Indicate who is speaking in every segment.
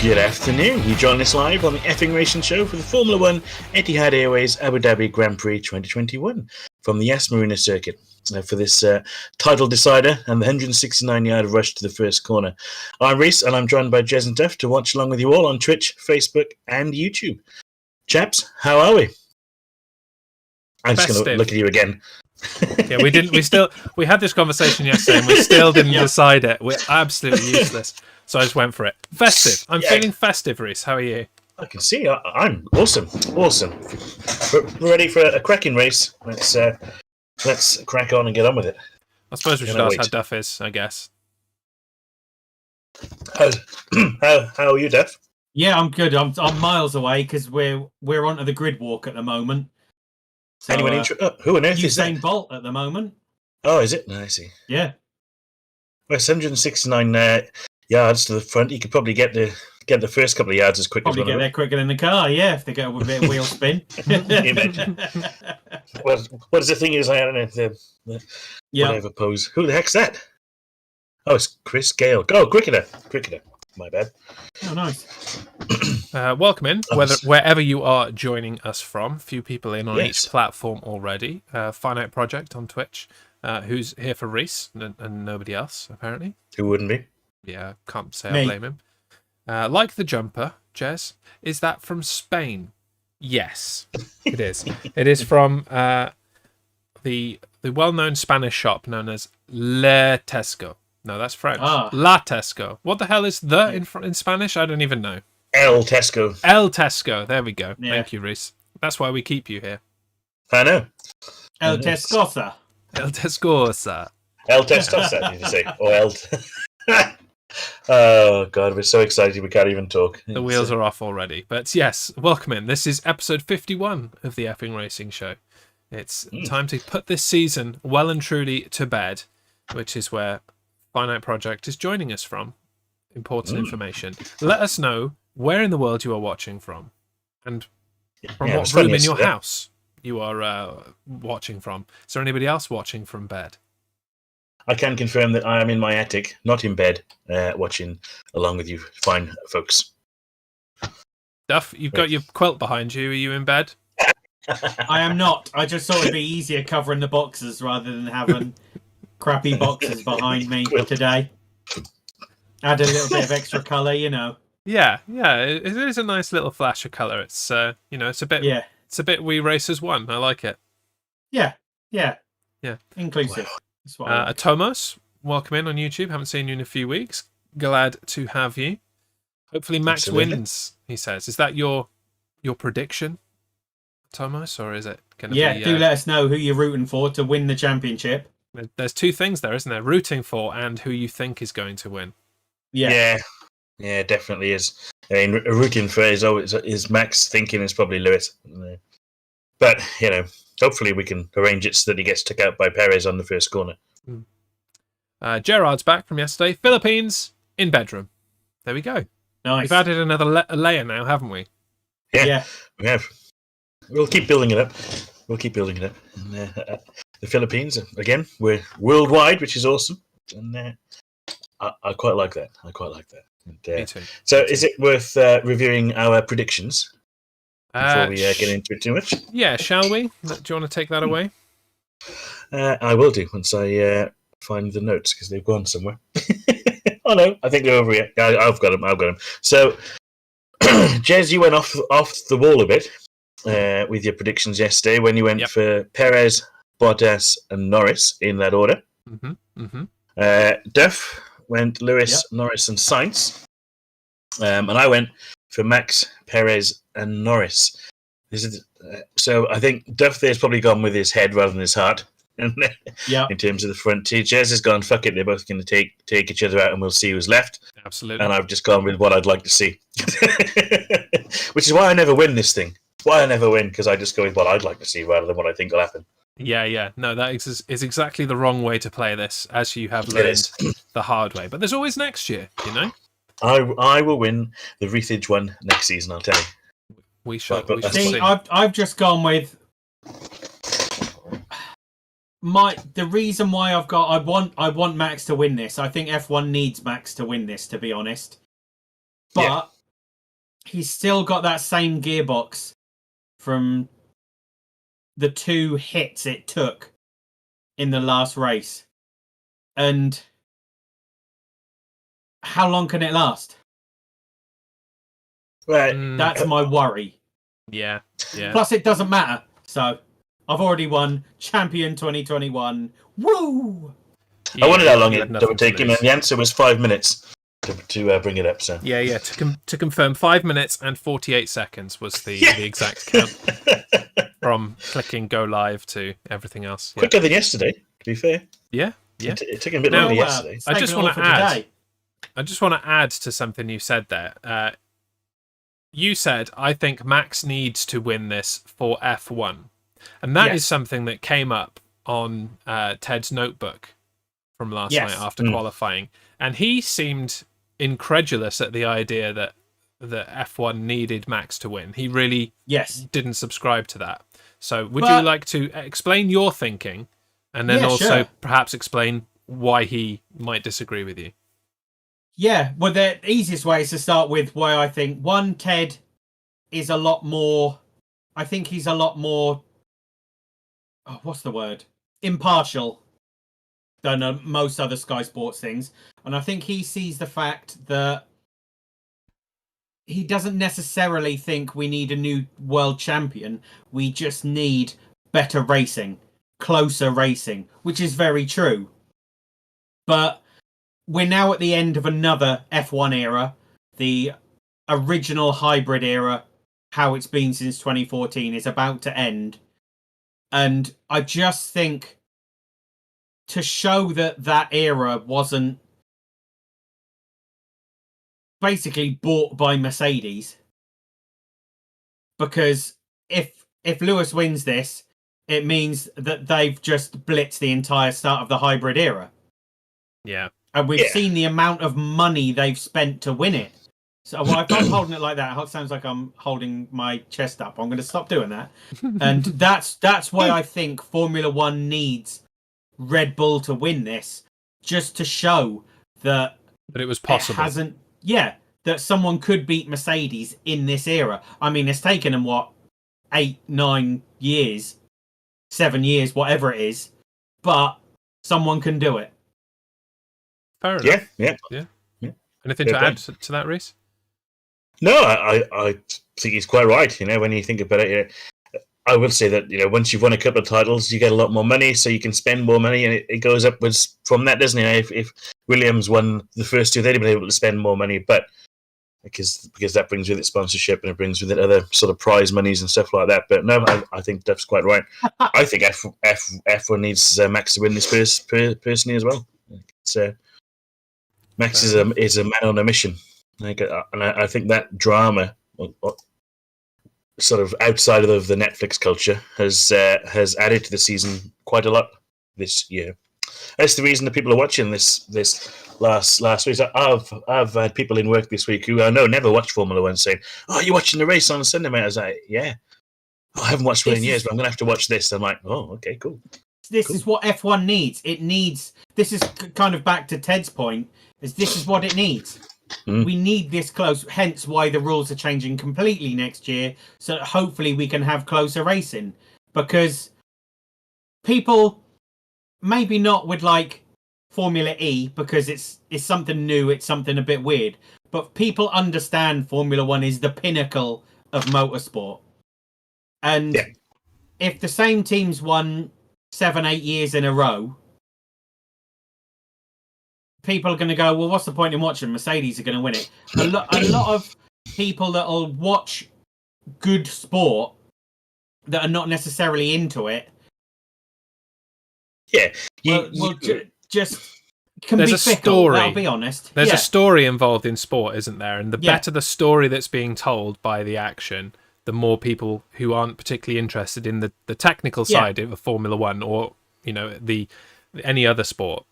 Speaker 1: Good afternoon. You join us live on the Effing Racing Show for the Formula One Etihad Airways Abu Dhabi Grand Prix 2021 from the Yas Marina circuit for this title decider and the 169-yard rush to the first corner. I'm Rhys, and I'm joined by Rhys and Duff to watch along with you all on Twitch, Facebook, and YouTube. Chaps, how are we? I'm just going to look at you again.
Speaker 2: Yeah, we had this conversation yesterday and we still didn't decide it. We're absolutely useless. So I just went for it. Festive. I'm feeling festive, Rhys. How are you?
Speaker 1: I can see. I'm awesome. Awesome. We're ready for a cracking race. Let's crack on and get on with it.
Speaker 2: I suppose we should ask how Duff is, I guess.
Speaker 1: How are you, Duff?
Speaker 3: Yeah, I'm good. I'm miles away because we're onto the grid walk at the moment. So,
Speaker 1: Anyone who on earth is that?
Speaker 3: Usain Bolt at the moment.
Speaker 1: Oh, is it? I see.
Speaker 3: Yeah.
Speaker 1: Well, it's 169 yards to the front. You could probably get the first couple of yards as quick as
Speaker 3: probably get there quicker than the car. Yeah, if they get a bit of wheel spin.
Speaker 1: Imagine. What is the thing? Is I don't know whatever pose. Who the heck's that? Oh, it's Chris Gale. Oh, cricketer. My bad.
Speaker 3: Oh, nice.
Speaker 2: Welcome in, wherever you are joining us from. Few people in on each platform already. Finite Project on Twitch, who's here for Rhys and nobody else, apparently.
Speaker 1: Who wouldn't be?
Speaker 2: Yeah, can't say I blame him. Like the jumper, Jez, is that from Spain? Yes, it is. It is from the well-known Spanish shop known as Le Tesco. No, that's French. La Tesco. What the hell is in Spanish? I don't even know.
Speaker 1: El Tesco.
Speaker 2: El Tesco. There we go.
Speaker 3: Yeah.
Speaker 2: Thank you, Rhys. That's why we keep you here.
Speaker 1: I know.
Speaker 3: El Tescosa.
Speaker 2: El Tescosa.
Speaker 1: El Testosa, did you say? Or El... Oh, God, we're so excited we can't even talk.
Speaker 2: The wheels are off already. But yes, welcome in. This is episode 51 of the Effing Racing Show. It's time to put this season well and truly to bed, which is where Finite Project is joining us from. Important information. Let us know where in the world you are watching from and from what room in your house you are watching from. Is there anybody else watching from bed?
Speaker 1: I can confirm that I am in my attic, not in bed, watching along with you fine folks.
Speaker 2: Duff, you've got your quilt behind you. Are you in bed?
Speaker 3: I am not. I just thought it'd be easier covering the boxes rather than having crappy boxes behind me today. Add a little bit of extra colour, you know.
Speaker 2: Yeah, it is a nice little flash of colour. It's it's a bit it's a bit We Racers One. I like it.
Speaker 3: Yeah.
Speaker 2: Wow.
Speaker 3: Inclusive. That's what I like.
Speaker 2: Tomos, welcome in on YouTube. Haven't seen you in a few weeks. Glad to have you. Hopefully Max wins, he says. Is that your prediction, Tomos, or is it going to be...
Speaker 3: Yeah, do let us know who you're rooting for to win the championship.
Speaker 2: There's two things there, isn't there? Rooting for and who you think is going to win.
Speaker 1: Yeah, definitely is. I mean, rooting for is Max, thinking is probably Lewis. But, hopefully we can arrange it so that he gets took out by Perez on the first corner.
Speaker 2: Gerard's back from yesterday. Philippines in bedroom. There we go.
Speaker 3: Nice.
Speaker 2: We've added another layer now, haven't we?
Speaker 1: Yeah, we have. We'll keep building it up. And, the Philippines, again, we're worldwide, which is awesome. And I quite like that. And,
Speaker 2: Me too.
Speaker 1: So is it worth reviewing our predictions before we get into it too much?
Speaker 2: Yeah, shall we? Do you want to take that away?
Speaker 1: I will do once I find the notes, because they've gone somewhere. Oh no, I think they're over here. I've got them. So, Jez, you went off the wall a bit with your predictions yesterday when you went for Perez, Bottas, and Norris in that order. Duff went Lewis, Norris, and Sainz, and I went for Max, Perez, and Norris. So I think Duff there's probably gone with his head rather than his heart. In terms of the front two, Jez has gone, fuck it, they're both going to take each other out and we'll see who's left.
Speaker 2: Absolutely.
Speaker 1: And I've just gone with what I'd like to see. Which is why I never win this thing. Why I never win, because I just go with what I'd like to see rather than what I think will happen.
Speaker 2: Yeah. No, that is exactly the wrong way to play this, as you have learned the hard way. But there's always next year,
Speaker 1: I will win the Rethage one next season, I'll tell you.
Speaker 2: We shall
Speaker 3: see. I've just gone with the reason why I want Max to win this. I think F1 needs Max to win this, to be honest. But he's still got that same gearbox from the 2 hits it took in the last race. And how long can it last?
Speaker 1: Right.
Speaker 3: That's my worry.
Speaker 2: Yeah.
Speaker 3: Plus, it doesn't matter. So, I've already won Champion 2021. Woo!
Speaker 1: I wondered how long
Speaker 2: you
Speaker 1: it
Speaker 2: had nothing
Speaker 1: would
Speaker 2: to
Speaker 1: take him, and
Speaker 2: lose.
Speaker 1: the answer was 5 minutes to bring it up. So
Speaker 2: Yeah. To confirm, 5 minutes and 48 seconds was the exact count from clicking go live to everything else. Yeah.
Speaker 1: quicker than yesterday, to be fair.
Speaker 2: Yeah.
Speaker 1: It took him a bit
Speaker 2: Now,
Speaker 1: longer yesterday.
Speaker 2: I just want to add. I just want to add to something you said there. You said, I think Max needs to win this for F1. And that is something that came up on Ted's notebook from last night after qualifying. And he seemed incredulous at the idea that F1 needed Max to win. He really didn't subscribe to that. So would you like to explain your thinking and then also perhaps explain why he might disagree with you?
Speaker 3: Yeah, well, the easiest way is to start with why I think, one, Ted is a lot more... I think he's a lot more... Oh, what's the word? Impartial than most other Sky Sports things. And I think he sees the fact that he doesn't necessarily think we need a new world champion. We just need better racing, closer racing, which is very true. But we're now at the end of another F1 era, the original hybrid era, how it's been since 2014, is about to end. And I just think to show that era wasn't basically bought by Mercedes, because if Lewis wins this, it means that they've just blitzed the entire start of the hybrid era.
Speaker 2: Yeah.
Speaker 3: And we've seen the amount of money they've spent to win it. So if I'm holding it like that, it sounds like I'm holding my chest up. I'm going to stop doing that. And that's why I think Formula One needs Red Bull to win this, just to show that
Speaker 2: it was possible.
Speaker 3: That someone could beat Mercedes in this era. I mean, it's taken them, 8, 9 years, 7 years, whatever it is, but someone can do it.
Speaker 2: Fair enough.
Speaker 1: Yeah.
Speaker 2: Anything to add to that, Rhys?
Speaker 1: No, I think he's quite right. When you think about it, I will say that once you've won a couple of titles, you get a lot more money, so you can spend more money, and it goes upwards from that, doesn't it? If Williams won the first two, they'd have been able to spend more money, but because that brings with it sponsorship, and it brings with it other sort of prize monies and stuff like that. But no, I think Duff's quite right. I think F1 needs Max to win this personally as well. So Max is a man on a mission, and I think that drama, sort of outside of the Netflix culture, has added to the season quite a lot this year. That's the reason that people are watching this last race. I've had people in work this week who I know never watched Formula One saying, "Oh, you're watching the race on Sunday, mate?" I was like, "Yeah, I haven't watched one in years, but I'm going to have to watch this." I'm like, "Oh, okay, cool."
Speaker 3: This is what F1 needs. It needs. This is kind of back to Ted's point. This is what it needs. We need this close. Hence why the rules are changing completely next year, so that hopefully we can have closer racing. Because people, maybe not with like Formula E, because it's something new, it's something a bit weird, but people understand Formula One is the pinnacle of motorsport. And if the same teams won 7, 8 years in a row, people are going to go, well, what's the point in watching? Mercedes are going to win it. A lot of people that will watch good sport that are not necessarily into it, just can
Speaker 2: there's
Speaker 3: be
Speaker 2: a
Speaker 3: fickle.
Speaker 2: story.
Speaker 3: I'll be honest.
Speaker 2: There's a story involved in sport, isn't there? And the better the story that's being told by the action, the more people who aren't particularly interested in the technical side of Formula One or any other sport,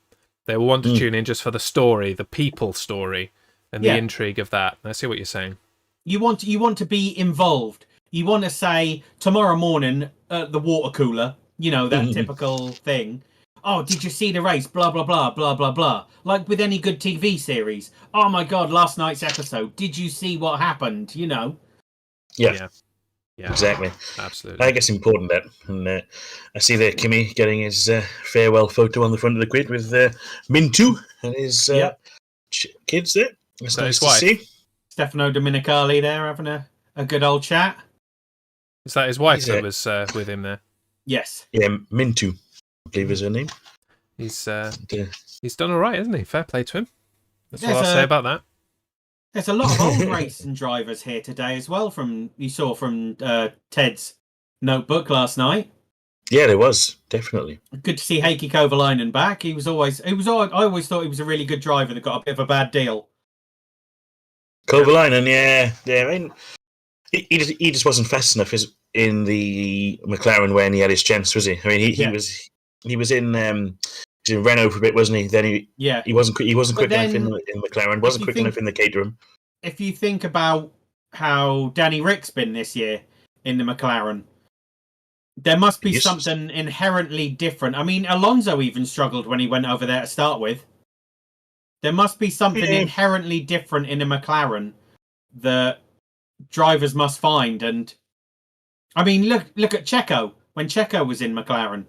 Speaker 2: they will want to tune in just for the story, the people story, and the intrigue of that. I see what you're saying.
Speaker 3: You want to be involved. You want to say tomorrow morning at the water cooler, that typical thing. oh, did you see the race? Blah, blah, blah, blah, blah, blah. Like with any good TV series. Oh my God, last night's episode. Did you see what happened? You know?
Speaker 1: Yeah,
Speaker 2: Yeah,
Speaker 1: exactly.
Speaker 2: absolutely.
Speaker 1: I guess important that. And I see there Kimi getting his farewell photo on the front of the grid with Mintu and his kids there. It's
Speaker 2: So
Speaker 1: nice
Speaker 2: his
Speaker 1: to
Speaker 2: wife.
Speaker 1: see.
Speaker 3: Stefano Domenicali there having a good old chat.
Speaker 2: Is that his wife
Speaker 1: He's
Speaker 2: that was with him there?
Speaker 3: Yes.
Speaker 1: Yeah, Mintu, I believe is her name.
Speaker 2: He's
Speaker 1: And,
Speaker 2: done all right, hasn't he? Fair play to him. That's what
Speaker 3: There's
Speaker 2: I'll say about that.
Speaker 3: There's a lot of old racing drivers here today as well. You saw from Ted's notebook last night.
Speaker 1: yeah, there was definitely.
Speaker 3: Good to see Heikki Kovalainen back. I always thought he was a really good driver that got a bit of a bad deal.
Speaker 1: Kovalainen, yeah. I mean, he just wasn't fast enough in the McLaren when he had his chance, was he? I mean, he was in Renault for a bit, wasn't he? Then he wasn't quick enough in McLaren. Wasn't quick enough in the Caterham.
Speaker 3: If you think about how Danny Rick's been this year in the McLaren, there must be something inherently different. I mean, Alonso even struggled when he went over there to start with. There must be something inherently different in a McLaren that drivers must find. And I mean, look at Checo when Checo was in McLaren.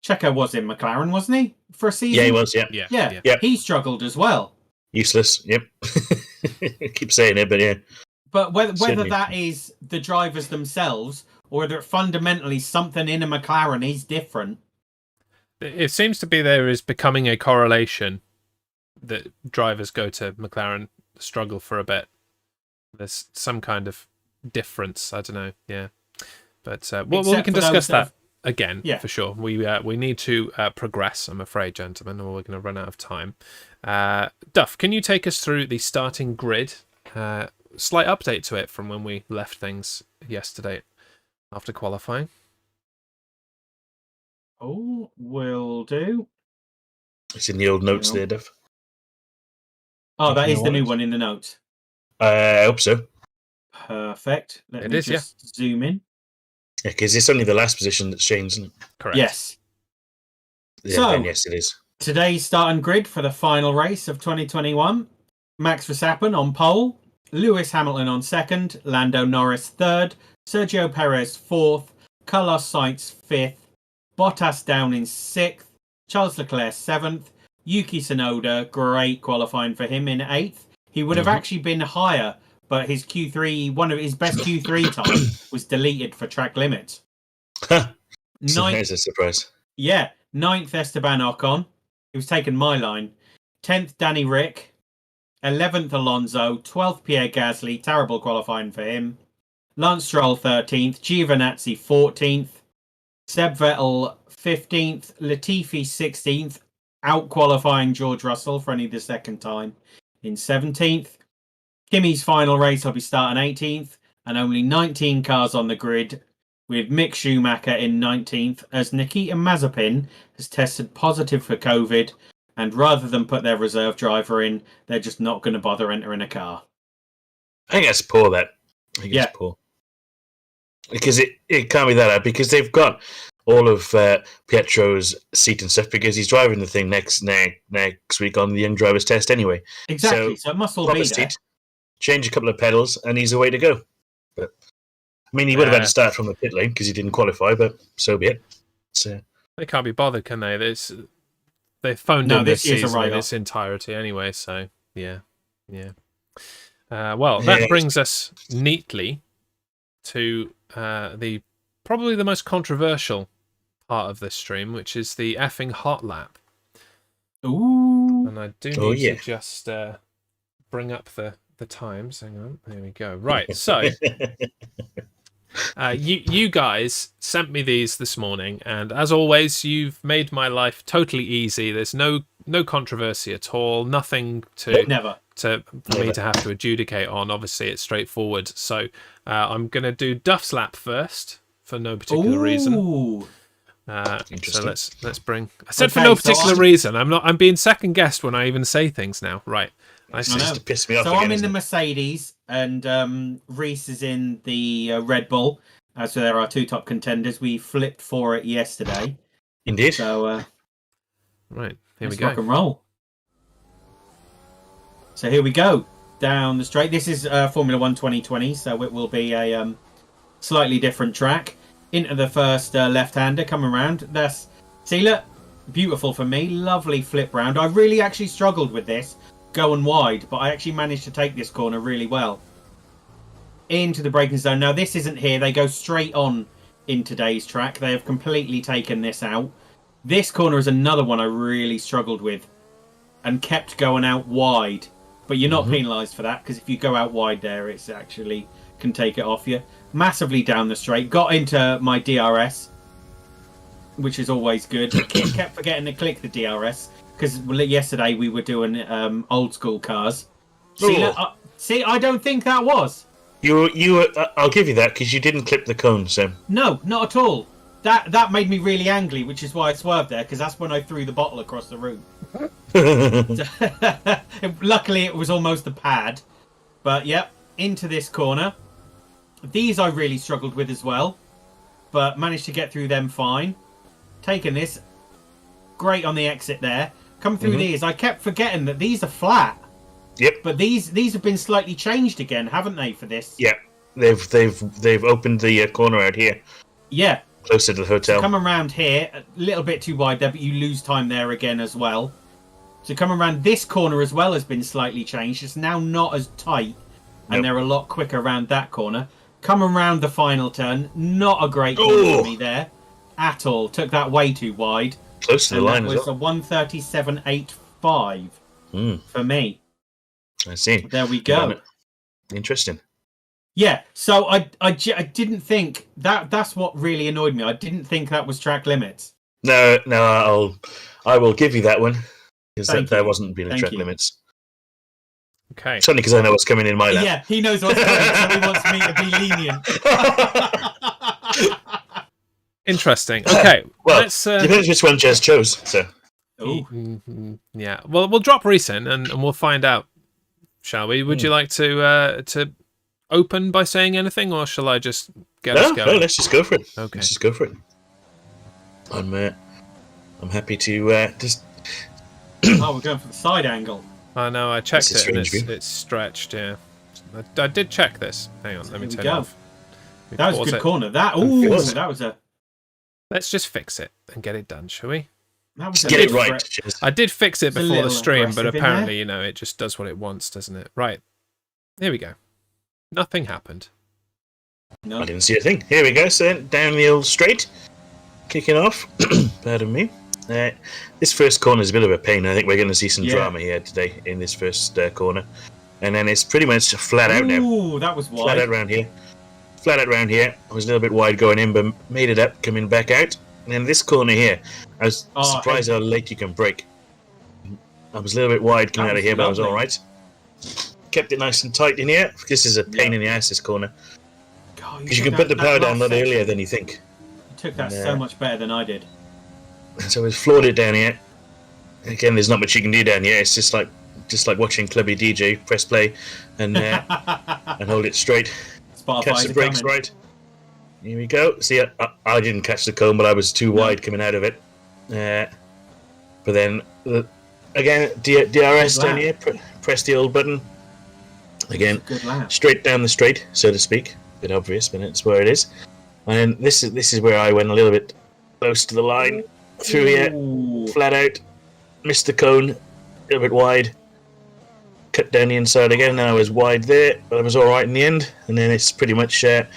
Speaker 3: Checo was in McLaren, wasn't he, for a season?
Speaker 1: Yeah, he was.
Speaker 3: Yeah. He struggled as well.
Speaker 1: Useless. Yep. I keep saying it, but yeah.
Speaker 3: But whether that is the drivers themselves or whether fundamentally something in a McLaren is different.
Speaker 2: It seems to be there is becoming a correlation that drivers go to McLaren, struggle for a bit. There's some kind of difference. I don't know. Yeah. But we can discuss that again, for sure. We need to progress, I'm afraid, gentlemen, or we're going to run out of time. Duff, can you take us through the starting grid? Slight update to it from when we left things yesterday after qualifying.
Speaker 3: Oh, will do.
Speaker 1: It's in the old notes there, Duff.
Speaker 3: Oh, that is the new one in the notes.
Speaker 1: I hope so.
Speaker 3: Perfect. Let me just zoom in.
Speaker 1: Yeah, because it's only the last position that's changed, isn't it?
Speaker 2: Correct.
Speaker 3: Yes.
Speaker 1: Yeah,
Speaker 3: so,
Speaker 1: yes, it is.
Speaker 3: Today's starting grid for the final race of 2021. Max Verstappen on pole, Lewis Hamilton on second, Lando Norris third, Sergio Perez fourth, Carlos Sainz fifth, Bottas down in sixth, Charles Leclerc seventh, Yuki Tsunoda, great qualifying for him, in eighth. He would have actually been higher, but his Q3, one of his best Q3 time, was deleted for track limits.
Speaker 1: There's a surprise.
Speaker 3: Yeah, ninth Esteban Ocon. He was taking my line. 10th Danny Rick. 11th Alonso. 12th Pierre Gasly. Terrible qualifying for him. Lance Stroll 13th. Giovinazzi 14th. Seb Vettel 15th. Latifi 16th. Out qualifying George Russell for only the second time in 17th. Kimi's final race will be starting 18th. And only 19 cars on the grid, with Mick Schumacher in 19th, as Nikita Mazepin has tested positive for COVID, and rather than put their reserve driver in, they're just not going to bother entering a car.
Speaker 1: I think that's poor, that. I think it's poor. Because it can't be that hard, because they've got all of Pietro's seat and stuff, because he's driving the thing next week on the young drivers test anyway.
Speaker 3: Exactly, so it must all be there.
Speaker 1: Change a couple of pedals, and he's away to go. But I mean, he would have had to start from the pit lane because he didn't qualify, but so be it. So
Speaker 2: they can't be bothered, can they? They phoned in this season in its entirety anyway, so yeah. That brings us neatly to probably the most controversial part of this stream, which is the effing hot lap.
Speaker 3: Ooh.
Speaker 2: And I do need to just bring up the times. Hang on, there we go. Right, so you guys sent me these this morning, and as always, you've made my life totally easy. There's no controversy at all. Nothing for me to have to adjudicate on. Obviously, it's straightforward. So I'm gonna do Duff's lap first for no particular reason. So let's bring. I said for no particular reason. I'm being second guessed when I even say things now. Right.
Speaker 1: To piss me off.
Speaker 3: So I'm in the Mercedes, and Rhys is in the Red Bull. So there are two top contenders. We flipped for it yesterday.
Speaker 1: Indeed.
Speaker 3: So,
Speaker 2: right, here we
Speaker 3: let's
Speaker 2: go.
Speaker 3: rock and roll. So here we go. Down the straight. This is Formula 1 2020, so it will be a slightly different track. Into the first left-hander, coming around. That's Sealer. Beautiful for me. Lovely flip round. I really actually struggled with this, going wide, but I actually managed to take this corner really well. Into the braking zone. Now, this isn't here. They go straight on in today's track. They have completely taken this out. This corner is another one I really struggled with and kept going out wide. But you're not penalised for that, because if you go out wide there, it's actually can take it off you. Massively down the straight. Got into my DRS, which is always good. Kept forgetting to click the DRS, because yesterday we were doing old school cars. See, I don't think that was.
Speaker 1: I'll give you that, because you didn't clip the cone, so...
Speaker 3: No, not at all. That made me really angry, which is why I swerved there, because that's when I threw the bottle across the room. Luckily, it was almost a pad. But, yep, into this corner. These I really struggled with as well, but managed to get through them fine. Taking this. Great on the exit there. Come through these. I kept forgetting that these are flat.
Speaker 1: Yep.
Speaker 3: But these have been slightly changed again, haven't they, for this?
Speaker 1: Yeah. They've opened the corner out here.
Speaker 3: Yeah.
Speaker 1: Closer to the hotel.
Speaker 3: So come around here, a little bit too wide there, but you lose time there again as well. So come around this corner as well has been slightly changed. It's now not as tight, and they're a lot quicker around that corner. Come around the final turn, not a great corner for me there at all. Took that way too wide.
Speaker 1: Close to the line as well.
Speaker 3: It was a 1:37.85 for me.
Speaker 1: I see.
Speaker 3: There we go.
Speaker 1: Interesting.
Speaker 3: Yeah, so I didn't think that's what really annoyed me. I didn't think that was track limits.
Speaker 1: No, I will give you that one, because that wasn't really track limits.
Speaker 2: Okay.
Speaker 1: It's only because I know what's coming in my lap.
Speaker 3: Yeah, he knows what's coming, so he wants me to be lenient.
Speaker 2: Interesting. Okay,
Speaker 1: well,
Speaker 2: let's
Speaker 1: depends which one Jez chose. So.
Speaker 2: Yeah. Well, we'll drop Rhys in and we'll find out. Shall we? Would you like to open by saying anything, or shall I just get us going?
Speaker 1: No, let's just go for it.
Speaker 2: Okay.
Speaker 1: Let's just go for it. I'm happy to just...
Speaker 3: Oh, we're going for the side angle.
Speaker 2: I know, I checked it and it's stretched, yeah. I did check this. Hang on, let me turn it off.
Speaker 3: That was a good corner. That was a...
Speaker 2: Let's just fix it and get it done, shall we?
Speaker 1: Just get it right.
Speaker 2: I did fix it before the stream, but apparently, it just does what it wants, doesn't it? Right. Here we go. Nothing happened.
Speaker 3: No.
Speaker 1: I didn't see a thing. Here we go. So down the old straight. Kicking off. Pardon me. This first corner is a bit of a pain. I think we're going to see some drama here today in this first corner. And then it's pretty much flat out now.
Speaker 3: Ooh, that was wide.
Speaker 1: Flat out round here. Flat out round here. I was a little bit wide going in, but made it up, coming back out. And then this corner here, I was surprised how late you can brake. I was a little bit wide coming out of here, but I was all right. Kept it nice and tight in here. This is a pain in the ass, this corner. Because you can put the power down a lot earlier than you think.
Speaker 3: You took that so much better than I did.
Speaker 1: So we've floored it down here. Again, there's not much you can do down here. It's just like watching Clubby DJ. Press play and and hold it straight. Catch the brakes right. Here we go. See, I didn't catch the cone, but I was too wide coming out of it. But then again, DRS down here. Press the old button. Again, straight down the straight, so to speak. A bit obvious, but it's where it is. And this is where I went a little bit close to the line. Through here, flat out. Missed the cone, a little bit wide. Cut down the inside again, and I was wide there, but I was alright in the end. And then it's pretty much the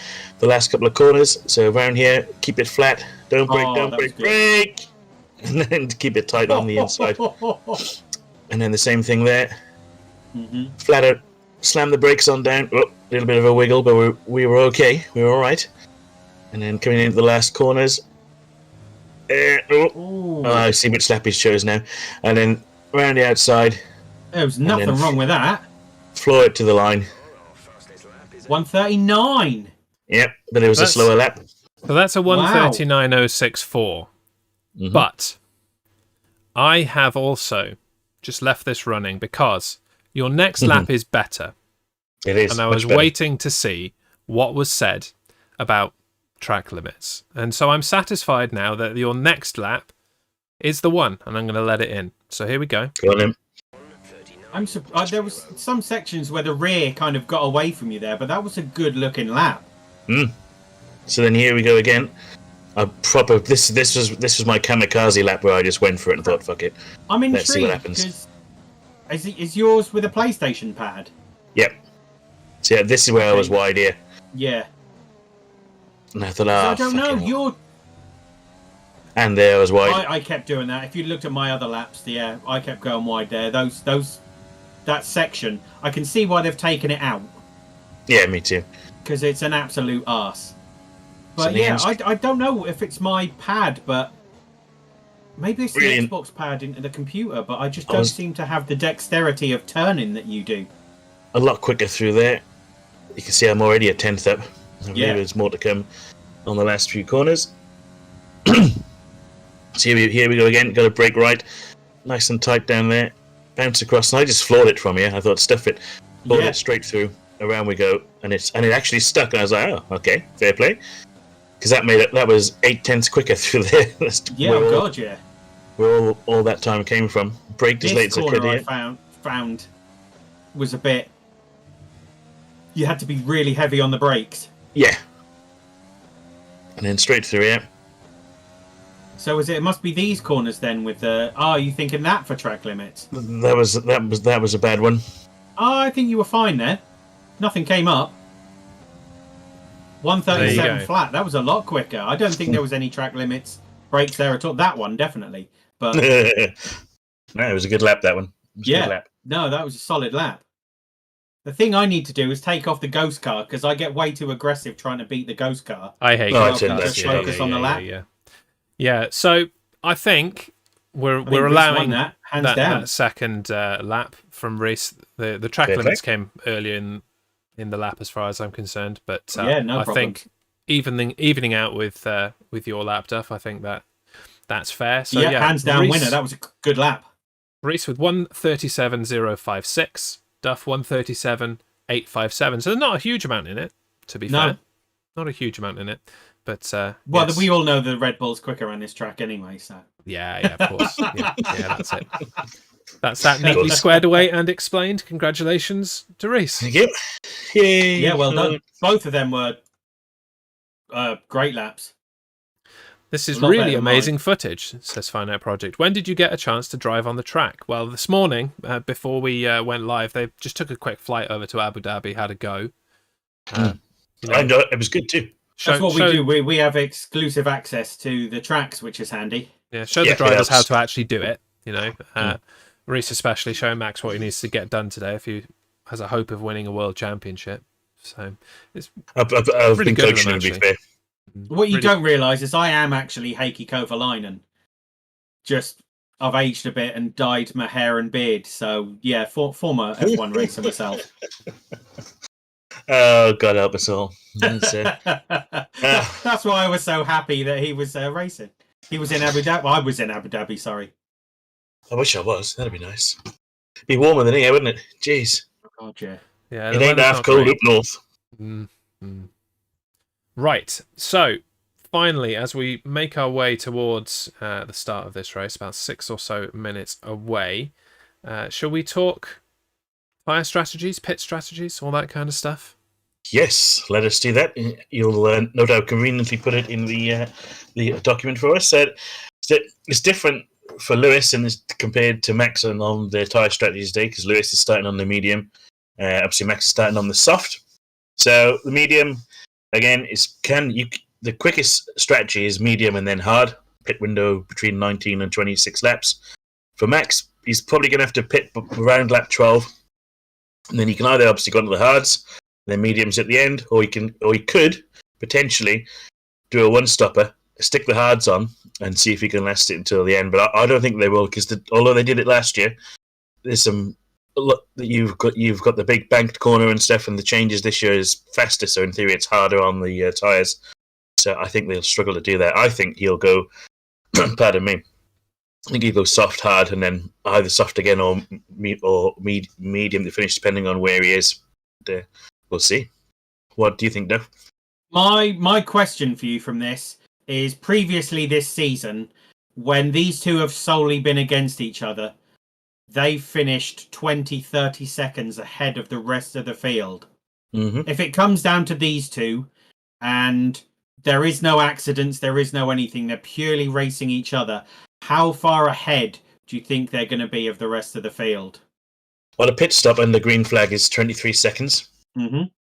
Speaker 1: last couple of corners. So around here, keep it flat. Don't brake, brake! And then keep it tight on the inside. And then the same thing there. Flat out. Slam the brakes on down. A little bit of a wiggle, but we were okay. We were all right. And then coming into the last corners. I see which lap he's chose now. And then around the outside.
Speaker 3: There was nothing wrong with that.
Speaker 1: Floor it to the line.
Speaker 3: 1:39.
Speaker 1: Yep, but it was a slower lap.
Speaker 2: So that's a 1:39.064. But I have also just left this running because your next lap is better.
Speaker 1: It is.
Speaker 2: And I was waiting to see what was said about track limits. And so I'm satisfied now that your next lap is the one, and I'm going to let it in. So here we go.
Speaker 1: Go on then.
Speaker 3: I'm surprised. There was some sections where the rear kind of got away from you there, but that was a good looking lap.
Speaker 1: So then here we go again. A proper this was my kamikaze lap where I just went for it and thought, fuck it.
Speaker 3: I'm intrigued.
Speaker 1: Let's see what happens.
Speaker 3: Is yours with a PlayStation pad?
Speaker 1: Yep. So yeah, this is where I was wide here.
Speaker 3: Yeah.
Speaker 1: And I thought,
Speaker 3: I don't know.
Speaker 1: And there I was wide.
Speaker 3: I kept doing that. If you looked at my other laps, yeah, I kept going wide there. That section, I can see why they've taken it out.
Speaker 1: Yeah, me too.
Speaker 3: Because it's an absolute arse. But
Speaker 1: So
Speaker 3: yeah, I don't know if it's my pad, but maybe it's the
Speaker 1: Brilliant.
Speaker 3: Xbox pad in the computer, but I just don't seem to have the dexterity of turning that you do.
Speaker 1: A lot quicker through there. You can see I'm already a 10th up.
Speaker 3: Yeah.
Speaker 1: There's more to come on the last few corners. So here we go again. Got to brake right. Nice and tight down there. Bounce across. And I just floored it from here. I thought, stuff it. Floored it straight through. Around we go. And it actually stuck. And I was like, oh, okay. Fair play. Because that was 8/10 quicker through there.
Speaker 3: Yeah,
Speaker 1: Where all that time came from. Braked as late as I could here.
Speaker 3: I found was a bit... You had to be really heavy on the brakes.
Speaker 1: Yeah. And then straight through here.
Speaker 3: So it must be these corners then with the... Oh, are you thinking that for track limits?
Speaker 1: That was a bad one.
Speaker 3: Oh, I think you were fine there. Nothing came up. 137 flat. That was a lot quicker. I don't think there was any track limits brakes there at all. That one, definitely. But
Speaker 1: no, it was a good lap, that one.
Speaker 3: Yeah. Lap. No, that was a solid lap. The thing I need to do is take off the ghost car because I get way too aggressive trying to beat the ghost car.
Speaker 2: I hate
Speaker 3: just focus on the lap.
Speaker 2: Yeah, so I think we're allowing
Speaker 3: that, hands down.
Speaker 2: That second lap from Rhys. The track limits came earlier in the lap as far as I'm concerned, but I think evening out with your lap, Duff, I think that's fair. So yeah,
Speaker 3: hands down winner. That was a good lap.
Speaker 2: Rhys with 1:37.056, Duff 1:37.857. So there's not a huge amount in it, to be fair. Not a huge amount in it. But yes.
Speaker 3: We all know the Red Bull's quicker on this track anyway, so
Speaker 2: yeah, of course. yeah, that's it. That's that neatly squared away and explained. Congratulations to Rhys.
Speaker 1: Thank you. Yay.
Speaker 3: Yeah, well done. Both of them were great laps.
Speaker 2: This is really amazing footage, says Fine Art Project. When did you get a chance to drive on the track? Well, this morning, before we went live, they just took a quick flight over to Abu Dhabi, had a go.
Speaker 1: I know, it was good too.
Speaker 3: That's what we do. We have exclusive access to the tracks, which is handy.
Speaker 2: Yeah, show the drivers how to actually do it. Rhys especially showing Max what he needs to get done today if he has a hope of winning a world championship. So it's
Speaker 1: I've
Speaker 2: really
Speaker 1: been
Speaker 2: good
Speaker 1: coaching him, to be fair.
Speaker 3: What you don't realise is I am actually Heikki Kovalainen. Just I've aged a bit and dyed my hair and beard. So yeah, former F1 racer myself.
Speaker 1: Oh, God help us all.
Speaker 3: That's why I was so happy that he was racing. He was in Abu Dhabi. Well, I was in Abu Dhabi, sorry.
Speaker 1: I wish I was. That'd be nice. Be warmer than here, wouldn't it? Jeez.
Speaker 3: Oh, God, yeah.
Speaker 2: Yeah,
Speaker 1: it ain't half cold up north.
Speaker 2: Right. So, finally, as we make our way towards the start of this race, about 6 or so minutes away, shall we talk fire strategies, pit strategies, all that kind of stuff?
Speaker 1: Yes, let us do that. You'll no doubt conveniently put it in the document for us. It's different for Lewis and compared to Max on the tyre strategies day because Lewis is starting on the medium. Obviously, Max is starting on the soft. So the medium again the quickest strategy is medium and then hard. Pit window between 19 and 26 laps. For Max, he's probably going to have to pit around lap 12, and then he can either obviously go into the hards. Then mediums at the end, or he could potentially do a one-stopper, stick the hards on, and see if he can last it until the end. But I don't think they will, because although they did it last year, there's you've got the big banked corner and stuff, and the changes this year is faster, so in theory it's harder on the tyres. So I think they'll struggle to do that. I think he'll go, pardon me, I think he'll go soft, hard, and then either soft again or medium to finish, depending on where he is. We'll see. What do you think, Duff?
Speaker 3: My question for you from this is, previously this season, when these two have solely been against each other, they finished 20-30 seconds ahead of the rest of the field. If it comes down to these two, and there is no accidents, there is no anything, they're purely racing each other, how far ahead do you think they're going to be of the rest of the field?
Speaker 1: Well, a pit stop and the green flag is 23 seconds.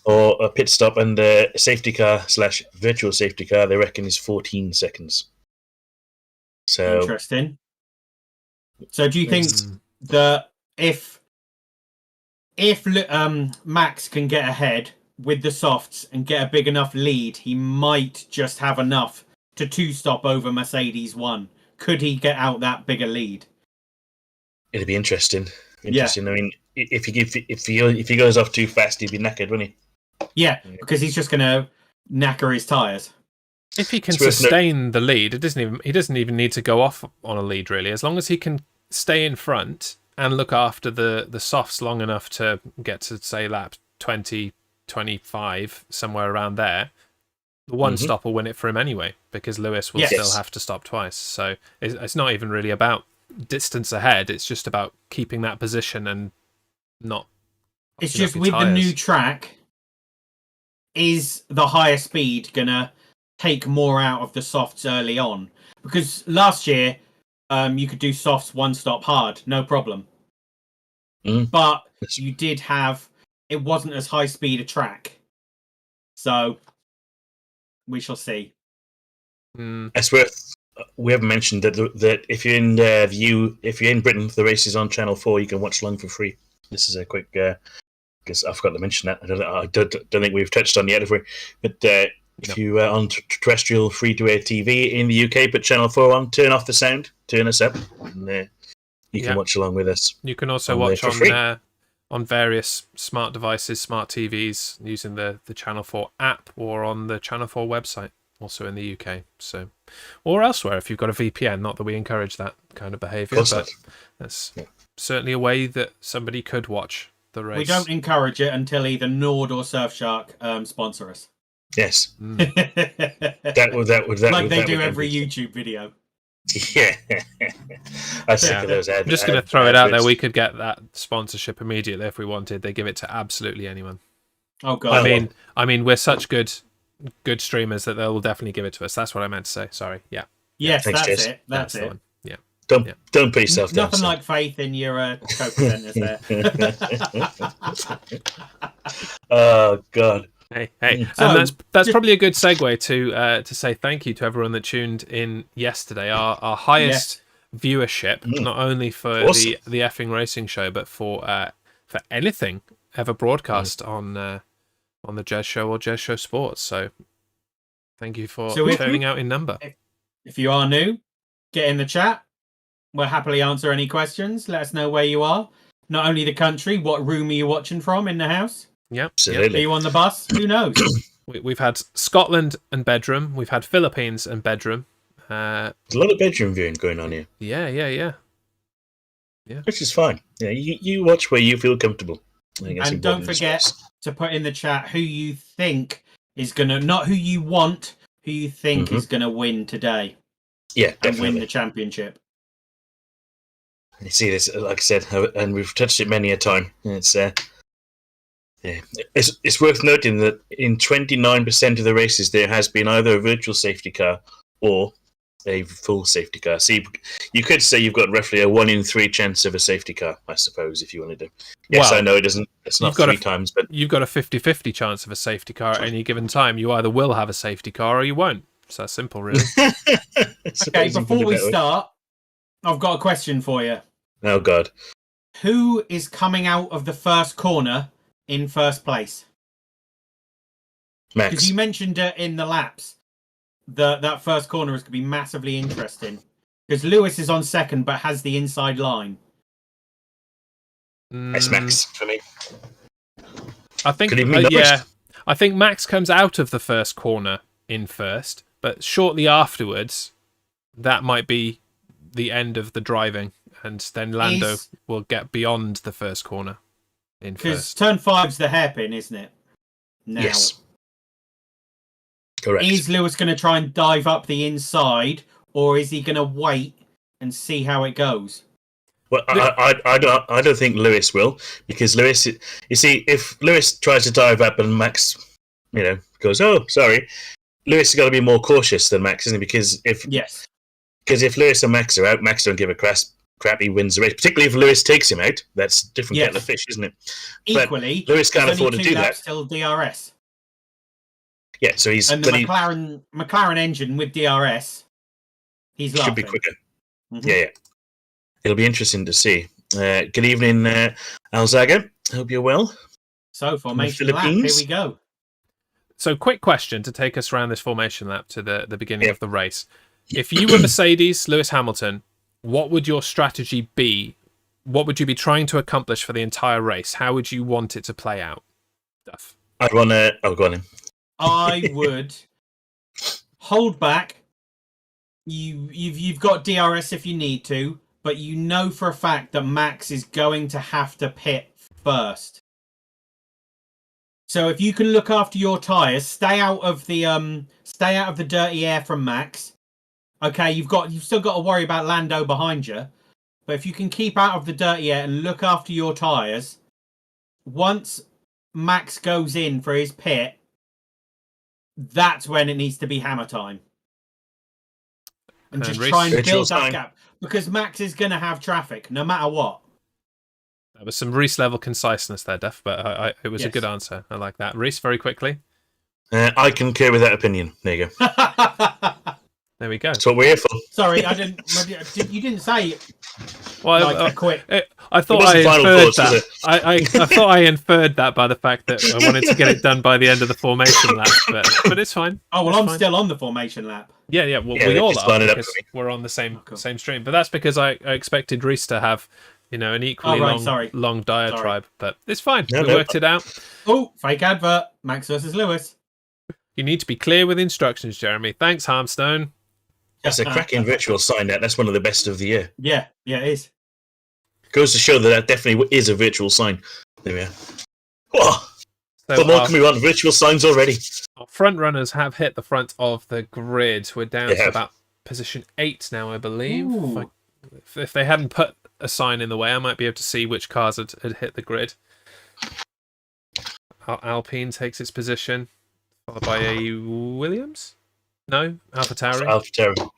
Speaker 1: Or a pit stop and the safety car / virtual safety car, they reckon, is 14 seconds. So
Speaker 3: interesting. So do you think that if Max can get ahead with the softs and get a big enough lead, he might just have enough to 2-stop over Mercedes 1? Could he get out that bigger lead?
Speaker 1: It'd be interesting. Yeah. I mean, if he goes off too fast, he'd be knackered, wouldn't he?
Speaker 3: Yeah, because he's just going to knacker his tyres.
Speaker 2: If he can sustain the lead, he doesn't even need to go off on a lead, really. As long as he can stay in front and look after the softs long enough to get to, say, lap 20, 25, somewhere around there, the one stop will win it for him anyway, because Lewis will still have to stop twice. So it's not even really about distance ahead. It's just about keeping that position and not...
Speaker 3: It's just with the new track, is the higher speed going to take more out of the softs early on? Because last year, you could do softs 1-stop hard, no problem. But you did have... It wasn't as high speed a track. So, we shall see.
Speaker 1: It's worth... We haven't mentioned that if you're in if you're in Britain, the race is on Channel 4, you can watch along for free. This is a quick... because I forgot to mention that. I don't think we've touched on it yet, have we? But if you are on terrestrial free-to-air TV in the UK, put Channel 4 on, turn off the sound, turn us up, and you can watch along with us.
Speaker 2: You can also watch on various smart devices, smart TVs, using the Channel 4 app, or on the Channel 4 website, also in the UK. So, or elsewhere if you've got a VPN. Not that we encourage that kind of behaviour, but that's certainly a way that somebody could watch the race.
Speaker 3: We don't encourage it until either Nord or Surfshark sponsor us.
Speaker 1: Yes. that would
Speaker 3: like they do every YouTube video.
Speaker 1: Yeah. I'm sick of those ads.
Speaker 2: I'm just going to throw it out there. We could get that sponsorship immediately if we wanted. They give it to absolutely anyone.
Speaker 3: Oh god.
Speaker 2: I mean, we're such good streamers that they'll definitely give it to us. That's what I meant to say. Sorry. Yeah.
Speaker 3: Yes,
Speaker 1: Thanks,
Speaker 3: that's
Speaker 1: Jess.
Speaker 3: it. That's it.
Speaker 2: One. Yeah.
Speaker 1: Don't put yourself down.
Speaker 3: Nothing like faith in your co-presenters there.
Speaker 1: Oh god.
Speaker 2: Hey, so, and that's probably a good segue to say thank you to everyone that tuned in yesterday. Our highest viewership, not only for the Effing Racing Show, but for anything ever broadcast on the Jez Show or Jez Show Sports. So thank you for turning out in number.
Speaker 3: If you are new, get in the chat. We'll happily answer any questions. Let us know where you are. Not only the country, what room are you watching from in the house?
Speaker 2: Yep.
Speaker 1: Absolutely.
Speaker 3: Are you on the bus? Who knows?
Speaker 2: We've had Scotland and bedroom. We've had Philippines and bedroom.
Speaker 1: There's a lot of bedroom viewing going on here.
Speaker 2: Yeah.
Speaker 1: Which is fine. Yeah, you watch where you feel comfortable.
Speaker 3: And don't forget to put in the chat who you think is gonna, not who you want, who you think is gonna win today.
Speaker 1: Yeah,
Speaker 3: and
Speaker 1: definitely
Speaker 3: win the championship.
Speaker 1: You see this, like I said, and we've touched it many a time. It's worth noting that in 29% of the races there has been either a virtual safety car or a full safety car. See, you could say you've got roughly a 1 in 3 chance of a safety car, I suppose, if you wanted to. Yes, well, I know it doesn't. It's not 3 times, but
Speaker 2: you've got a 50-50 chance of a safety car at any given time. You either will have a safety car or you won't. It's that simple, really.
Speaker 3: Okay, before we start, I've got a question for you.
Speaker 1: Oh God!
Speaker 3: Who is coming out of the first corner in first place?
Speaker 1: Max.
Speaker 3: Because you mentioned it in the laps. That first corner is going to be massively interesting. Because Lewis is on second but has the inside line.
Speaker 1: It's Max for me.
Speaker 2: I think, I think Max comes out of the first corner in first, but shortly afterwards, that might be the end of the driving, and then Lando will get beyond the first corner in first.
Speaker 3: Because turn 5's the hairpin, isn't it? Now.
Speaker 1: Yes. Correct.
Speaker 3: Is Lewis going to try and dive up the inside, or is he going to wait and see how it goes?
Speaker 1: Well, I don't think Lewis will, because Lewis, you see, if Lewis tries to dive up and Max, goes, oh, sorry, Lewis has got to be more cautious than Max, isn't he? Because if Lewis and Max are out, Max don't give a crap, he wins the race. Particularly if Lewis takes him out, that's a different kettle of fish, isn't it?
Speaker 3: Equally,
Speaker 1: but Lewis can't afford to do that.
Speaker 3: Still DRS.
Speaker 1: Yeah, so he's
Speaker 3: and the McLaren engine with DRS. He's
Speaker 1: should be quicker. Mm-hmm. Yeah. It'll be interesting to see. Good evening, Alzaga. Hope you're well.
Speaker 3: So, formation lap, here we go.
Speaker 2: So, quick question to take us around this formation lap to the beginning of the race. If you were Mercedes, Lewis Hamilton, what would your strategy be? What would you be trying to accomplish for the entire race? How would you want it to play out? Duff.
Speaker 1: I'd want to... Oh, go on in.
Speaker 3: I would hold back. You've got DRS if you need to, but you know for a fact that Max is going to have to pit first. So if you can look after your tyres, stay out of the dirty air from Max. Okay, you've still got to worry about Lando behind you, but if you can keep out of the dirty air and look after your tyres, once Max goes in for his pit, that's when it needs to be hammer time. And just try and build that gap. Because Max is going to have traffic, no matter what.
Speaker 2: That was some Rhys level conciseness there, Duff, but it was a good answer. I like that. Rhys, very quickly.
Speaker 1: I concur with that opinion. There you go.
Speaker 2: There we go.
Speaker 1: That's what we're here for.
Speaker 3: Sorry, you didn't say.
Speaker 2: Well, I thought I inferred that. I thought I inferred that by the fact that I wanted to get it done by the end of the formation lap, but it's fine.
Speaker 3: Oh well, I'm still on the formation lap.
Speaker 2: Yeah. Well, we all are because we're on the same stream. But that's because I expected Rhys to have, an equally long diatribe. But it's fine. We worked it out.
Speaker 3: Oh, fake advert. Max versus Lewis.
Speaker 2: You need to be clear with instructions, Jeremy. Thanks, Harmstone.
Speaker 1: That's a cracking virtual sign. That's one of the best of the year.
Speaker 3: Yeah, it is.
Speaker 1: Goes to show that definitely is a virtual sign. There we are. Whoa! What more can we want? Virtual signs already.
Speaker 2: Our front runners have hit the front of the grid. We're down to about position 8 now, I believe. If they hadn't put a sign in the way, I might be able to see which cars had hit the grid. Alpine takes its position, followed by a Williams. No, AlphaTauri.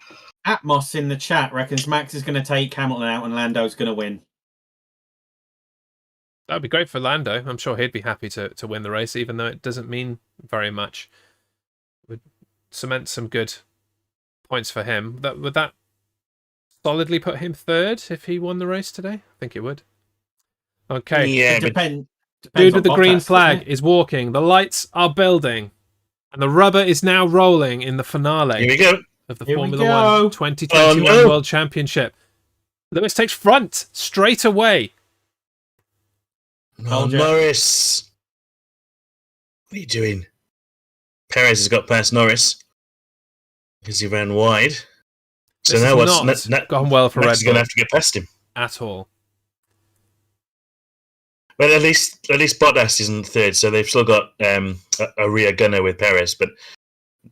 Speaker 3: Atmos in the chat reckons Max is going to take Hamilton out and Lando's going to win.
Speaker 2: That would be great for Lando. I'm sure he'd be happy to win the race, even though it doesn't mean very much. It would cement some good points for him. Would that solidly put him third if he won the race today? I think it would. Okay.
Speaker 1: Yeah,
Speaker 3: depends
Speaker 2: Dude with the green flag is walking. The lights are building. And the rubber is now rolling in the finale
Speaker 1: Here we go.
Speaker 2: of the Formula 1 2021 World Championship. Lewis takes front straight away.
Speaker 1: Oh, Norris. What are you doing? Perez has got past Norris because he ran wide. So now what's
Speaker 2: not gone well for Red Bull.
Speaker 1: Max is going to have to get past him.
Speaker 2: At all.
Speaker 1: Well, at least Bottas isn't third, so they've still got a rear gunner with Perez. But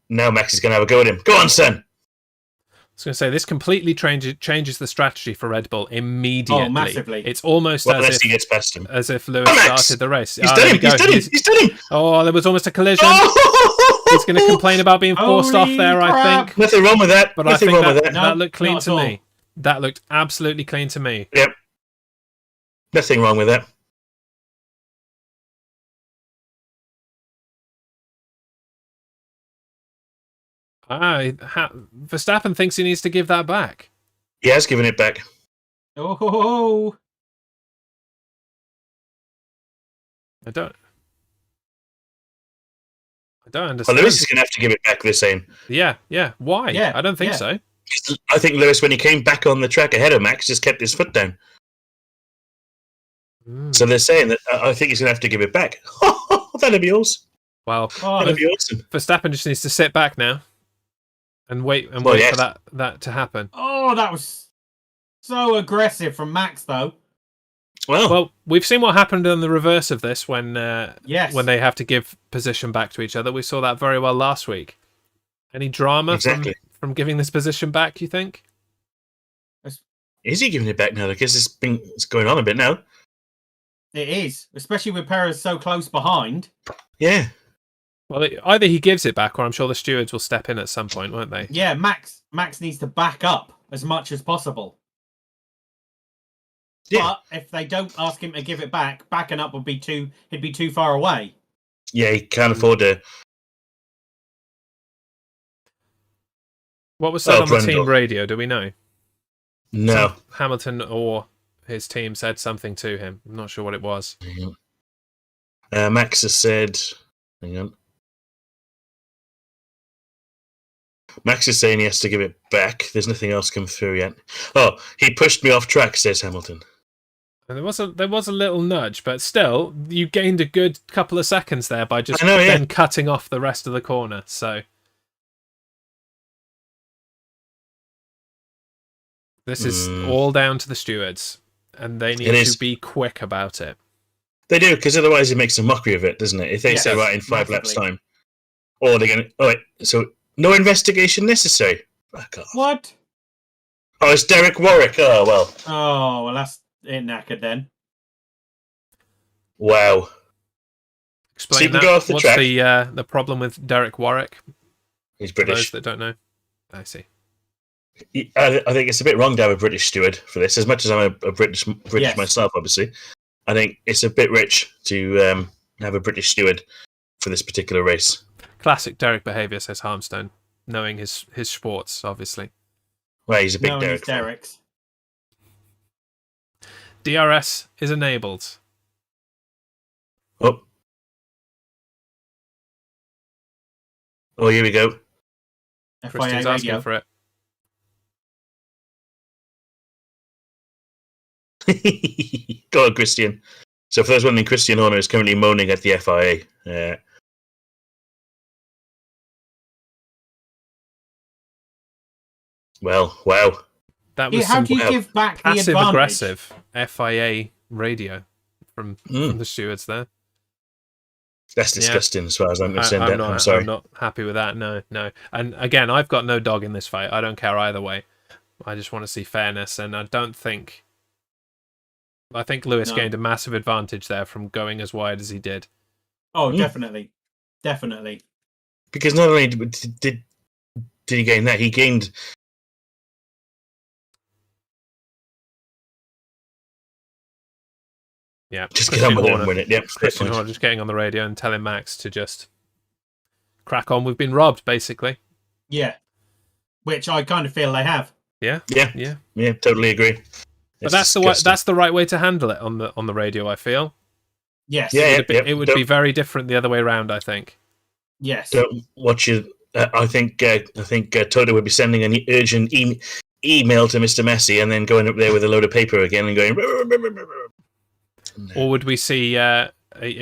Speaker 1: now Max is going to have a go at him. Go on, son.
Speaker 2: I was going to say, this completely changes the strategy for Red Bull immediately.
Speaker 3: Oh, massively.
Speaker 2: It's almost
Speaker 1: he gets past him.
Speaker 2: As if Lewis started the race.
Speaker 1: He's done him. He's done him.
Speaker 2: Oh, there was almost a collision. He's going to complain about being forced off there, I think.
Speaker 1: Nothing wrong with that.
Speaker 2: But I think that looked clean to me. That looked absolutely clean to me.
Speaker 1: Yep. Nothing wrong with that.
Speaker 2: Verstappen thinks he needs to give that back.
Speaker 1: He has given it back.
Speaker 3: Oh.
Speaker 2: I don't understand.
Speaker 1: Well, Lewis is going to have to give it back, they're saying.
Speaker 2: Yeah. Why?
Speaker 3: Yeah,
Speaker 2: I don't think so.
Speaker 1: I think Lewis, when he came back on the track ahead of Max, just kept his foot down. So they're saying that I think he's going to have to give it back. That'd be awesome.
Speaker 2: Well,
Speaker 1: that'd be awesome.
Speaker 2: Verstappen just needs to sit back now and wait for that to happen.
Speaker 3: Oh, that was so aggressive from Max, though.
Speaker 2: Well, we've seen what happened in the reverse of this when they have to give position back to each other. We saw that very well last week. Any drama
Speaker 1: Exactly.
Speaker 2: from giving this position back, you think?
Speaker 1: Is he giving it back now? Because it's going on a bit now.
Speaker 3: It is, especially with Perez so close behind.
Speaker 1: Yeah.
Speaker 2: Well, either he gives it back, or I'm sure the stewards will step in at some point, won't they?
Speaker 3: Yeah, Max needs to back up as much as possible.
Speaker 1: Yeah.
Speaker 3: But if they don't ask him to give it back, backing up would be he'd be too far away.
Speaker 1: Yeah, he can't afford to.
Speaker 2: What was said on the
Speaker 1: Brundle.
Speaker 2: team radio? Do we know?
Speaker 1: No.
Speaker 2: Hamilton or his team said something to him. I'm not sure what it was.
Speaker 1: Max has said. Hang on. Max is saying he has to give it back. There's nothing else come through yet. Oh, he pushed me off track, says Hamilton.
Speaker 2: And there was a little nudge, but still, you gained a good couple of seconds there by just
Speaker 1: yeah.
Speaker 2: cutting off the rest of the corner. So this is all down to the stewards, and they need to be quick about it.
Speaker 1: They do, because otherwise it makes a mockery of it, doesn't it? If they say, right, in 5 laps time, or they're going to... Oh, wait, so no investigation necessary. Back off.
Speaker 3: What?
Speaker 1: Oh, it's Derek Warwick. Oh, well.
Speaker 3: Oh, well, that's it knackered then.
Speaker 1: Wow.
Speaker 2: Explain
Speaker 1: so you can
Speaker 2: that.
Speaker 1: go off the
Speaker 2: What's
Speaker 1: track.
Speaker 2: The problem with Derek Warwick?
Speaker 1: He's
Speaker 2: For
Speaker 1: British.
Speaker 2: those that don't know. I see.
Speaker 1: I think it's a bit wrong to have a British steward for this. As much as I'm a British myself, obviously, I think it's a bit rich to have a British steward for this particular race.
Speaker 2: Classic Derek behaviour, says Harmstone, knowing his sports, obviously.
Speaker 1: Well, he's a big
Speaker 3: No,
Speaker 1: Derek.
Speaker 3: Derek's.
Speaker 2: DRS is enabled.
Speaker 1: Oh, here we go.
Speaker 2: Christian's
Speaker 3: FIA
Speaker 2: asking
Speaker 3: radio.
Speaker 2: for it.
Speaker 1: Go on, Christian. So for those wondering, Christian Horner is currently moaning at the FIA. Well, wow.
Speaker 2: That was
Speaker 3: How do you give back the advantage?
Speaker 2: passive-aggressive FIA radio from the stewards there.
Speaker 1: That's disgusting as far as I'm concerned. I'm
Speaker 2: sorry.
Speaker 1: sorry.
Speaker 2: I'm not happy with that. No. And again, I've got no dog in this fight. I don't care either way. I just want to see fairness, and I think Lewis gained a massive advantage there from going as wide as he did.
Speaker 3: Oh, definitely.
Speaker 1: Because not only did he gain that, he gained...
Speaker 2: Yeah,
Speaker 1: just get on with it and win it. Yep,
Speaker 2: Christian Horner just getting on the radio and telling Max to just crack on. We've been robbed, basically.
Speaker 3: Yeah, which I kind of feel they have.
Speaker 1: Yeah, totally agree.
Speaker 2: But that's the right way to handle it on the radio, I feel.
Speaker 3: Yes.
Speaker 2: It would be very different the other way around, I think.
Speaker 3: Yes.
Speaker 1: Don't watch it. I think Toto would be sending an urgent email to Mr. Messi and then going up there with a load of paper again and going...
Speaker 2: Or would we see a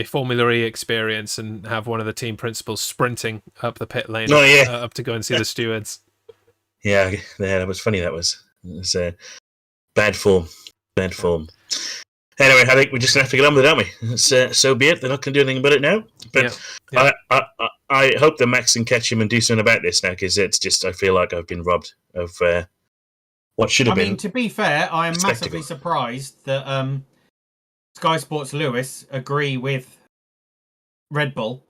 Speaker 2: Formula E experience and have one of the team principals sprinting up the pit lane up to go and see the stewards? Yeah,
Speaker 1: that was funny. It was bad form. Anyway, I think we're just going to have to get on with it, aren't we? So be it. They're not going to do anything about it now. But I hope that Max can catch him and do something about this now, because it's just, I feel like I've been robbed of what should have been.
Speaker 3: I mean, to be fair, I am massively surprised that Sky Sports Lewis agree with Red Bull.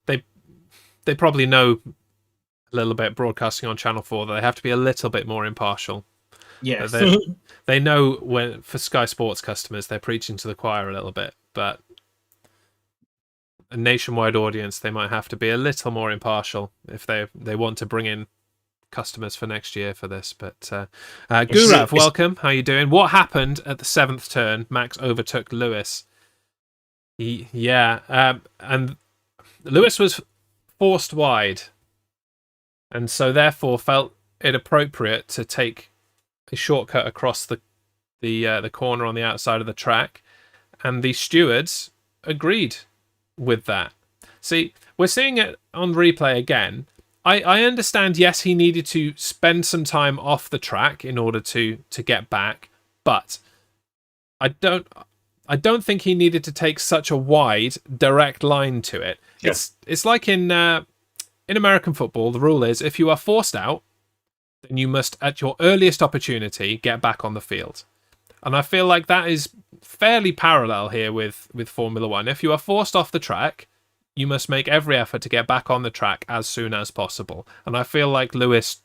Speaker 2: They probably know a little bit broadcasting on Channel 4 that they have to be a little bit more impartial.
Speaker 3: Yes.
Speaker 2: They know when, for Sky Sports customers, they're preaching to the choir a little bit, but a nationwide audience, they might have to be a little more impartial if they want to bring in customers for next year for this. But Gurav, welcome. How you doing? What happened at the 7th turn? Max overtook Lewis. And Lewis was forced wide, and so therefore felt it appropriate to take a shortcut across the corner on the outside of the track, and the stewards agreed with that. See, we're seeing it on replay again. I understand, yes, he needed to spend some time off the track in order to get back, but I don't think he needed to take such a wide, direct line to it.
Speaker 1: Yeah.
Speaker 2: It's like in in American football, the rule is if you are forced out, then you must, at your earliest opportunity, get back on the field. And I feel like that is fairly parallel here with Formula One. If you are forced off the track, you must make every effort to get back on the track as soon as possible. And I feel like Lewis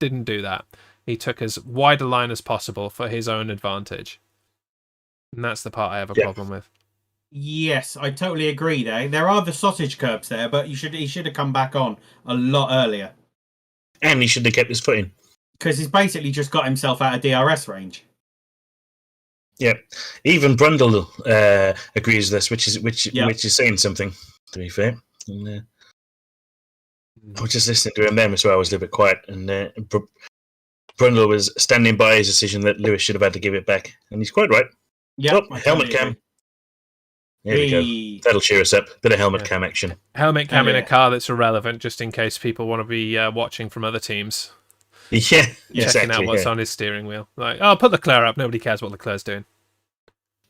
Speaker 2: didn't do that. He took as wide a line as possible for his own advantage. And that's the part I have a problem with.
Speaker 3: Yes, I totally agree there. There are the sausage curbs there, but he should have come back on a lot earlier.
Speaker 1: And he should have kept his foot in.
Speaker 3: Because he's basically just got himself out of DRS range.
Speaker 1: Yeah. Even Brundle agrees with this, which is saying something, to be fair. And, I was just listening to him then as well. I was a little bit quiet. And Brundle was standing by his decision that Lewis should have had to give it back. And he's quite right.
Speaker 3: Yeah.
Speaker 1: Helmet cam. There we go. That'll cheer us up. Bit of helmet cam action.
Speaker 2: Helmet cam in a car that's irrelevant, just in case people want to be watching from other teams.
Speaker 1: Yeah,
Speaker 2: checking out what's on his steering wheel. Like, oh, put Leclerc up. Nobody cares what Leclerc's doing.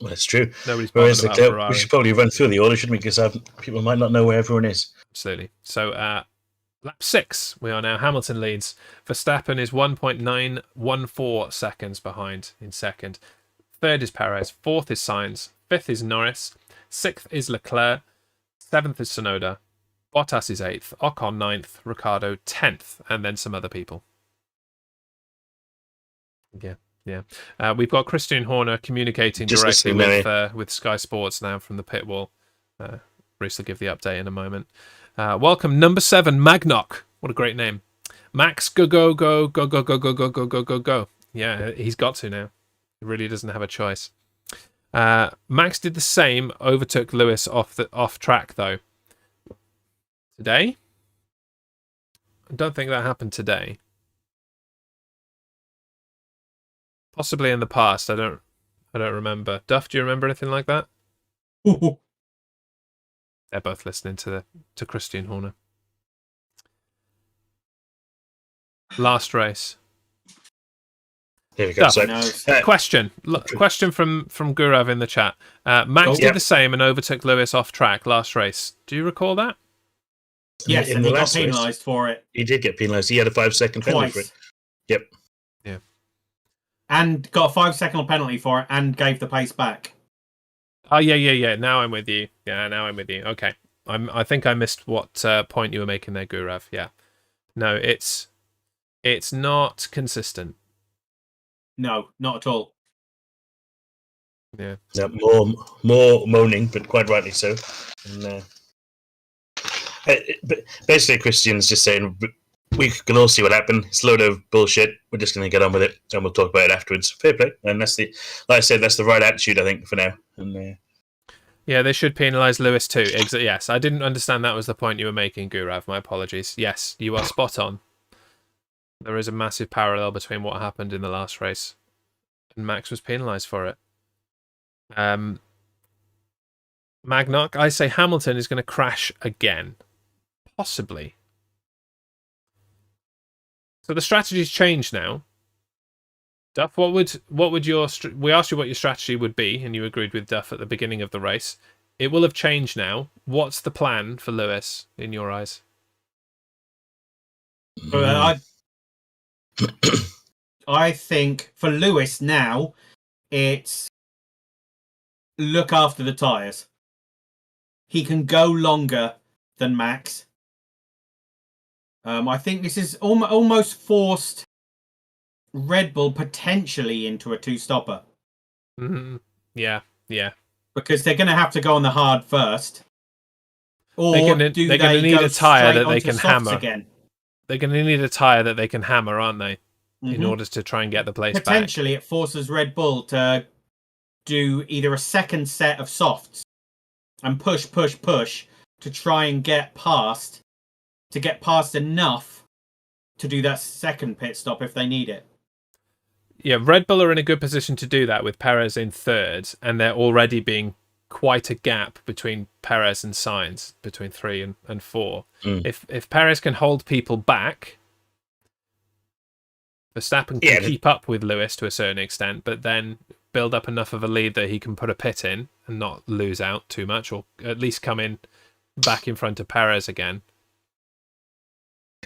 Speaker 1: Well, that's true.
Speaker 2: Nobody's bothered about Ferrari.
Speaker 1: We should probably run through the order, shouldn't we? Because people might not know where everyone is.
Speaker 2: Absolutely. So, lap 6, we are now. Hamilton leads. Verstappen is 1.914 seconds behind in second. Third is Perez. Fourth is Sainz. Fifth is Norris. Sixth is Leclerc. Seventh is Tsunoda. Bottas is 8th. Ocon 9th. Ricciardo 10th. And then some other people. Yeah. We've got Christian Horner communicating directly with Sky Sports now from the pit wall. Rhys will give the update in a moment. Welcome, number 7, Magnock. What a great name. Max, go. Yeah, he's got to now. He really doesn't have a choice. Max did the same, overtook Lewis off track though. Today? I don't think that happened today. Possibly in the past. I don't remember. Duff, do you remember anything like that? They're both listening to Christian Horner. Last race.
Speaker 1: Here we go.
Speaker 2: Question from Gurav in the chat. Max did the same and overtook Lewis off track last race. Do you recall that?
Speaker 3: Yes, and he got penalised for it.
Speaker 1: He did get penalised. He had a 5-second penalty for it. Yep.
Speaker 2: Yeah.
Speaker 3: And got a 5-second penalty for it and gave the pace back.
Speaker 2: Oh, yeah. Now I'm with you. Okay. I think I missed what point you were making there, Gurav. Yeah. No, it's not consistent.
Speaker 3: No, not at all.
Speaker 2: Yeah.
Speaker 1: More moaning, but quite rightly so. And, but basically, Christian's just saying we can all see what happened. It's a load of bullshit. We're just going to get on with it, and we'll talk about it afterwards. Fair play, and that's like I said, that's the right attitude, I think, for now. And
Speaker 2: yeah, they should penalise Lewis too. Yes, I didn't understand that was the point you were making, Gurav. My apologies. Yes, you are spot on. There is a massive parallel between what happened in the last race, and Max was penalised for it. Magnock, I say Hamilton is going to crash again, possibly. So the strategy's changed now. Duff, what would your we asked you what your strategy would be, and you agreed with Duff at the beginning of the race. It will have changed now. What's the plan for Lewis in your eyes?
Speaker 3: I think for Lewis now, it's look after the tyres. He can go longer than Max. I think this is almost forced Red Bull potentially into a two-stopper.
Speaker 2: Mm-hmm. Yeah.
Speaker 3: Because they're going to have to go on the hard first. Or
Speaker 2: they're going to need a tyre that they can hammer.
Speaker 3: Again?
Speaker 2: They're going to need a tyre that they can hammer, aren't they? Mm-hmm. In order to try and get the place back.
Speaker 3: Potentially, it forces Red Bull to do either a second set of softs and push to try and get past enough to do that second pit stop if they need it.
Speaker 2: Yeah, Red Bull are in a good position to do that with Perez in third, and there already being quite a gap between Perez and Sainz, between 3 and 4. If Perez can hold people back, Verstappen can keep up with Lewis to a certain extent, but then build up enough of a lead that he can put a pit in and not lose out too much, or at least come in back in front of Perez again.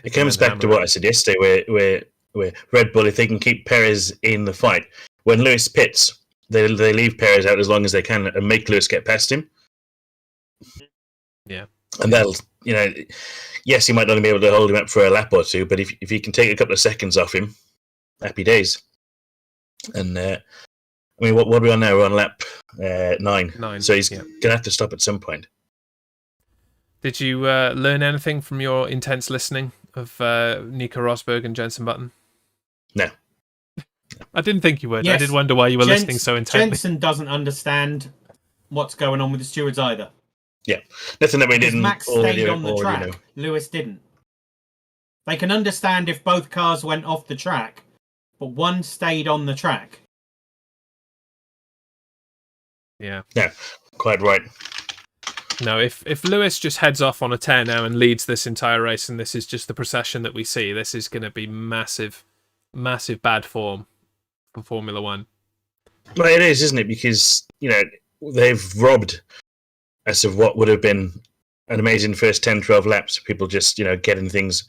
Speaker 1: It comes back to what I said yesterday, where Red Bull, if they can keep Perez in the fight, when Lewis pits, they leave Perez out as long as they can and make Lewis get past him.
Speaker 2: Yeah.
Speaker 1: And that'll, yes, he might only be able to hold him up for a lap or two, but if he can take a couple of seconds off him, happy days. And what are we on now? We're on lap 9. So he's going to have to stop at some point.
Speaker 2: Did you learn anything from your intense listening of Nico Rosberg and Jenson Button?
Speaker 1: No.
Speaker 2: I didn't think you would.
Speaker 3: Yes.
Speaker 2: I did wonder why you were listening so intently.
Speaker 3: Jenson doesn't understand what's going on with the stewards either.
Speaker 1: Yeah. Nothing that we didn't.
Speaker 3: Max stayed on the track. Lewis didn't. They can understand if both cars went off the track, but one stayed on the track.
Speaker 2: Yeah.
Speaker 1: Yeah, quite right.
Speaker 2: No, if Lewis just heads off on a tear now and leads this entire race, and this is just the procession that we see, this is going to be massive, massive bad form for Formula One.
Speaker 1: Well, it is, isn't it? Because, they've robbed us of what would have been an amazing first 10, 12 laps. People just, getting things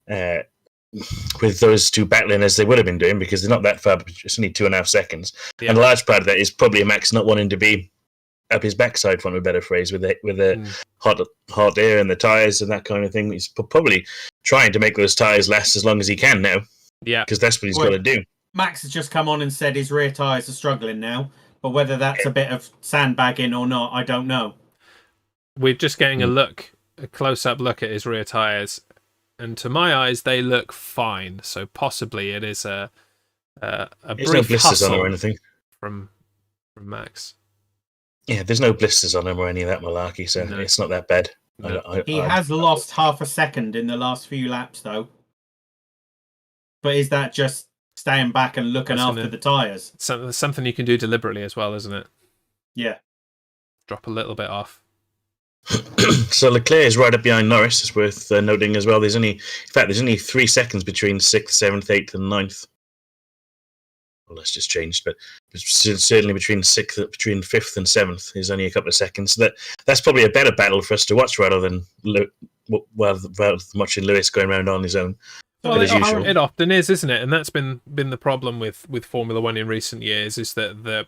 Speaker 1: with those two battling as they would have been doing, because they're not that far, it's only 2.5 seconds. Yeah. And a large part of that is probably Max not wanting to be up his backside, for want of a better phrase, with the hot air and the tyres and that kind of thing. He's probably trying to make those tyres last as long as he can now.
Speaker 2: Yeah.
Speaker 1: Because that's what he's got to do.
Speaker 3: Max has just come on and said his rear tyres are struggling now, but whether that's a bit of sandbagging or not, I don't know.
Speaker 2: We're just getting a close-up look at his rear tyres, and to my eyes, they look fine. So possibly it is a brief hustle
Speaker 1: or anything
Speaker 2: from Max.
Speaker 1: Yeah, there's no blisters on him or any of that malarkey, so it's not that bad.
Speaker 2: No.
Speaker 3: He has lost half a second in the last few laps, though. But is that just staying back and looking after the tyres?
Speaker 2: Something you can do deliberately as well, isn't it?
Speaker 3: Yeah.
Speaker 2: Drop a little bit off.
Speaker 1: So Leclerc is right up behind Norris. It's worth noting as well. There's only 3 seconds between 6th, 7th, 8th, and 9th. Well, that's just changed, but certainly between 5th and 7th is only a couple of seconds. So that's probably a better battle for us to watch rather than watching Lewis going around on his own.
Speaker 2: Well, it often is, isn't it? And that's been the problem with Formula One in recent years, is that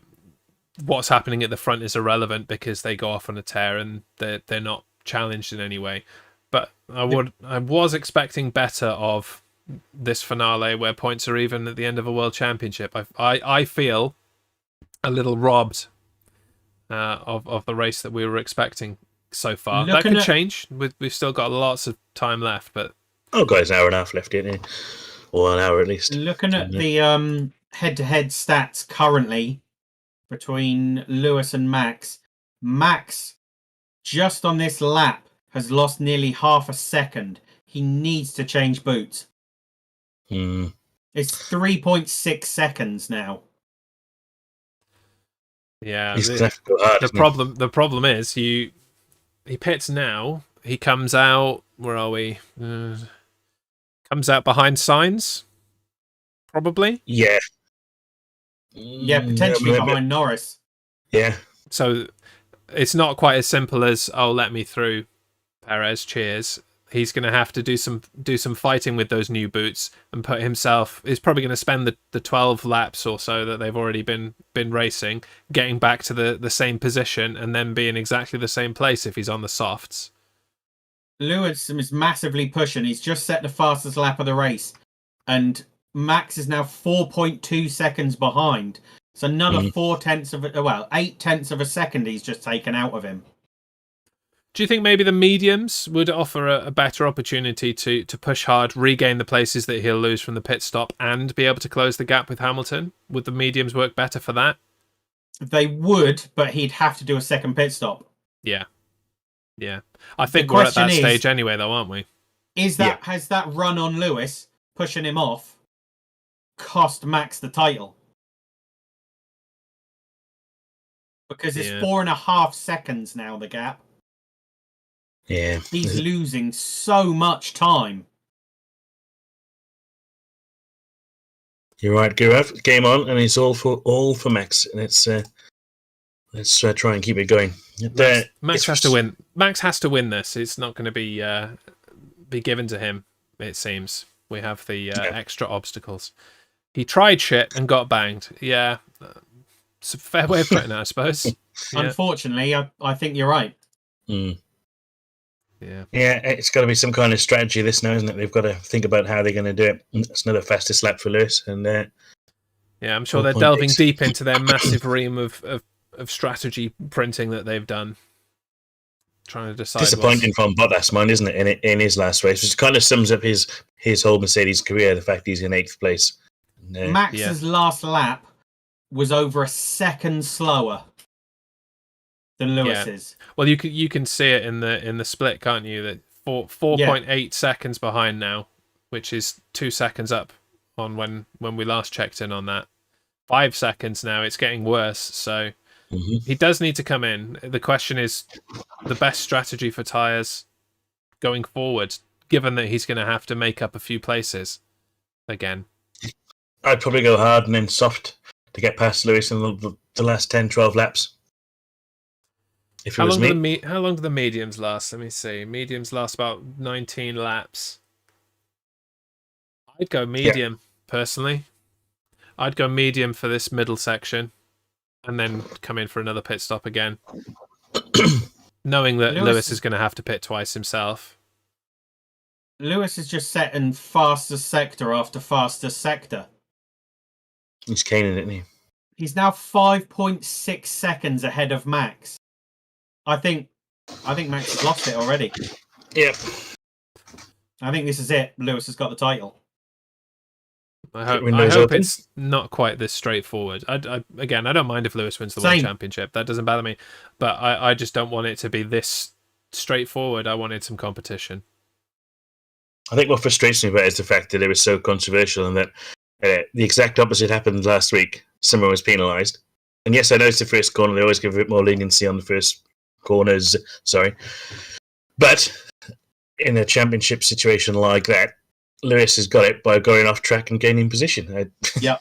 Speaker 2: what's happening at the front is irrelevant because they go off on a tear and they're not challenged in any way. But I was expecting better of this finale where points are even at the end of a world championship. I feel a little robbed of the race that we were expecting so far. That could change. We've still got lots of time left, but
Speaker 1: guys, an hour and a half left, isn't it? Or an hour at least.
Speaker 3: Looking at the head-to-head stats currently between Lewis and Max, just on this lap has lost nearly half a second. He needs to change boots. It's 3.6 seconds now.
Speaker 2: Yeah,
Speaker 1: the
Speaker 2: problem is he pits now. He comes out. Where are we? Comes out behind Sainz, probably.
Speaker 1: Yeah.
Speaker 3: Yeah, potentially behind Norris.
Speaker 1: Yeah.
Speaker 2: So it's not quite as simple as let me through, Perez. Cheers. He's going to have to do some fighting with those new boots and put himself. He's probably going to spend the 12 laps or so that they've already been racing, getting back to the same position and then be in exactly the same place if he's on the softs. Lewis
Speaker 3: is massively pushing. He's just set the fastest lap of the race, and Max is now 4.2 seconds behind. So another 8 tenths of a second he's just taken out of him.
Speaker 2: Do you think maybe the mediums would offer a better opportunity to push hard, regain the places that he'll lose from the pit stop, and be able to close the gap with Hamilton? Would the mediums work better for that?
Speaker 3: They would, but he'd have to do a second pit stop.
Speaker 2: Yeah. I think we're at that stage anyway, though, aren't we?
Speaker 3: Has that run on Lewis, pushing him off, cost Max the title? Because it's 4.5 seconds now, the gap.
Speaker 1: Yeah.
Speaker 3: He's losing so much time.
Speaker 1: You're right, Gurav. Game on, and it's all for Max. And let's try and keep it going.
Speaker 2: Max has to win. Max has to win this. It's not going to be given to him. it seems. We have the extra obstacles. He tried shit and got banged. Yeah, it's a fair way of putting it, I suppose. Yeah.
Speaker 3: Unfortunately, I think you're right.
Speaker 1: Mm.
Speaker 2: Yeah,
Speaker 1: it's got to be some kind of strategy, this now, isn't it? They've got to think about how they're going to do it. It's another fastest lap for Lewis. And
Speaker 2: yeah, I'm sure they're delving deep into their massive ream of strategy printing that they've done. Trying to decide.
Speaker 1: Disappointing from Bottas, man, isn't it? In his last race, which kind of sums up his whole Mercedes career. The fact he's in 8th place.
Speaker 3: Max's last lap was over a second slower than Lewis's.
Speaker 2: Yeah. Well, you can see it in the split, can't you? That 4.8 seconds behind now, which is 2 seconds up on when we last checked in on that. 5 seconds now. It's getting worse. So. He does need to come in. The question is the best strategy for tyres going forward, given that he's going to have to make up a few places again.
Speaker 1: I'd probably go hard and then soft to get past Lewis in the last 10, 12 laps. If it was me.
Speaker 2: How long do the mediums last? Let me see. Mediums last about 19 laps. I'd go medium, personally. I'd go medium for this middle section. And then come in for another pit stop again. Knowing that Lewis is going to have to pit twice himself.
Speaker 3: Lewis is just setting fastest sector after fastest sector.
Speaker 1: He's caning it, isn't he?
Speaker 3: He's now 5.6 seconds ahead of Max. I think Max has lost it already.
Speaker 1: Yep.
Speaker 3: I think this is it. Lewis has got the title.
Speaker 2: I hope it's not quite this straightforward. I don't mind if Lewis wins the World Championship. That doesn't bother me. But I just don't want it to be this straightforward. I wanted some competition.
Speaker 1: I think what frustrates me about it is the fact that it was so controversial and that the exact opposite happened last week. Someone was penalised. And yes, I know it's the first corner. They always give a bit more leniency on the first corners. Sorry. But in a championship situation like that, Lewis has got it by going off track and gaining position.
Speaker 3: Yeah.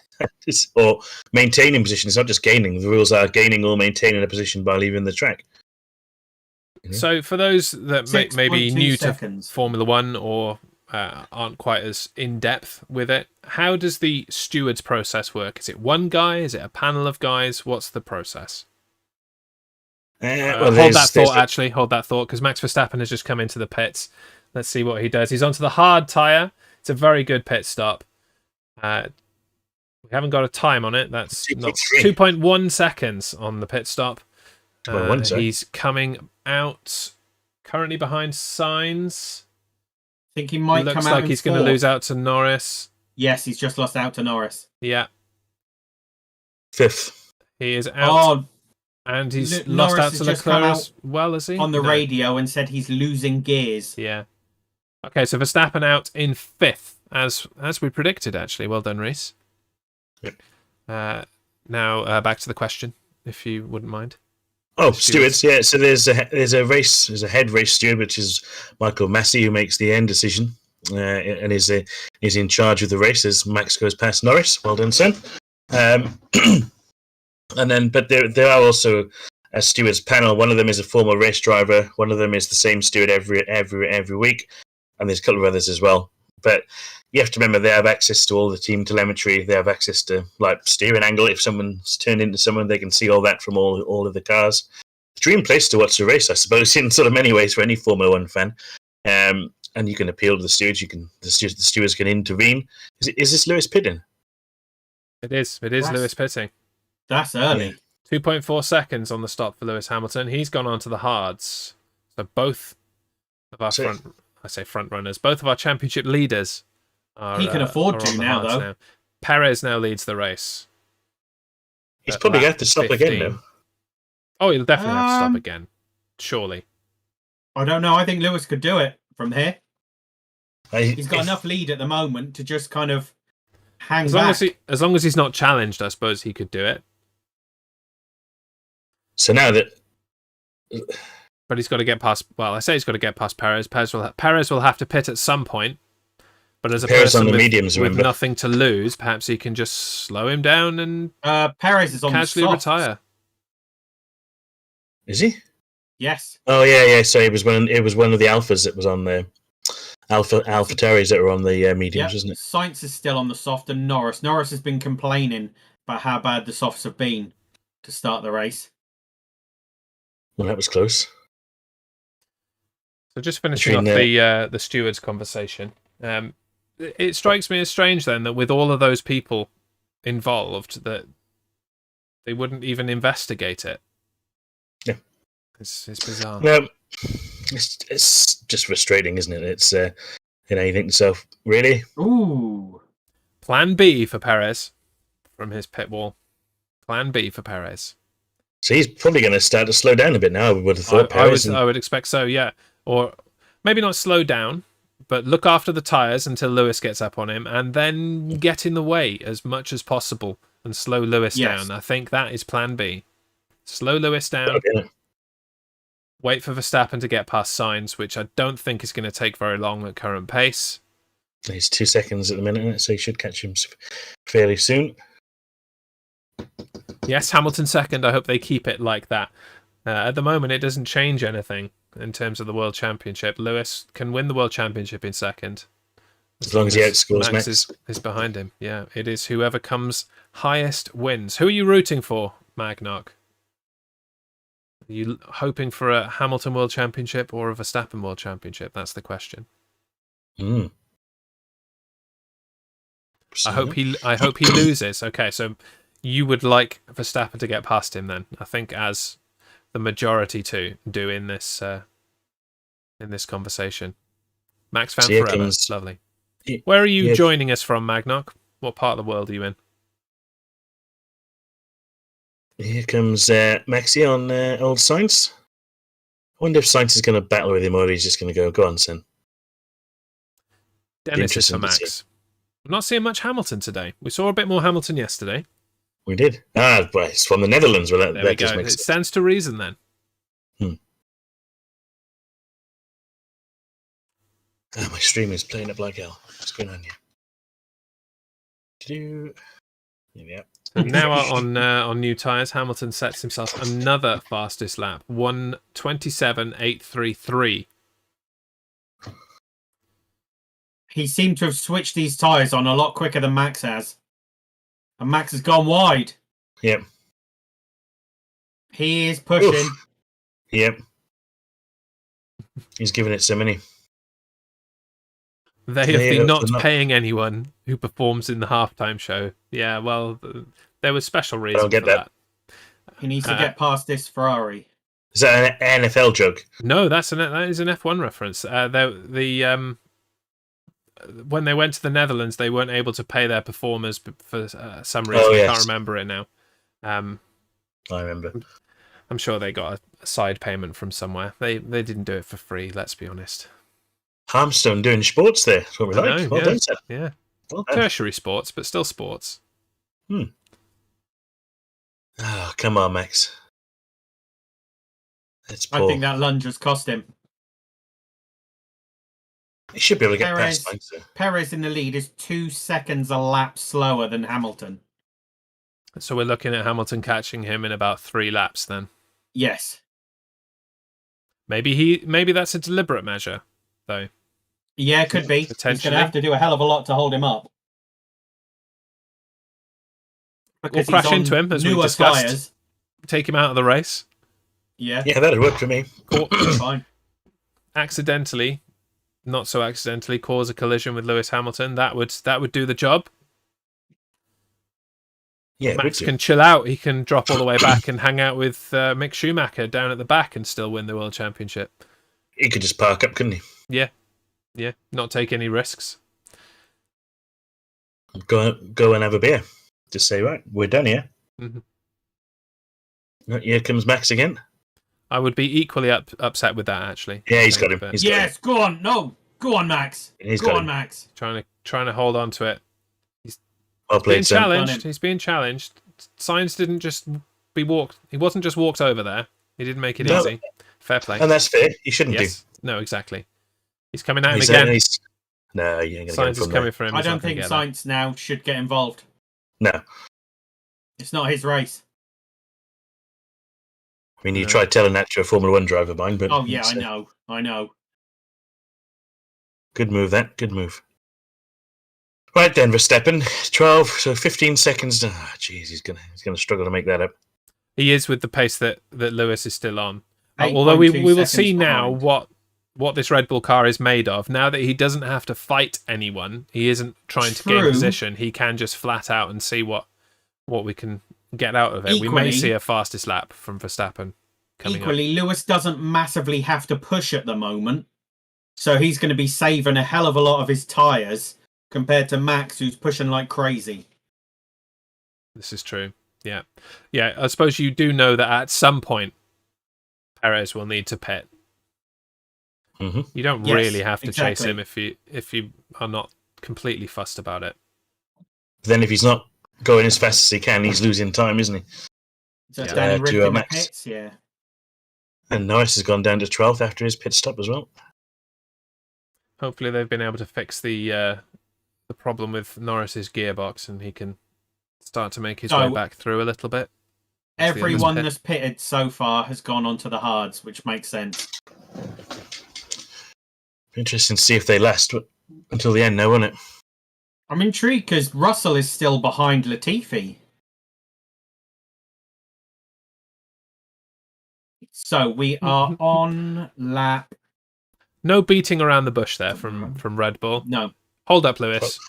Speaker 1: Or maintaining position. It's not just gaining. The rules are gaining or maintaining a position by leaving the track.
Speaker 2: So for those that may be new
Speaker 3: seconds.
Speaker 2: To Formula One or aren't quite as in-depth with it, how does the stewards process work? Is it one guy? Is it a panel of guys? What's the process? Hold that thought, because Max Verstappen has just come into the pits. Let's see what he does. He's onto the hard tyre. It's a very good pit stop. We haven't got a time on it. That's 2.1 seconds on the pit stop. He's coming out currently behind Sainz.
Speaker 3: I think he might
Speaker 2: Looks
Speaker 3: come out
Speaker 2: like he's going to lose out to Norris.
Speaker 3: Yes, he's just lost out to Norris.
Speaker 2: Yeah.
Speaker 1: 5th.
Speaker 2: He is out.
Speaker 3: Oh,
Speaker 2: and he's lost out to Leclerc as well, is he?
Speaker 3: On the radio and said he's losing gears.
Speaker 2: Yeah. Okay, so Verstappen out in 5th, as we predicted, actually. Well done, Rhys.
Speaker 1: Yep.
Speaker 2: Now, back to the question, if you wouldn't mind.
Speaker 1: Oh, stewards, yeah. So there's a head race steward, which is Michael Massey, who makes the end decision, and is in charge of the race as Max goes past Norris. Well done, son. And then, but there are also a stewards panel. One of them is a former race driver. One of them is the same steward every week, and there's a couple of others as well. But you have to remember they have access to all the team telemetry. They have access to like steering angle. If someone's turned into someone, they can see all that from all of the cars. Dream place to watch the race, I suppose, in sort of many ways for any Formula One fan. And you can appeal to the stewards. The stewards can intervene. Is this Lewis pitting?
Speaker 2: It is. Lewis pitting.
Speaker 3: That's early.
Speaker 2: 2.4 seconds on the stop for Lewis Hamilton. He's gone on to the hards. So both of our front runners, both of our championship leaders are.
Speaker 3: He can afford to now.
Speaker 2: Perez now leads the race.
Speaker 1: He's probably going to have to stop 15. Again now.
Speaker 2: Oh, he'll definitely have to stop again. Surely.
Speaker 3: I don't know. I think Lewis could do it from here. He's got enough lead at the moment to just kind of hang back.
Speaker 2: As long as he's not challenged, I suppose he could do it.
Speaker 1: So now that,
Speaker 2: but he's got to get past. Well, I say he's got to get past Perez. Perez will have to pit at some point. But as a
Speaker 1: Perez
Speaker 2: person
Speaker 1: on the mediums,
Speaker 2: with nothing to lose, perhaps he can just slow him down and
Speaker 3: Perez is on
Speaker 2: casually
Speaker 3: the
Speaker 2: retire.
Speaker 1: Is he?
Speaker 3: Yes.
Speaker 1: Oh yeah. So it was one of the alphas that was on there. AlphaTauris that are on the mediums, isn't it?
Speaker 3: Sainz is still on the soft, and Norris has been complaining about how bad the softs have been to start the race.
Speaker 1: Well, that was close.
Speaker 2: So just finishing off the stewards conversation. It strikes me as strange then that with all of those people involved, that they wouldn't even investigate it.
Speaker 1: Yeah,
Speaker 2: it's bizarre.
Speaker 1: No, it's just frustrating, isn't it? It's you think to yourself, really?
Speaker 3: Ooh.
Speaker 2: Plan B for Perez from his pit wall. Plan B for Perez.
Speaker 1: So he's probably going to start to slow down a bit now. I would have thought.
Speaker 2: I would expect so, yeah. Or maybe not slow down, but look after the tyres until Lewis gets up on him, and then get in the way as much as possible and slow Lewis down. I think that is Plan B. Slow Lewis down. Wait for Verstappen to get past Sainz, which I don't think is going to take very long at current pace.
Speaker 1: He's 2 seconds at the minute, so he should catch him fairly soon.
Speaker 2: Yes, Hamilton second. I hope they keep it like that. At the moment, it doesn't change anything in terms of the World Championship. Lewis can win the World Championship in second.
Speaker 1: As long as he outscores Max.
Speaker 2: Is behind him. Yeah, it is whoever comes highest wins. Who are you rooting for, Magnock? Are you hoping for a Hamilton World Championship or a Verstappen World Championship? That's the question.
Speaker 1: I
Speaker 2: hope he loses. Okay, so you would like Verstappen to get past him then. I think as the majority do in this conversation. Max fan forever.
Speaker 1: Comes,
Speaker 2: lovely. Where are you joining us from, Magnock? What part of the world are you in?
Speaker 1: Here comes Maxi on old Sainz. I wonder if Sainz is going to battle with him or he's just going to go on, son.
Speaker 2: Dennis is for Max. I'm not seeing much Hamilton today. We saw a bit more Hamilton yesterday.
Speaker 1: We did. Well, it's from the Netherlands. Well,
Speaker 2: there we go. It stands to reason then.
Speaker 1: Oh, my stream is playing up like hell. What's going on here? Yeah.
Speaker 2: And now on new tyres, Hamilton sets himself another fastest lap, 1:27.833.
Speaker 3: He seemed to have switched these tyres on a lot quicker than Max has. And Max has gone wide.
Speaker 1: Yep.
Speaker 3: He is pushing.
Speaker 1: Oof. Yep. He's giving it so many.
Speaker 2: They have been not paying anyone who performs in the halftime show. Yeah, well, there was special reason for that.
Speaker 3: He needs to get past this Ferrari.
Speaker 1: Is that an NFL joke?
Speaker 2: No, that is an F1 reference. When they went to the Netherlands, they weren't able to pay their performers for some reason. I can't remember it now.
Speaker 1: I remember.
Speaker 2: I'm sure they got a side payment from somewhere. They didn't do it for free, let's be honest.
Speaker 1: Harmstone doing sports there. That's what we like. Well done, sir.
Speaker 2: Yeah. Well, tertiary sports, but still sports.
Speaker 1: Oh, come on, Max.
Speaker 3: I think that lunge has cost him.
Speaker 1: He should be able to get past Max.
Speaker 3: Perez in the lead is 2 seconds a lap slower than Hamilton.
Speaker 2: So we're looking at Hamilton catching him in about 3 laps then.
Speaker 3: Yes.
Speaker 2: Maybe that's a deliberate measure, though.
Speaker 3: Yeah, it could be. He's going to have to do a hell of a lot to hold him up.
Speaker 2: We'll crash into him, as we discussed. Tires. Take him out of the race.
Speaker 3: Yeah.
Speaker 1: Yeah, that'd work for me.
Speaker 3: Fine.
Speaker 2: Accidentally, not so accidentally, cause a collision with Lewis Hamilton. That would do the job.
Speaker 1: Yeah,
Speaker 2: Max can chill out. He can drop all the way back and hang out with Mick Schumacher down at the back and still win the World Championship.
Speaker 1: He could just park up, couldn't he?
Speaker 2: Yeah. Not take any risks.
Speaker 1: Go and have a beer. Just say, right, we're done here.
Speaker 2: Mm-hmm.
Speaker 1: Here comes Max again.
Speaker 2: I would be equally upset with that, actually.
Speaker 1: Yeah, he's got him.
Speaker 3: Yes, go on. No, go on, Max. Go on, Max.
Speaker 2: Trying to hold on to it. He's
Speaker 1: being
Speaker 2: challenged. He's being challenged. Sainz didn't just be walked. He wasn't just walked over there. He didn't make it easy. Fair play.
Speaker 1: And that's fair. He shouldn't do.
Speaker 2: No, exactly. He's coming at him again.
Speaker 1: No, you ain't going to
Speaker 2: Sainz is coming for him.
Speaker 3: I don't think Sainz now should get involved.
Speaker 1: No.
Speaker 3: It's not his race.
Speaker 1: I mean, you tried telling that to a Formula 1 driver, mine, but...
Speaker 3: Oh, yeah, I know.
Speaker 1: Good move, that. Good move. Right then, Verstappen, 12, so 15 seconds. Jeez, he's gonna struggle to make that up.
Speaker 2: He is with the pace that Lewis is still on.
Speaker 3: 8.2
Speaker 2: Although we will see
Speaker 3: seconds
Speaker 2: now
Speaker 3: behind.
Speaker 2: what this Red Bull car is made of. Now that he doesn't have to fight anyone, he isn't trying to gain
Speaker 3: True.
Speaker 2: position. He can just flat out and see what we can get out of it. We may
Speaker 3: Equally-
Speaker 2: see a fastest lap from Verstappen coming up.
Speaker 3: Equally, Lewis doesn't massively have to push at the moment, so he's going to be saving a hell of a lot of his tyres compared to Max, who's pushing like crazy.
Speaker 2: This is true. Yeah. I suppose you do know that at some point Perez will need to pit.
Speaker 1: Mm-hmm.
Speaker 2: You don't
Speaker 3: Yes,
Speaker 2: really have to chase
Speaker 3: exactly.
Speaker 2: him if you are not completely fussed about it.
Speaker 1: Then if he's not going as fast as he can, he's losing time, isn't he?
Speaker 3: So
Speaker 2: Yeah.
Speaker 3: Danny
Speaker 1: To,
Speaker 3: Rick in the
Speaker 1: Max.
Speaker 3: pits, yeah.
Speaker 1: And Norris has gone down to 12th after his pit stop as well.
Speaker 2: Hopefully they've been able to fix the problem with Norris's gearbox and he can start to make his way back through a little bit. That's the end of this
Speaker 3: Everyone
Speaker 2: pit.
Speaker 3: that's pitted so far has gone onto the hards, which makes sense.
Speaker 1: Interesting to see if they last until the end now, won't it?
Speaker 3: I'm intrigued because Russell is still behind Latifi. So we are on lap...
Speaker 2: No beating around the bush there from Red Bull.
Speaker 3: No.
Speaker 2: Hold up, Lewis.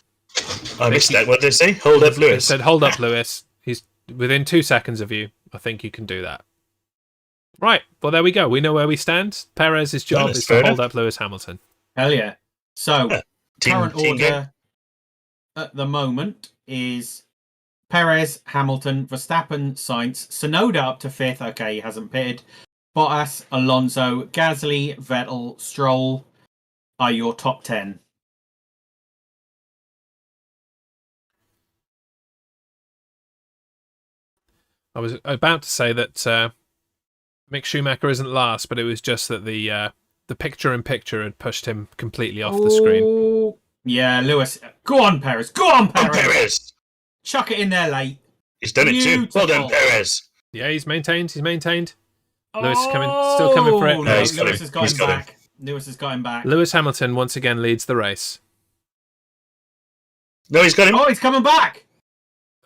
Speaker 1: I missed that. What did they say? Hold up,
Speaker 2: It
Speaker 1: Lewis.
Speaker 2: said, hold up, Lewis. He's within 2 seconds of you. I think you can do that. Right. Well, there we go. We know where we stand. Perez's job
Speaker 1: that's
Speaker 2: is
Speaker 1: fair
Speaker 2: to hold
Speaker 1: enough.
Speaker 2: up Lewis Hamilton.
Speaker 3: Hell yeah. So, current
Speaker 1: team game.
Speaker 3: order at the moment is Perez, Hamilton, Verstappen, Sainz, Tsunoda up to 5th. Okay, he hasn't pitted. Bottas, Alonso, Gasly, Vettel, Stroll are your top 10.
Speaker 2: I was about to say that Mick Schumacher isn't last, but it was just that the picture-in-picture had pushed him completely off the screen.
Speaker 3: Oh, yeah, Lewis. Go on, Perez. Go on,
Speaker 1: Oh,
Speaker 3: Perez.
Speaker 1: Perez!
Speaker 3: Chuck it in there late.
Speaker 1: He's done it too. Well done,
Speaker 3: Beautiful.
Speaker 1: Perez.
Speaker 2: Yeah, he's maintained. Lewis is still coming for it.
Speaker 3: Oh,
Speaker 1: No, he's got
Speaker 3: Lewis
Speaker 1: him.
Speaker 3: has got
Speaker 1: He's
Speaker 3: him
Speaker 1: got him.
Speaker 3: back. Lewis has got him back.
Speaker 2: Lewis Hamilton once again leads the race.
Speaker 1: No, he's got him.
Speaker 3: Oh, he's coming back.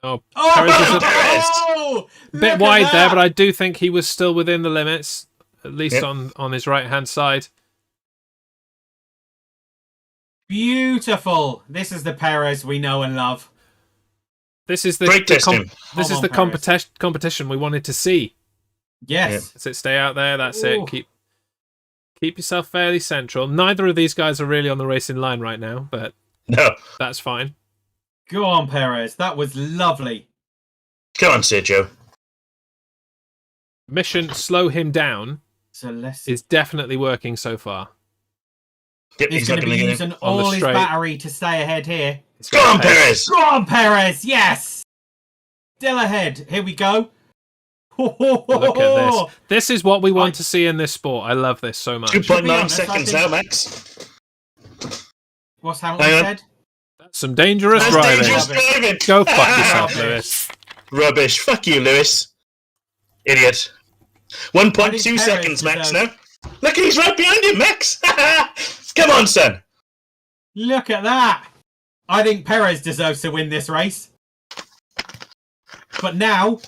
Speaker 2: Oh,
Speaker 3: Oh,
Speaker 2: Perez is a
Speaker 3: oh,
Speaker 2: bit wide there, but I do think he was still within the limits, at least on his right-hand side.
Speaker 3: Beautiful. This is the Perez we know and love.
Speaker 2: This is the
Speaker 1: Brake testing.
Speaker 2: this is
Speaker 3: Hold
Speaker 2: the
Speaker 3: on, Perez.
Speaker 2: competition we wanted to see.
Speaker 3: Yes.
Speaker 2: That's it. Stay out there. That's
Speaker 3: Ooh.
Speaker 2: it. Keep yourself fairly central. Neither of these guys are really on the racing line right now, but
Speaker 1: No.
Speaker 2: that's fine.
Speaker 3: Go on, Perez. That was lovely.
Speaker 1: Come on, Sergio.
Speaker 2: Mission slow him down
Speaker 3: So let's...
Speaker 2: is definitely working so far.
Speaker 1: Yep,
Speaker 3: He's going to
Speaker 1: not
Speaker 3: be
Speaker 1: gonna get
Speaker 3: using
Speaker 1: him.
Speaker 2: on the
Speaker 3: all his
Speaker 2: straight.
Speaker 3: battery to stay ahead here.
Speaker 2: It's
Speaker 1: Go on,
Speaker 2: got pace.
Speaker 1: Perez!
Speaker 3: Go on, Perez. Yes. Still ahead. Here we go.
Speaker 2: Look at this. This is what we want to see in this sport. I love this so much.
Speaker 1: 2.9
Speaker 3: honest, I
Speaker 1: seconds
Speaker 3: think-
Speaker 1: now, Max.
Speaker 3: What's Hamilton
Speaker 1: Hang on.
Speaker 3: said?
Speaker 2: That's some dangerous
Speaker 1: That's
Speaker 2: driving.
Speaker 1: dangerous
Speaker 3: Love it.
Speaker 1: driving.
Speaker 2: Go fuck yourself, Lewis.
Speaker 1: Rubbish. Fuck you, Lewis. Idiot. 1.2
Speaker 3: I think Perez
Speaker 1: seconds, Max,
Speaker 3: deserves-
Speaker 1: now. Look, he's right behind him, Max. Come on, son.
Speaker 3: Look at that. I think Perez deserves to win this race. But now,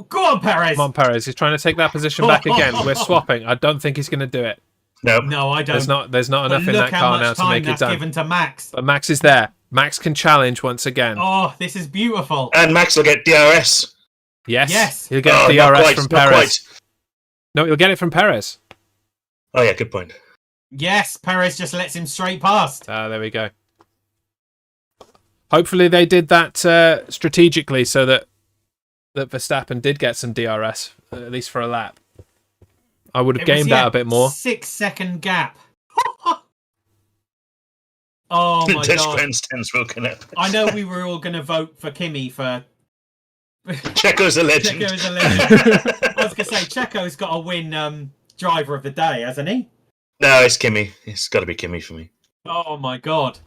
Speaker 3: go on, Perez.
Speaker 2: Come on, Perez. He's trying to take that position back again. We're swapping. I don't think he's going to do it.
Speaker 1: No.
Speaker 3: No, I don't.
Speaker 2: There's not
Speaker 3: But
Speaker 2: enough in
Speaker 3: look
Speaker 2: that
Speaker 3: how
Speaker 2: car
Speaker 3: much
Speaker 2: now to
Speaker 3: time
Speaker 2: make it
Speaker 3: that's
Speaker 2: done.
Speaker 3: given to Max.
Speaker 2: But Max is there. Max can challenge once again.
Speaker 3: Oh, this is beautiful.
Speaker 1: And Max will get DRS.
Speaker 2: Yes.
Speaker 3: Yes.
Speaker 2: He'll get
Speaker 1: Oh,
Speaker 2: DRS
Speaker 1: not quite,
Speaker 2: from
Speaker 1: not
Speaker 2: Perez.
Speaker 1: quite.
Speaker 2: No, he'll get it from Perez.
Speaker 1: Oh, yeah, good point.
Speaker 3: Yes, Perez just lets him straight past.
Speaker 2: There we go. Hopefully they did that strategically so that Verstappen did get some DRS, at least for a lap. I would have
Speaker 3: It was,
Speaker 2: gamed
Speaker 3: yeah,
Speaker 2: that a bit more.
Speaker 3: 6-second gap. Oh my
Speaker 1: Vintage
Speaker 3: god.
Speaker 1: grandstands woken up.
Speaker 3: I know we were all going to vote for Kimi for...
Speaker 1: Checo's a legend.
Speaker 3: Checo's a legend. I was going to say, Checo's got to win driver of the day, hasn't he?
Speaker 1: No, it's Kimi. It's got to be Kimi for me.
Speaker 3: Oh my god.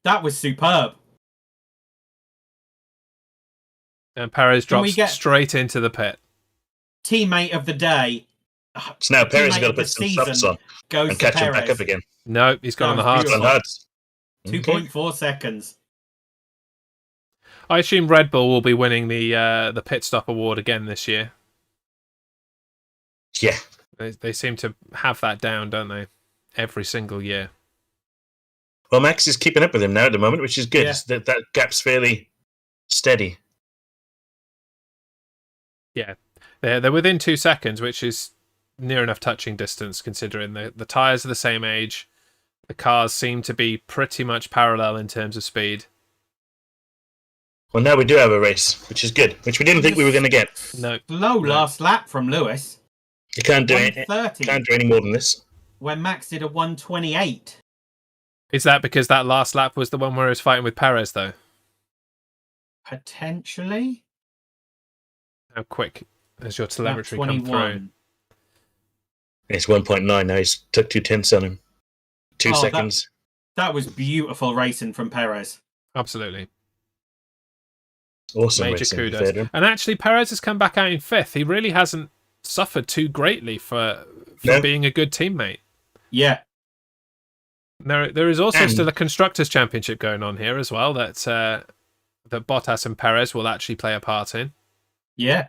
Speaker 3: That was superb.
Speaker 2: And Perez
Speaker 3: Can we
Speaker 2: drops
Speaker 3: get-
Speaker 2: straight into the pit.
Speaker 3: Teammate of the day.
Speaker 1: So now Perez has got to
Speaker 3: Teammate of
Speaker 1: put some
Speaker 3: the
Speaker 1: softs
Speaker 3: season
Speaker 1: on
Speaker 3: goes
Speaker 1: and
Speaker 3: to
Speaker 1: catch him back
Speaker 3: Perez.
Speaker 1: up again.
Speaker 2: No, he's got on the
Speaker 3: That was
Speaker 2: hards.
Speaker 1: On
Speaker 3: beautiful.
Speaker 1: hards.
Speaker 3: 2.4 seconds.
Speaker 2: I assume Red Bull will be winning the pit stop award again this year.
Speaker 1: Yeah.
Speaker 2: They seem to have that down, don't they? Every single year.
Speaker 1: Well, Max is keeping up with him now at the moment, which is good.
Speaker 3: Yeah.
Speaker 1: That gap's fairly steady.
Speaker 2: Yeah, they're within 2 seconds, which is near enough touching distance considering the tyres are the same age. The cars seem to be pretty much parallel in terms of speed.
Speaker 1: Well, now we do have a race, which is good, which we didn't think we were going to get.
Speaker 2: No.
Speaker 3: Last lap from Lewis.
Speaker 1: You can't do
Speaker 3: 130.
Speaker 1: Can't do any more than this.
Speaker 3: When Max did a 128.
Speaker 2: Is that because that last lap was the one where he was fighting with Perez, though?
Speaker 3: Potentially.
Speaker 2: How quick has your
Speaker 3: Lap
Speaker 2: telemetry come through?
Speaker 3: 21.
Speaker 1: It's 1.9 now. He's took 2/10 on him. 2 seconds.
Speaker 3: That was beautiful racing from Perez.
Speaker 2: Absolutely.
Speaker 1: Awesome
Speaker 2: Major
Speaker 1: racing.
Speaker 2: kudos. And actually, Perez has come back out in 5th. He really hasn't suffered too greatly for being a good teammate.
Speaker 3: Yeah.
Speaker 2: There is also still a Constructors' Championship going on here as well that Bottas and Perez will actually play a part in.
Speaker 3: Yeah.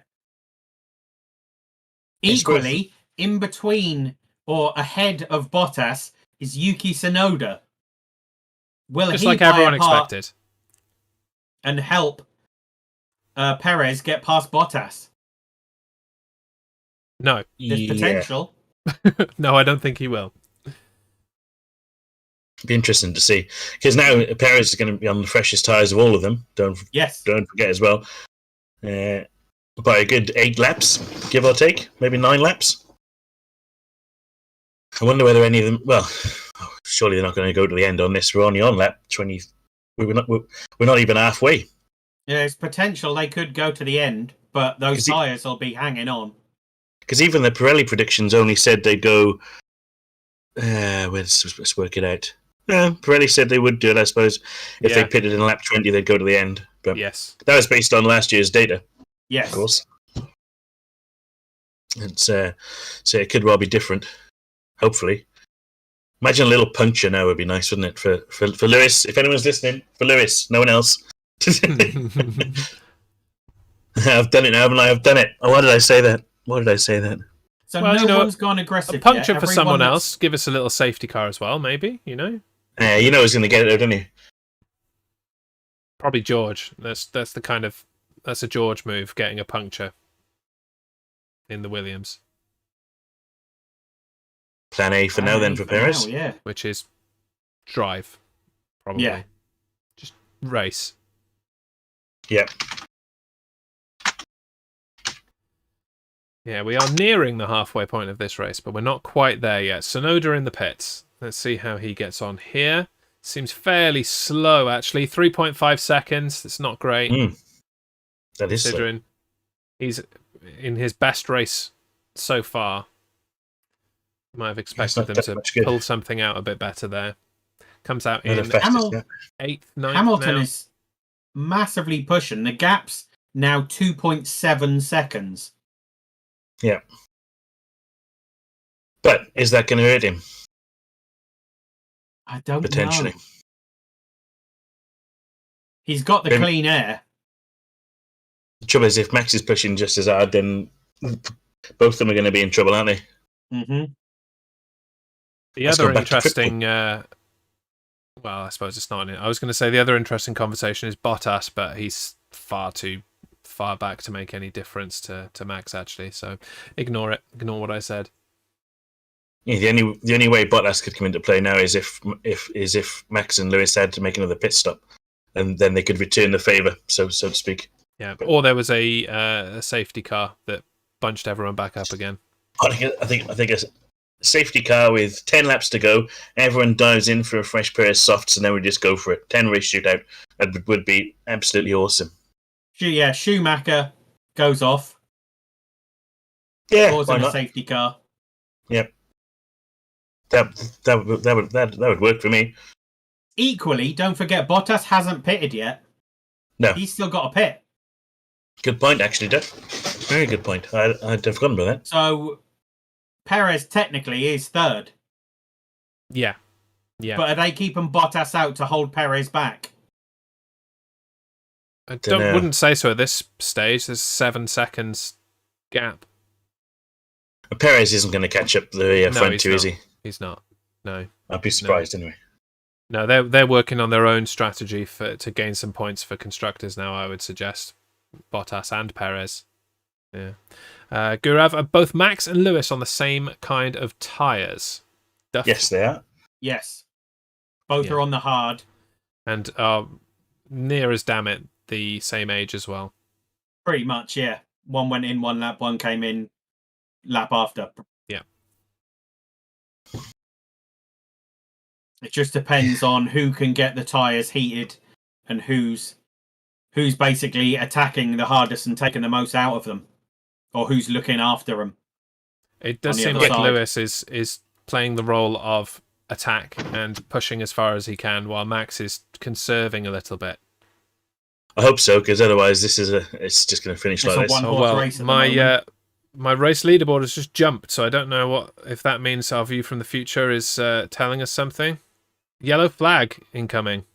Speaker 3: Equally, in between or ahead of Bottas is Yuki Tsunoda. Will
Speaker 2: Just
Speaker 3: he
Speaker 2: like
Speaker 3: play
Speaker 2: everyone
Speaker 3: a part
Speaker 2: expected.
Speaker 3: and help Perez get past Bottas?
Speaker 2: No.
Speaker 3: There's potential.
Speaker 2: No, I don't think he will.
Speaker 1: Be interesting to see, because now Perez is going to be on the freshest tyres of all of them. Don't forget as well. By a good 8 laps, give or take, maybe 9 laps. I wonder whether any of them. Well, surely they're not going to go to the end on this. We're only on lap 20. We're not even halfway.
Speaker 3: Yeah, it's potential they could go to the end, but those tyres will be hanging on.
Speaker 1: Because even the Pirelli predictions only said they'd go. Let's work it out. Pirelli said they would do it, I suppose. If they pitted in lap 20, they'd go to the end. But
Speaker 2: yes,
Speaker 1: that was based on last year's data.
Speaker 3: Yes.
Speaker 1: Of course. It's, so it could well be different. Hopefully. Imagine a little puncture now would be nice, wouldn't it? For Lewis. If anyone's listening, for Lewis, no one else. I've done it now, haven't I? I've done it. Oh, why did I say that?
Speaker 3: So no one's gone aggressive.
Speaker 2: A puncture
Speaker 3: yet.
Speaker 2: for someone else. Give us a little safety car as well, maybe, you know?
Speaker 1: You know who's going to get it, though, don't you?
Speaker 2: Probably George. That's a George move, getting a puncture in the Williams.
Speaker 1: Plan A for now, then, for Perez.
Speaker 3: Now, yeah.
Speaker 2: Which is drive, probably.
Speaker 3: Yeah.
Speaker 2: Just race.
Speaker 1: Yep.
Speaker 2: Yeah, we are nearing the halfway point of this race, but we're not quite there yet. Tsunoda in the pits. Let's see how he gets on here. Seems fairly slow, actually. 3.5 seconds. It's not great.
Speaker 1: That is
Speaker 2: considering he's in his best race so far. Might have expected them to pull something out a bit better there. Comes out in 8th, 9th
Speaker 3: Hamilton
Speaker 2: now.
Speaker 3: is massively pushing. The gap's now 2.7 seconds.
Speaker 1: Yeah. But is that going to hurt him?
Speaker 3: I don't
Speaker 1: Potentially.
Speaker 3: know. He's got the clean air.
Speaker 1: The trouble is, if Max is pushing just as hard, then both of them are going to be in trouble, aren't they?
Speaker 3: Mm-hmm.
Speaker 2: The other interesting... well, I suppose it's not. I was going to say the other interesting conversation is Bottas, but he's far too far back to make any difference to Max, actually. So ignore it. Ignore what I said.
Speaker 1: Yeah, the only way Bottas could come into play now is if Max and Lewis had to make another pit stop, and then they could return the favour, so to speak.
Speaker 2: Yeah, or there was a safety car that bunched everyone back up again.
Speaker 1: I think a safety car with 10 laps to go, everyone dives in for a fresh pair of softs, and then we just go for it. 10 race shootout. That would be absolutely awesome.
Speaker 3: Yeah, Schumacher goes off.
Speaker 1: Yeah,
Speaker 3: Falls
Speaker 1: why
Speaker 3: in a
Speaker 1: not?
Speaker 3: safety car.
Speaker 1: Yep. That would work for me.
Speaker 3: Equally, don't forget Bottas hasn't pitted yet.
Speaker 1: No.
Speaker 3: He's still got a pit.
Speaker 1: Good point, actually, Duff. Very good point. I'd forgotten about that.
Speaker 3: So Perez technically is third.
Speaker 2: Yeah. Yeah.
Speaker 3: But are they keeping Bottas out to hold Perez back?
Speaker 2: I
Speaker 1: Dunno.
Speaker 2: wouldn't say so at this stage. There's 7 seconds gap.
Speaker 1: Perez isn't going to catch up the front
Speaker 2: he's
Speaker 1: two,
Speaker 2: not.
Speaker 1: is he?
Speaker 2: He's not. No.
Speaker 1: I'd be surprised anyway.
Speaker 2: No, they're working on their own strategy to gain some points for constructors now, I would suggest. Bottas and Perez. Yeah. Gurav, are both Max and Lewis on the same kind of tyres?
Speaker 1: Yes, they are.
Speaker 3: Yes. Both are on the hard.
Speaker 2: And near as damn it, the same age as well.
Speaker 3: Pretty much, yeah. One went in one lap, one came in lap after.
Speaker 2: Yeah.
Speaker 3: It just depends on who can get the tyres heated and who's basically attacking the hardest and taking the most out of them, or who's looking after them.
Speaker 2: It does seem like Lewis is playing the role of attack and pushing as far as he can, while Max is conserving a little bit.
Speaker 1: I hope so, because otherwise it's just going to finish like this.
Speaker 3: Race
Speaker 2: my race leaderboard has just jumped, so I don't know if that means our view from the future is telling us something. Yellow flag incoming.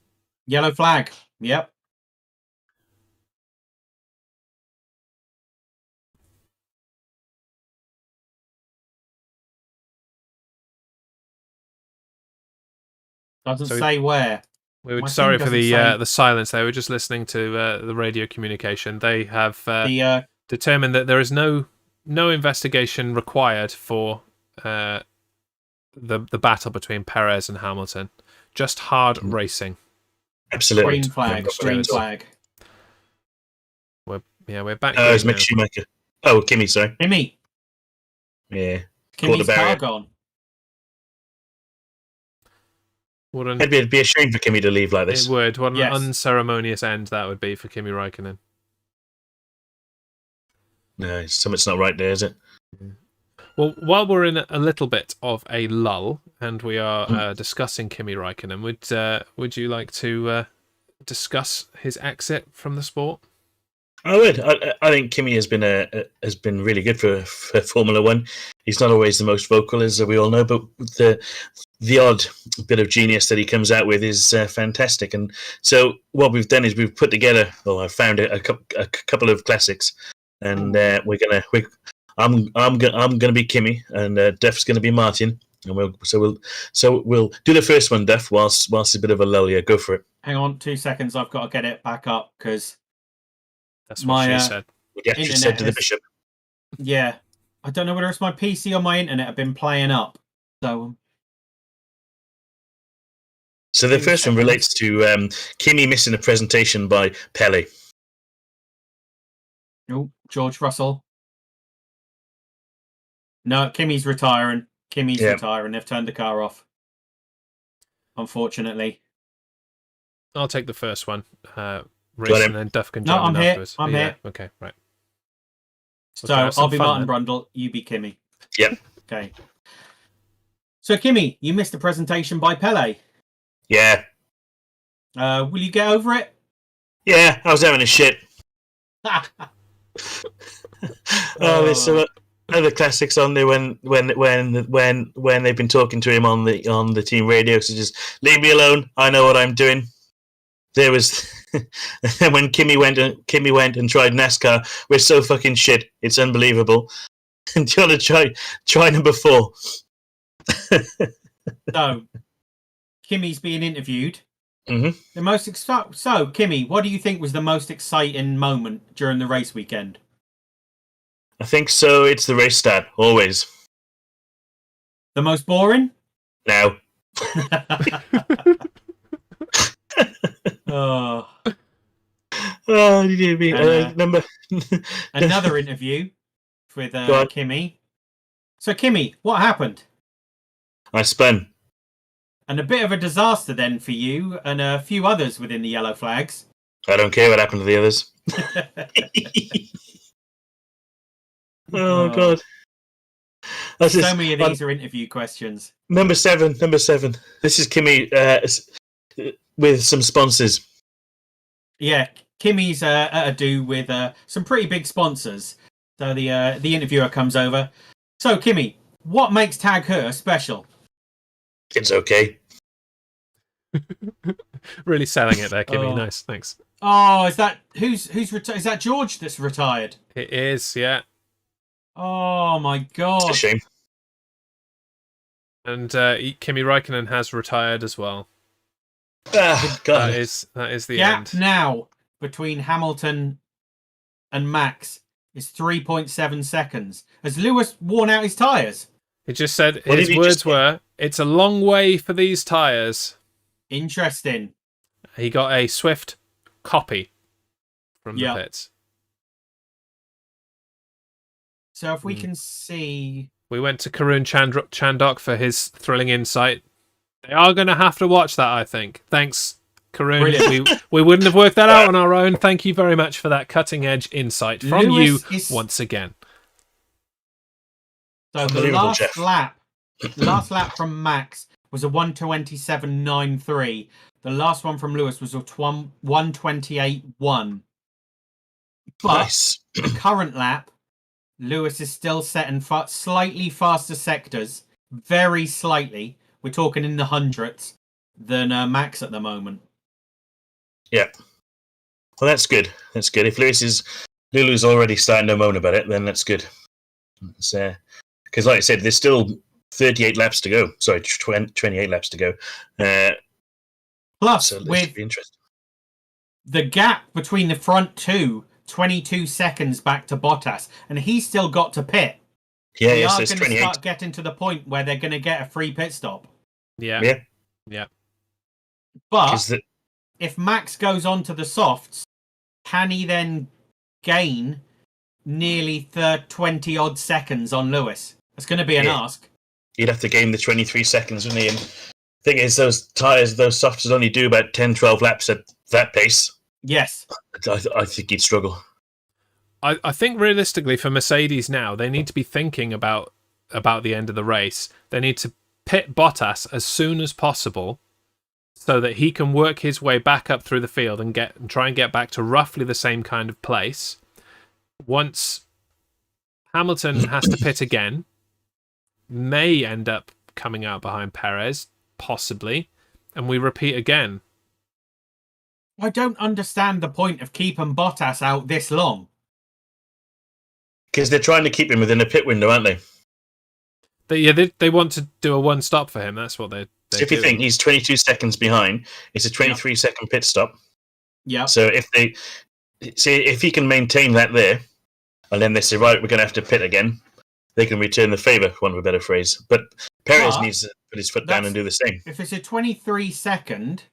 Speaker 3: Yellow flag. Yep. Doesn't say where.
Speaker 2: We were sorry for the silence there. We're just listening to the radio communication. They have determined that there is no investigation required for the battle between Perez and Hamilton. Just hard racing.
Speaker 1: Absolutely.
Speaker 3: Green flag.
Speaker 2: We're back.
Speaker 1: It's Mick Schumacher. Oh, Kimi, sorry.
Speaker 3: Kimi.
Speaker 1: Yeah.
Speaker 3: Kimi's car gone.
Speaker 1: It'd be a shame for Kimi to leave like this.
Speaker 2: It would. What an unceremonious end that would be for Kimi Raikkonen.
Speaker 1: No, something's not right there, is it?
Speaker 2: Well, while we're in a little bit of a lull and we are discussing Kimi Raikkonen, would you like to discuss his exit from the sport?
Speaker 1: I would. I think Kimi has been really good for Formula One. He's not always the most vocal, as we all know, but the odd bit of genius that he comes out with is fantastic. And so what we've done is we've put together. Well, I found a couple of classics, and I'm gonna be Kimi, and Duff's gonna be Martin, and we'll do the first one, Duff, whilst a bit of a lull. Yeah, go for it.
Speaker 3: Hang on 2 seconds. I've got to get it back up because
Speaker 2: that's what she said.
Speaker 1: Yeah, she said to the bishop.
Speaker 3: Yeah, I don't know whether it's my PC or my internet have been playing up. So
Speaker 1: the first one relates to Kimi missing a presentation by Pele.
Speaker 3: Oh, George Russell. No, Kimi's retiring. Retiring. They've turned the car off. Unfortunately.
Speaker 2: I'll take the first one. Race and then Duff can jump in afterwards.
Speaker 3: I'm here.
Speaker 2: Okay, right.
Speaker 3: So I'll be Martin Brundle. You be Kimi.
Speaker 1: Yep.
Speaker 3: Okay. So Kimi, you missed a presentation by Pele.
Speaker 1: Yeah.
Speaker 3: Will you get over it?
Speaker 1: Yeah, I was having a shit. There's some other classics on there when they've been talking to him on the team radio. So just leave me alone. I know what I'm doing. There was when Kimi went and tried NASCAR. We're so fucking shit. It's unbelievable. Do you want to try number 4?
Speaker 3: So Kimi's being interviewed.
Speaker 1: Mm-hmm.
Speaker 3: So Kimi, what do you think was the most exciting moment during the race weekend?
Speaker 1: I think so. It's the race start, always.
Speaker 3: The most boring?
Speaker 1: No.
Speaker 3: Oh,
Speaker 1: you did number.
Speaker 3: Another interview with Kimi. So Kimi, what happened?
Speaker 1: I spun.
Speaker 3: And a bit of a disaster then for you and a few others within the yellow flags.
Speaker 1: I don't care what happened to the others. Oh God!
Speaker 3: So many of these are interview questions.
Speaker 1: Number 7. This is Kimi with some sponsors.
Speaker 3: Yeah, Kimi's at a do with some pretty big sponsors. So the interviewer comes over. So Kimi, What makes Tag Her special?
Speaker 1: It's okay.
Speaker 2: Really selling it there, Kimmy.
Speaker 3: Oh.
Speaker 2: Nice, thanks.
Speaker 3: Oh, is that is that George that's retired?
Speaker 2: It is, yeah.
Speaker 3: Oh my
Speaker 1: It's
Speaker 3: god!
Speaker 1: a shame.
Speaker 2: And Kimi Raikkonen has retired as well.
Speaker 1: God.
Speaker 2: That is the
Speaker 3: Gap
Speaker 2: end.
Speaker 3: now between Hamilton and Max is 3.7 seconds. Has Lewis worn out his tyres?
Speaker 2: He just said
Speaker 1: What
Speaker 2: his
Speaker 1: did he
Speaker 2: words
Speaker 1: just-
Speaker 2: were, "It's a long way for these tyres."
Speaker 3: Interesting.
Speaker 2: He got a swift copy from
Speaker 3: Yeah.
Speaker 2: the pits.
Speaker 3: So if we can see...
Speaker 2: We went to Karun Chandok for his thrilling insight. They are going to have to watch that, I think. Thanks, Karun.
Speaker 3: Brilliant.
Speaker 2: We wouldn't have worked that out on our own. Thank you very much for that cutting-edge insight from
Speaker 3: Lewis
Speaker 2: you
Speaker 3: is-
Speaker 2: once again.
Speaker 3: So the
Speaker 1: Unbelievable,
Speaker 3: last lap from Max was a 1:27.93. The last one from Lewis was a 1:28.1. But
Speaker 1: Nice.
Speaker 3: the current lap, Lewis is still setting slightly faster sectors, very slightly. We're talking in the hundredths than Max at the moment.
Speaker 1: Yeah. Well, that's good. That's good. If Lulu's already starting to moan about it, then that's good. Because, like I said, there's still 38 laps to go. Sorry, 28 laps to go.
Speaker 3: Plus,
Speaker 1: So this
Speaker 3: with
Speaker 1: should be interesting.
Speaker 3: the gap between the front two, 22 seconds back to Bottas, and he's still got to pit.
Speaker 1: Yeah,
Speaker 3: They
Speaker 1: yeah,
Speaker 3: are
Speaker 1: so
Speaker 3: going
Speaker 1: it's
Speaker 3: to
Speaker 1: 28.
Speaker 3: start getting to the point where they're going to get a free pit stop.
Speaker 2: Yeah.
Speaker 1: Yeah.
Speaker 3: But
Speaker 1: 'Cause
Speaker 3: if Max goes on to the softs, can he then gain nearly 20 odd seconds on Lewis? It's going to be an ask.
Speaker 1: He'd have to gain the 23 seconds, wouldn't he? And thing is, those tyres, those softs only do about 10, 12 laps at that pace.
Speaker 3: Yes.
Speaker 1: I think he'd struggle.
Speaker 2: I think realistically for Mercedes now, they need to be thinking about the end of the race. They need to pit Bottas as soon as possible so that he can work his way back up through the field and try and get back to roughly the same kind of place. Once Hamilton has to pit again, may end up coming out behind Perez, possibly, and we repeat again.
Speaker 3: I don't understand the point of keeping Bottas out this long.
Speaker 1: Because they're trying to keep him within a pit window, aren't they?
Speaker 2: They want to do a one stop for him. That's what they're
Speaker 1: So if you think he's 22 seconds behind, it's a 23-second pit stop.
Speaker 3: Yeah.
Speaker 1: So if he can maintain that there, and then they say, right, we're going to have to pit again, they can return the favour, for want of a better phrase. But Perez needs to put his foot down and do the same.
Speaker 3: If it's a 23-second,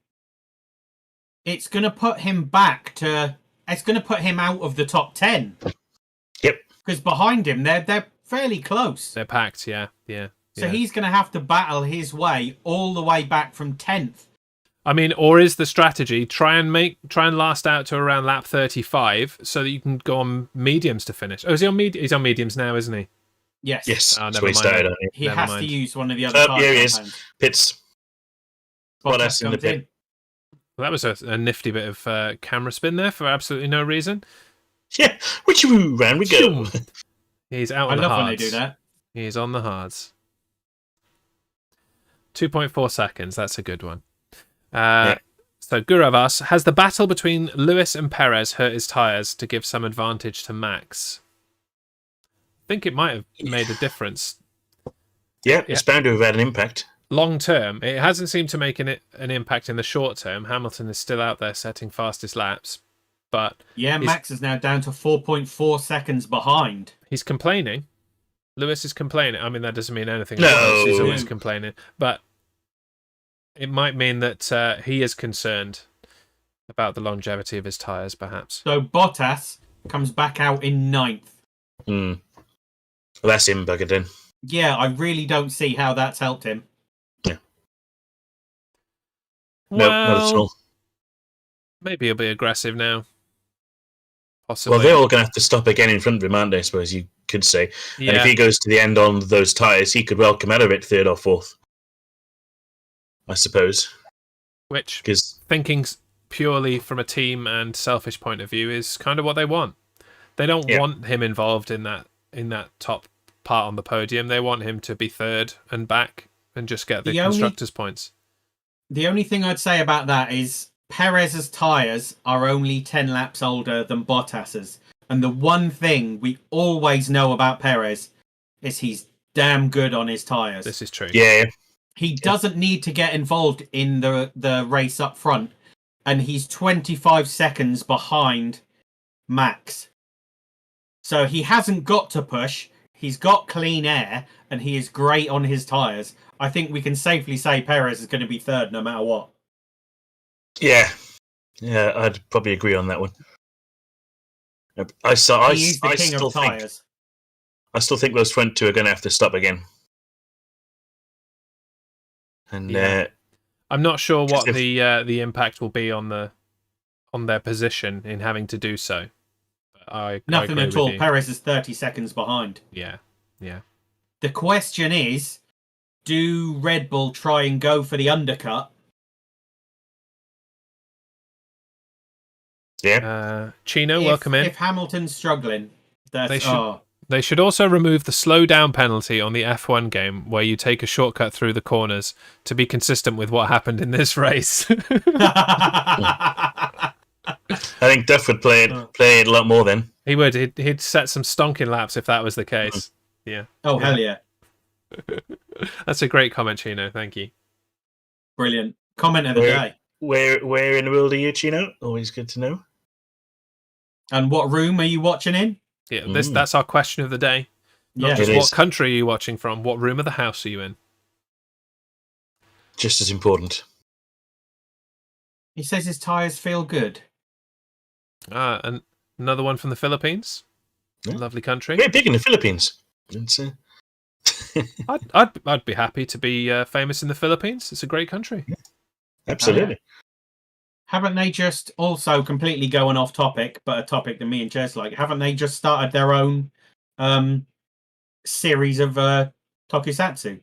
Speaker 3: it's going to put him back to... It's going to put him out of the top 10.
Speaker 1: Yep.
Speaker 3: Because behind him, they're fairly close.
Speaker 2: They're packed, yeah.
Speaker 3: So he's going to have to battle his way all the way back from 10th.
Speaker 2: I mean, or is the strategy try and last out to around lap 35 so that you can go on mediums to finish? Oh, is he on he's on mediums now, isn't he?
Speaker 3: Yes.
Speaker 1: Yes,
Speaker 2: Oh,
Speaker 1: that's
Speaker 2: never
Speaker 1: where he
Speaker 2: mind.
Speaker 1: started on it.
Speaker 3: He
Speaker 2: Never
Speaker 3: has
Speaker 2: mind.
Speaker 3: to use one of the other tyres.
Speaker 1: Here he is.
Speaker 3: sometimes.
Speaker 1: Pits.
Speaker 3: Bottas
Speaker 1: in the
Speaker 3: comes
Speaker 1: pit.
Speaker 3: in.
Speaker 2: Well, that was a nifty bit of camera spin there for absolutely no reason.
Speaker 1: Yeah, which round we go.
Speaker 2: He's out
Speaker 3: I
Speaker 2: on the
Speaker 3: love
Speaker 2: hards.
Speaker 3: when they do that.
Speaker 2: He's on the hards. 2.4 seconds. That's a good one. So Guravas, has the battle between Lewis and Perez hurt his tyres to give some advantage to Max? I think it might have made a difference.
Speaker 1: Yeah, it's bound to have had an impact.
Speaker 2: Long term, it hasn't seemed to make an impact in the short term. Hamilton is still out there setting fastest laps, but
Speaker 3: Yeah, Max is now down to 4.4 seconds behind.
Speaker 2: he's complaining. Lewis is complaining. I mean, that doesn't mean anything.
Speaker 1: No.
Speaker 2: He's always complaining, but it might mean that he is concerned about the longevity of his tyres, perhaps.
Speaker 3: So Bottas comes back out in 9th.
Speaker 1: Well, that's him buggered in.
Speaker 3: Yeah, I really don't see how that's helped him.
Speaker 1: No, not at all.
Speaker 2: Maybe he'll be aggressive now. Possibly.
Speaker 1: Well, they're all going to have to stop again in front of him, aren't they, I suppose you could say.
Speaker 2: Yeah.
Speaker 1: And if he goes to the end on those tyres, he could well come out of it 3rd or 4th. I suppose.
Speaker 2: Which,
Speaker 1: Because
Speaker 2: thinking purely from a team and selfish point of view, is kind of what they want. They don't want him involved in that top part on the podium. They want him to be third and back and just get the
Speaker 3: The only-
Speaker 2: constructors' points.
Speaker 3: The only thing I'd say about that is Perez's tyres are only 10 laps older than Bottas's. And the one thing we always know about Perez is he's damn good on his tyres.
Speaker 2: This is true.
Speaker 1: Yeah.
Speaker 3: He doesn't need to get involved in the race up front. And he's 25 seconds behind Max. So he hasn't got to push. He's got clean air, and he is great on his tyres. I think we can safely say Perez is going to be third no matter what.
Speaker 1: Yeah. Yeah, I'd probably agree on that one. I
Speaker 3: He's the king
Speaker 1: still
Speaker 3: of tyres.
Speaker 1: think those front two are going to have to stop again. And
Speaker 2: Yeah. I'm not sure what
Speaker 1: if-
Speaker 2: the impact will be on their position in having to do so. I
Speaker 3: Nothing
Speaker 2: agree
Speaker 3: at
Speaker 2: with
Speaker 3: all.
Speaker 2: you.
Speaker 3: Perez is 30 seconds behind.
Speaker 2: Yeah.
Speaker 3: The question is, do Red Bull try and go for the undercut?
Speaker 1: yeah.
Speaker 2: Chino, welcome in.
Speaker 3: If Hamilton's struggling, that's
Speaker 2: They should- They should also remove the slow down penalty on the F1 game where you take a shortcut through the corners to be consistent with what happened in this race.
Speaker 1: I think Duff would play it a lot more then.
Speaker 2: He would. He'd set some stonking laps if that was the case. Yeah.
Speaker 3: Oh, hell yeah.
Speaker 2: That's a great comment, Chino. Thank you.
Speaker 3: Brilliant. Comment of the
Speaker 1: Where-
Speaker 3: day.
Speaker 1: Where in the world are you, Chino? Always good to know.
Speaker 3: And what room are you watching in?
Speaker 2: Yeah, that's our question of the day. Not
Speaker 3: Yeah.
Speaker 2: just
Speaker 1: It
Speaker 2: what
Speaker 1: is.
Speaker 2: country are you watching from, what room of the house are you in?
Speaker 1: Just as important.
Speaker 3: He says his tyres feel good.
Speaker 2: And another one from the Philippines.
Speaker 1: Yeah.
Speaker 2: Lovely country.
Speaker 1: Very big in the Philippines. It's,
Speaker 2: I'd be happy to be famous in the Philippines. It's a great country.
Speaker 1: absolutely.
Speaker 3: Haven't they just also completely going off topic, but a topic that me and Jez like? Haven't they just started their own series of tokusatsu?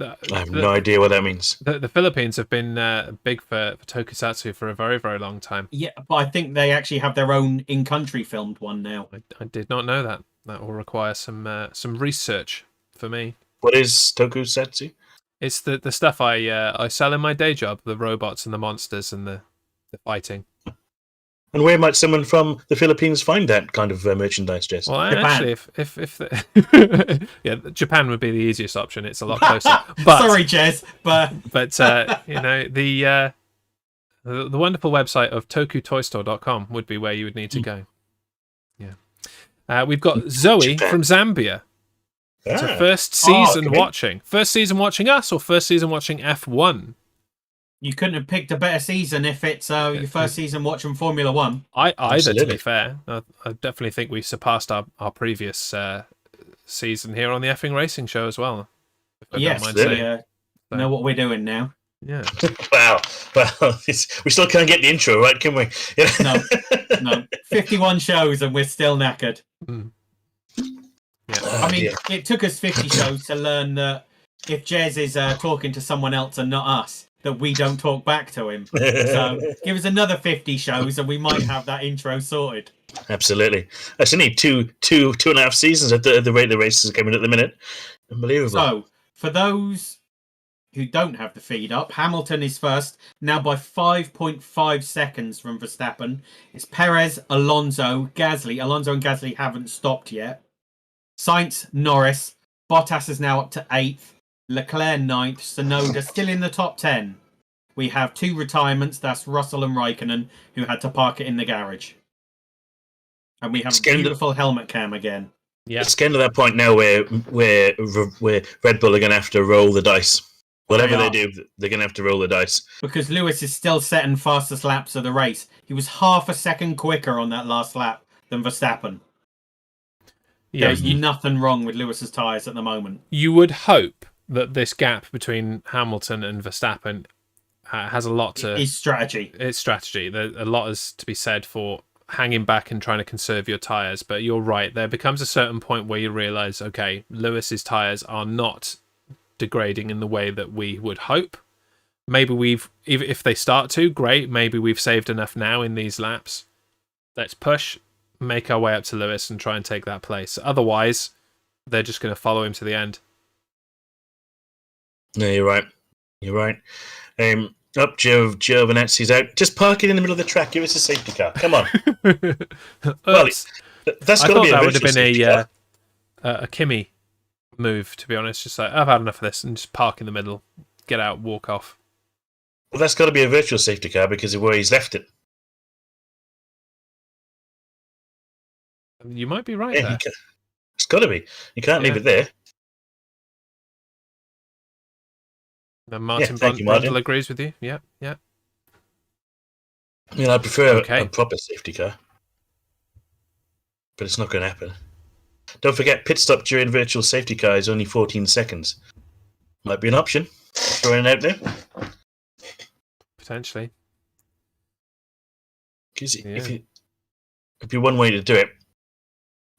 Speaker 1: I have no idea what that means.
Speaker 2: The Philippines have been big for tokusatsu for a very, very long time.
Speaker 3: Yeah, but I think they actually have their own in-country filmed one now.
Speaker 2: I did not know that. That will require some research for me.
Speaker 1: What is tokusatsu?
Speaker 2: It's the stuff I sell in my day job, the robots and the monsters and the fighting.
Speaker 1: And where might someone from the Philippines find that kind of merchandise, Jess?
Speaker 2: Well,
Speaker 3: Japan.
Speaker 2: actually, if yeah, Japan would be the easiest option. It's a lot closer. But
Speaker 3: Sorry, Jez, but
Speaker 2: you know, the wonderful website of tokutoystore.com would be where you would need to go. Yeah. We've got Zoe
Speaker 1: Japan.
Speaker 2: from Zambia. So first season watching. First season watching us or first season watching F1?
Speaker 3: you couldn't have picked a better season if it's your first season watching Formula One.
Speaker 2: Either, to
Speaker 1: Absolutely.
Speaker 2: be fair. I definitely think we surpassed our previous season here on the Effing Racing Show as well. If I don't
Speaker 3: Yes,
Speaker 2: mind
Speaker 3: we
Speaker 2: saying.
Speaker 3: know what we're doing now.
Speaker 2: Yeah.
Speaker 1: Wow. Well, we still can't get the intro right, can we? Yeah.
Speaker 3: No, 51 shows and we're still knackered.
Speaker 2: Mm. Yeah.
Speaker 3: I mean, it took us 50 shows to learn that if Jez is talking to someone else and not us, that we don't talk back to him. So give us another 50 shows and we might have that intro sorted.
Speaker 1: Absolutely. That's only two and a half seasons at the rate the races are coming at the minute. Unbelievable.
Speaker 3: So, for those who don't have the feed up, Hamilton is first, now by 5.5 seconds from Verstappen. It's Perez, Alonso, Gasly. Alonso and Gasly haven't stopped yet. Sainz, Norris. Bottas is now up to 8th. Leclerc 9th. Tsunoda still in the top 10. We have 2 retirements. That's Russell and Raikkonen, who had to park it in the garage. And we have a beautiful helmet cam again.
Speaker 2: Yeah.
Speaker 1: It's getting to that point now where Red Bull are going to have to roll the dice. Whatever they do, they're going to have to roll the dice.
Speaker 3: Because Lewis is still setting fastest laps of the race. He was half a second quicker on that last lap than Verstappen.
Speaker 2: Yeah,
Speaker 3: There's nothing wrong with Lewis's tyres at the moment.
Speaker 2: you would hope that this gap between Hamilton and Verstappen has a lot to...
Speaker 3: It's strategy.
Speaker 2: It's strategy. A lot is to be said for hanging back and trying to conserve your tyres. But you're right. There becomes a certain point where you realise, okay, Lewis's tyres are not degrading in the way that we would hope. Maybe if they start to, great. Maybe we've saved enough now in these laps. Let's push, make our way up to Lewis and try and take that place. Otherwise, they're just going to follow him to the end.
Speaker 1: No, you're right. You're right. Up, Giovinazzi's out. Just park it in the middle of the track. Give us a safety car. Come on. Well, that's got to be a
Speaker 2: that would have been
Speaker 1: safety car.
Speaker 2: a Kimi move, to be honest. Just like, I've had enough of this, and just park in the middle, get out, walk off.
Speaker 1: Well, that's got to be a virtual safety car because of where he's left it.
Speaker 2: You might be right
Speaker 1: Yeah,
Speaker 2: there.
Speaker 1: It's got to be. You can't leave it there.
Speaker 2: And Martin
Speaker 1: thank you, Martin.
Speaker 2: Brundle agrees with you. Yeah, yeah.
Speaker 1: I mean, I prefer a proper safety car. But it's not going to happen. Don't forget, pit stop during virtual safety car is only 14 seconds. Might be an option. Throwing it out there.
Speaker 2: Potentially.
Speaker 1: Because if you one way to do it,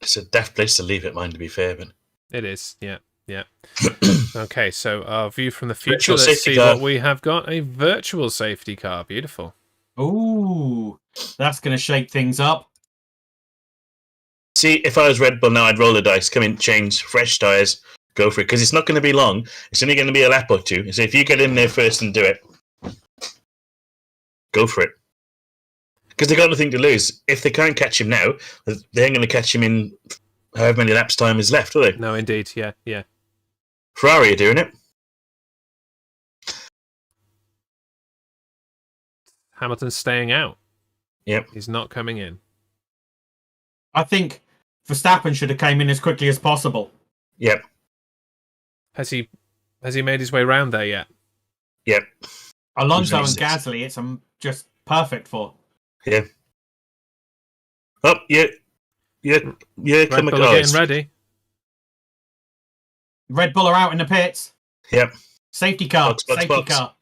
Speaker 1: it's a daft place to leave it, mind, to be fair. But
Speaker 2: it is, yeah. Yeah. Okay, so our view from the future.
Speaker 1: Virtual
Speaker 2: Let's see
Speaker 1: car.
Speaker 2: what we have got. A virtual safety car. Beautiful.
Speaker 3: Ooh, that's going to shake things up.
Speaker 1: See, if I was Red Bull now, I'd roll the dice, come in, change, fresh tyres, go for it. Because it's not going to be long. It's only going to be a lap or two. So if you get in there first and do it, go for it. Because they've got nothing to lose. If they can't catch him now, they ain't going to catch him in however many laps time is left, are they?
Speaker 2: No, indeed. Yeah, yeah.
Speaker 1: Ferrari are doing it.
Speaker 2: Hamilton's staying out.
Speaker 1: Yep.
Speaker 2: He's not coming in.
Speaker 3: I think Verstappen should have came in as quickly as possible.
Speaker 1: Yep.
Speaker 2: Has he made his way round there yet?
Speaker 1: Yep.
Speaker 3: Alonso and Gasly, it's just perfect for.
Speaker 1: Yeah. Oh, yeah. Come
Speaker 2: Red Bull are getting ready.
Speaker 3: Red Bull are out in the pits.
Speaker 1: Yep.
Speaker 3: Safety car.
Speaker 1: Box.
Speaker 3: Car.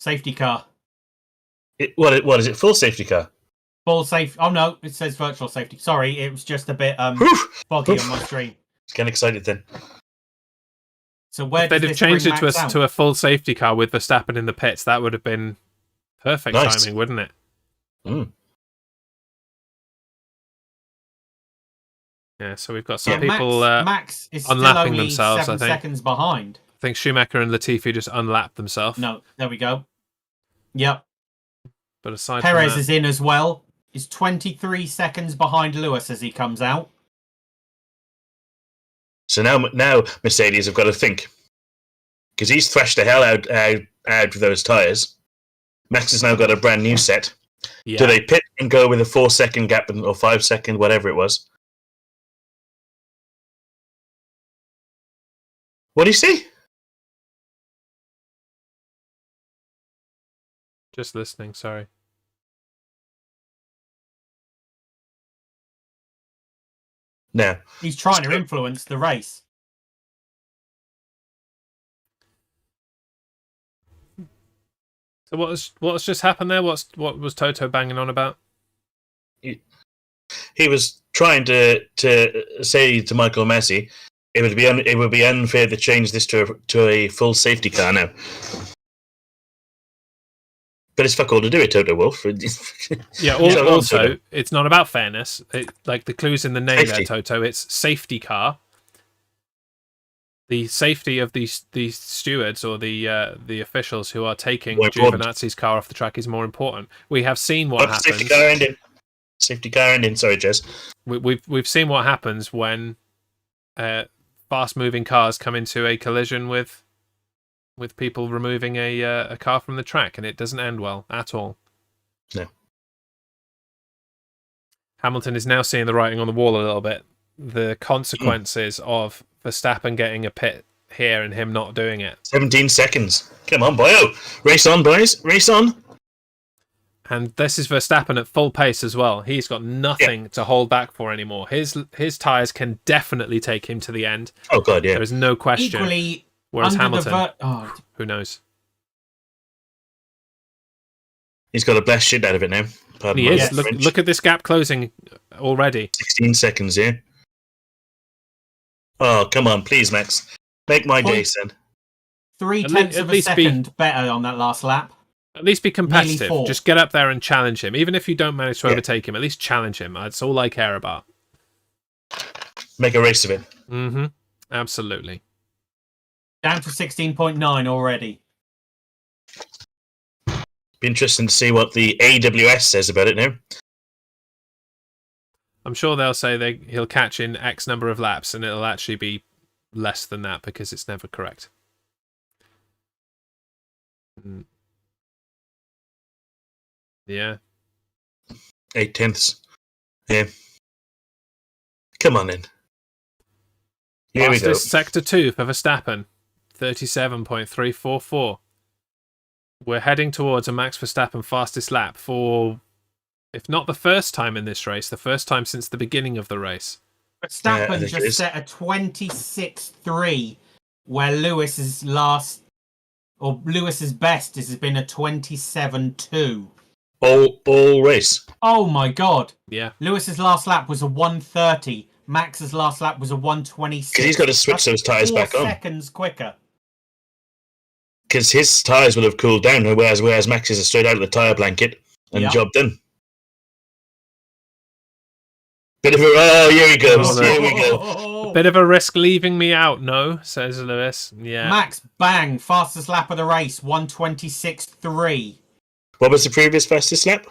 Speaker 3: Safety car.
Speaker 1: What is it? Full safety car?
Speaker 3: Full safe. Oh no, it says virtual safety. Sorry, it was just a bit foggy on my screen.
Speaker 1: Getting excited then.
Speaker 3: So where
Speaker 2: if they'd have changed it to a full safety car with Verstappen in the pits, that would have been perfect timing, wouldn't it?
Speaker 1: Mm.
Speaker 2: Yeah, so we've got some people
Speaker 3: Max is still
Speaker 2: unlapping
Speaker 3: only
Speaker 2: themselves.
Speaker 3: 7 seconds behind.
Speaker 2: I think Schumacher and Latifi just unlapped themselves.
Speaker 3: No, there we go. Yep.
Speaker 2: But aside
Speaker 3: Perez
Speaker 2: from that,
Speaker 3: is in as well. He's 23 seconds behind Lewis as he comes out.
Speaker 1: So now Mercedes have got to think. Because he's thrashed the hell out with those tyres. Max has now got a brand new set.
Speaker 2: yeah.
Speaker 1: Do they pit and go with a 4-second gap or 5-second, whatever it was? What do you see?
Speaker 2: Just listening, sorry.
Speaker 1: No.
Speaker 3: He's trying to influence the race.
Speaker 2: So what's just happened there? What was Toto banging on about?
Speaker 1: He was trying to say to Michael Massey, it would be unfair to change this to a full safety car now. But it's fuck all to do it, Toto Wolff.
Speaker 2: Yeah. Also, it's not about fairness. Like the clues in the name there, Toto. It's safety car. The safety of these stewards or the officials who are taking Giovinazzi's car off the track is more important. We have seen what happens.
Speaker 1: Safety car ending. Sorry, Jez.
Speaker 2: We've seen what happens when fast-moving cars come into a collision with people removing a car from the track, and it doesn't end well at all.
Speaker 1: No.
Speaker 2: Hamilton is now seeing the writing on the wall a little bit. The consequences of Verstappen getting a pit here and him not doing it.
Speaker 1: 17 seconds. Come on, boyo. Race on, boys. Race on.
Speaker 2: And this is Verstappen at full pace as well. He's got nothing to hold back for anymore. His tyres can definitely take him to the end.
Speaker 1: Oh, God, yeah.
Speaker 2: There is no question.
Speaker 3: Equally,
Speaker 2: whereas Hamilton, who knows?
Speaker 1: He's got a blast shit out of it now. Pardon
Speaker 2: he is. Look at this gap closing already.
Speaker 1: 16 seconds, yeah. Oh, come on, please, Max. Make my day, son.
Speaker 3: 0.3 of a second better on that last lap.
Speaker 2: At least be competitive. Just get up there and challenge him. Even if you don't manage to overtake him, at least challenge him. That's all I care about.
Speaker 1: Make a race of it.
Speaker 2: Mm-hmm. Absolutely.
Speaker 3: Down to 16.9 already.
Speaker 1: Be interesting to see what the AWS says about it now.
Speaker 2: I'm sure they'll say he'll catch in X number of laps, and it'll actually be less than that because it's never correct. Yeah.
Speaker 1: 8/10. Yeah. Come on in. Here we go.
Speaker 2: Fastest Sector 2 for Verstappen, 37.344. We're heading towards a Max Verstappen fastest lap for, if not the first time in this race, the first time since the beginning of the race.
Speaker 3: Verstappen just set a 26.3, where Lewis's best has been a 27.2.
Speaker 1: All race.
Speaker 3: Oh my god.
Speaker 2: Yeah.
Speaker 3: Lewis's last lap was a 1:30. Max's last lap was a 1:26.
Speaker 1: Because he's got to switch those tyres back on.
Speaker 3: 4 seconds quicker.
Speaker 1: Because his tyres will have cooled down, whereas Max's are straight out of the tyre blanket and job done. Bit of a here we go. Here we go.
Speaker 2: Bit of a risk leaving me out, no, says Lewis. Yeah.
Speaker 3: Max, bang, fastest lap of the race, 1:26.3.
Speaker 1: What was the previous fastest lap?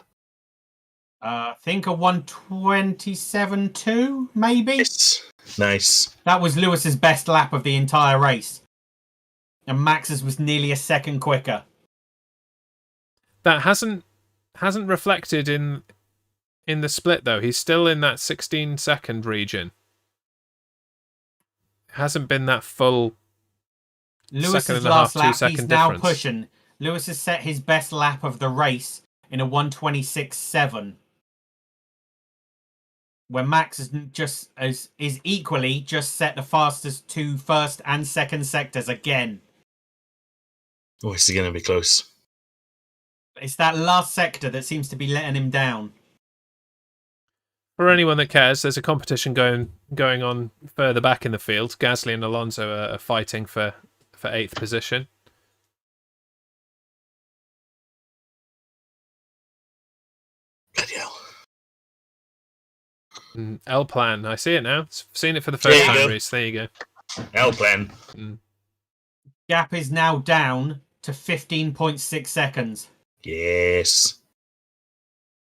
Speaker 3: I think a 1:27.2, maybe.
Speaker 1: Yes. Nice.
Speaker 3: That was Lewis's best lap of the entire race, and Max's was nearly a second quicker.
Speaker 2: That hasn't reflected in the split though. He's still in that 16-second region. Hasn't been that full.
Speaker 3: Lewis's last lap, he's now pushing. Lewis has set his best lap of the race in a 1:26.7. Where Max is equally just set the fastest 2 first and second sectors again.
Speaker 1: Oh, this is going to be close.
Speaker 3: It's that last sector that seems to be letting him down.
Speaker 2: For anyone that cares, there's a competition going on further back in the field. Gasly and Alonso are fighting for 8th position.
Speaker 1: Bloody hell.
Speaker 2: L plan. I see it now. I've seen it for the first time, Rhys. There you go.
Speaker 1: L plan.
Speaker 3: Gap is now down to 15.6 seconds.
Speaker 1: Yes.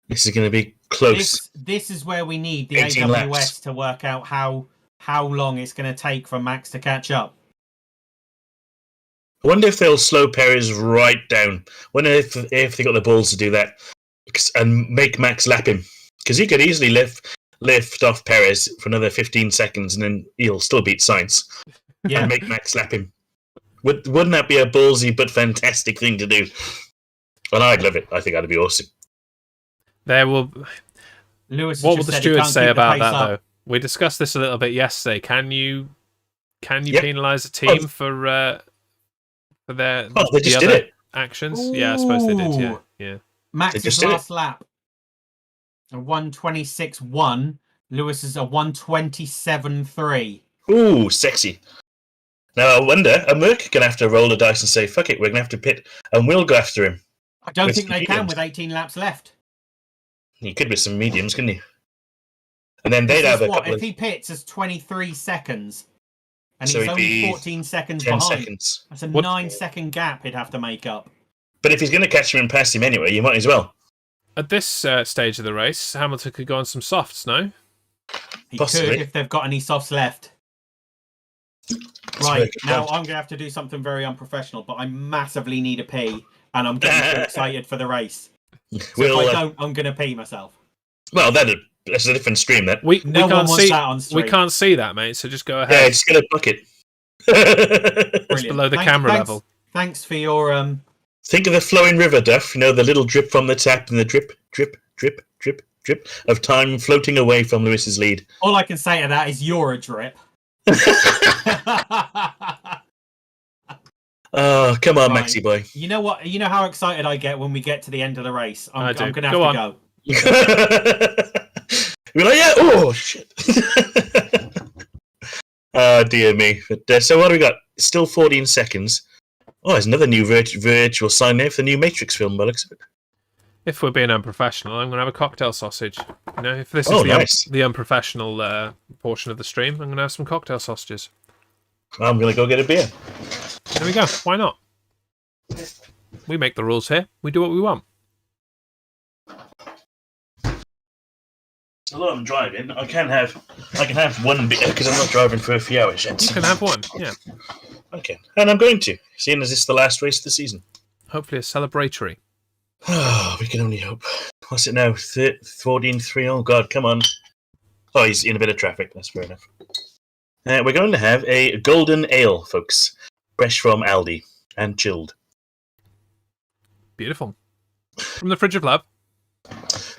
Speaker 1: This is going to be close.
Speaker 3: This is where we need the AWS laps to work out how long it's going to take for Max to catch up.
Speaker 1: I wonder if they'll slow Perez right down. I wonder if they got the balls to do that and make Max lap him. Because he could easily lift off Perez for another 15 seconds and then he'll still beat Sainz. Yeah. And make Max lap him. Wouldn't that be a ballsy but fantastic thing to do? And I'd love it. I think that'd be awesome.
Speaker 2: What will the stewards say about that, though? We discussed this a little bit yesterday. Can you penalise a team for their
Speaker 1: they just did it.
Speaker 2: Actions?
Speaker 3: Ooh.
Speaker 2: Yeah, I suppose they did. Yeah.
Speaker 3: Max's last lap, a 1:26.1. Lewis is a 1:27.3.
Speaker 1: Ooh, sexy. Now I wonder, are Merck going to have to roll the dice and say, "Fuck it, we're going to have to pit, and we'll go after him"?
Speaker 3: I don't think they can with 18 laps left.
Speaker 1: He could with some mediums, couldn't he? And then they'd have a couple
Speaker 3: if he pits as 23 seconds, and
Speaker 1: so
Speaker 3: he's only 14 seconds
Speaker 1: 10
Speaker 3: behind.
Speaker 1: Seconds.
Speaker 3: That's a 9-second gap he'd have to make up.
Speaker 1: But if he's going to catch him and pass him anyway, you might as well.
Speaker 2: At this stage of the race, Hamilton could go on some softs, no?
Speaker 3: He
Speaker 1: Possibly.
Speaker 3: could if they've got any softs left. Right, now I'm going to have to do something very unprofessional, but I massively need a pee, and I'm getting too excited for the race. So if I don't, I'm going to pee myself.
Speaker 1: Well, that's a different stream, then.
Speaker 2: We can't see that, mate, so just go ahead.
Speaker 1: Yeah, just get a bucket.
Speaker 2: Just below the camera level.
Speaker 3: Thanks for your...
Speaker 1: Think of the flowing river, Duff. You know, the little drip from the tap and the drip, drip, drip, drip, drip of time floating away from Lewis's lead.
Speaker 3: All I can say to that is you're a drip.
Speaker 1: Oh, come on, Maxi boy.
Speaker 3: You know what? You know how excited I get when we get to the end of the race? I'm going to have to go.
Speaker 1: You're like, yeah, oh, shit. Oh, dear me. But, so what do we got? Still 14 seconds. Oh, there's another new virtual sign there for the new Matrix film, by the looks of it.
Speaker 2: If we're being unprofessional, I'm going to have a cocktail sausage. You know, if this
Speaker 1: Oh,
Speaker 2: is
Speaker 1: nice.
Speaker 2: the unprofessional portion of the stream, I'm going to have some cocktail sausages.
Speaker 1: I'm going to go get a beer.
Speaker 2: There we go. Why not? We make the rules here. We do what we want.
Speaker 1: Although I'm driving, I can have one beer because I'm not driving for a few hours yet.
Speaker 2: You can have one, yeah.
Speaker 1: Okay, and I'm going to, seeing as it's the last race of the season.
Speaker 2: Hopefully a celebratory.
Speaker 1: Oh, we can only hope. What's it now? 14-3. Oh, God, come on. Oh, he's in a bit of traffic. That's fair enough. We're going to have a golden ale, folks. Fresh from Aldi and chilled.
Speaker 2: Beautiful. From the Fridge of Love.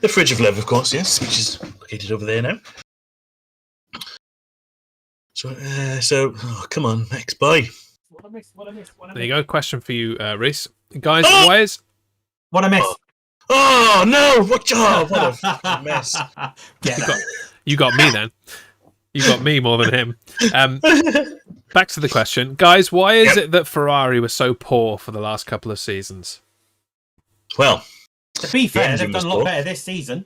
Speaker 1: The Fridge of Love, of course, yes, which is located over there now. So, oh, come on, Max, bye.
Speaker 3: What I miss?
Speaker 2: There you go. Question for you, Rhys. Guys, why is...
Speaker 3: What I miss?
Speaker 1: Oh, no! What a fucking mess.
Speaker 2: You got me then. You got me more than him. Back to the question. Guys, why is it that Ferrari was so poor for the last couple of seasons?
Speaker 1: Well,
Speaker 3: to be fair, they've done a lot better this season.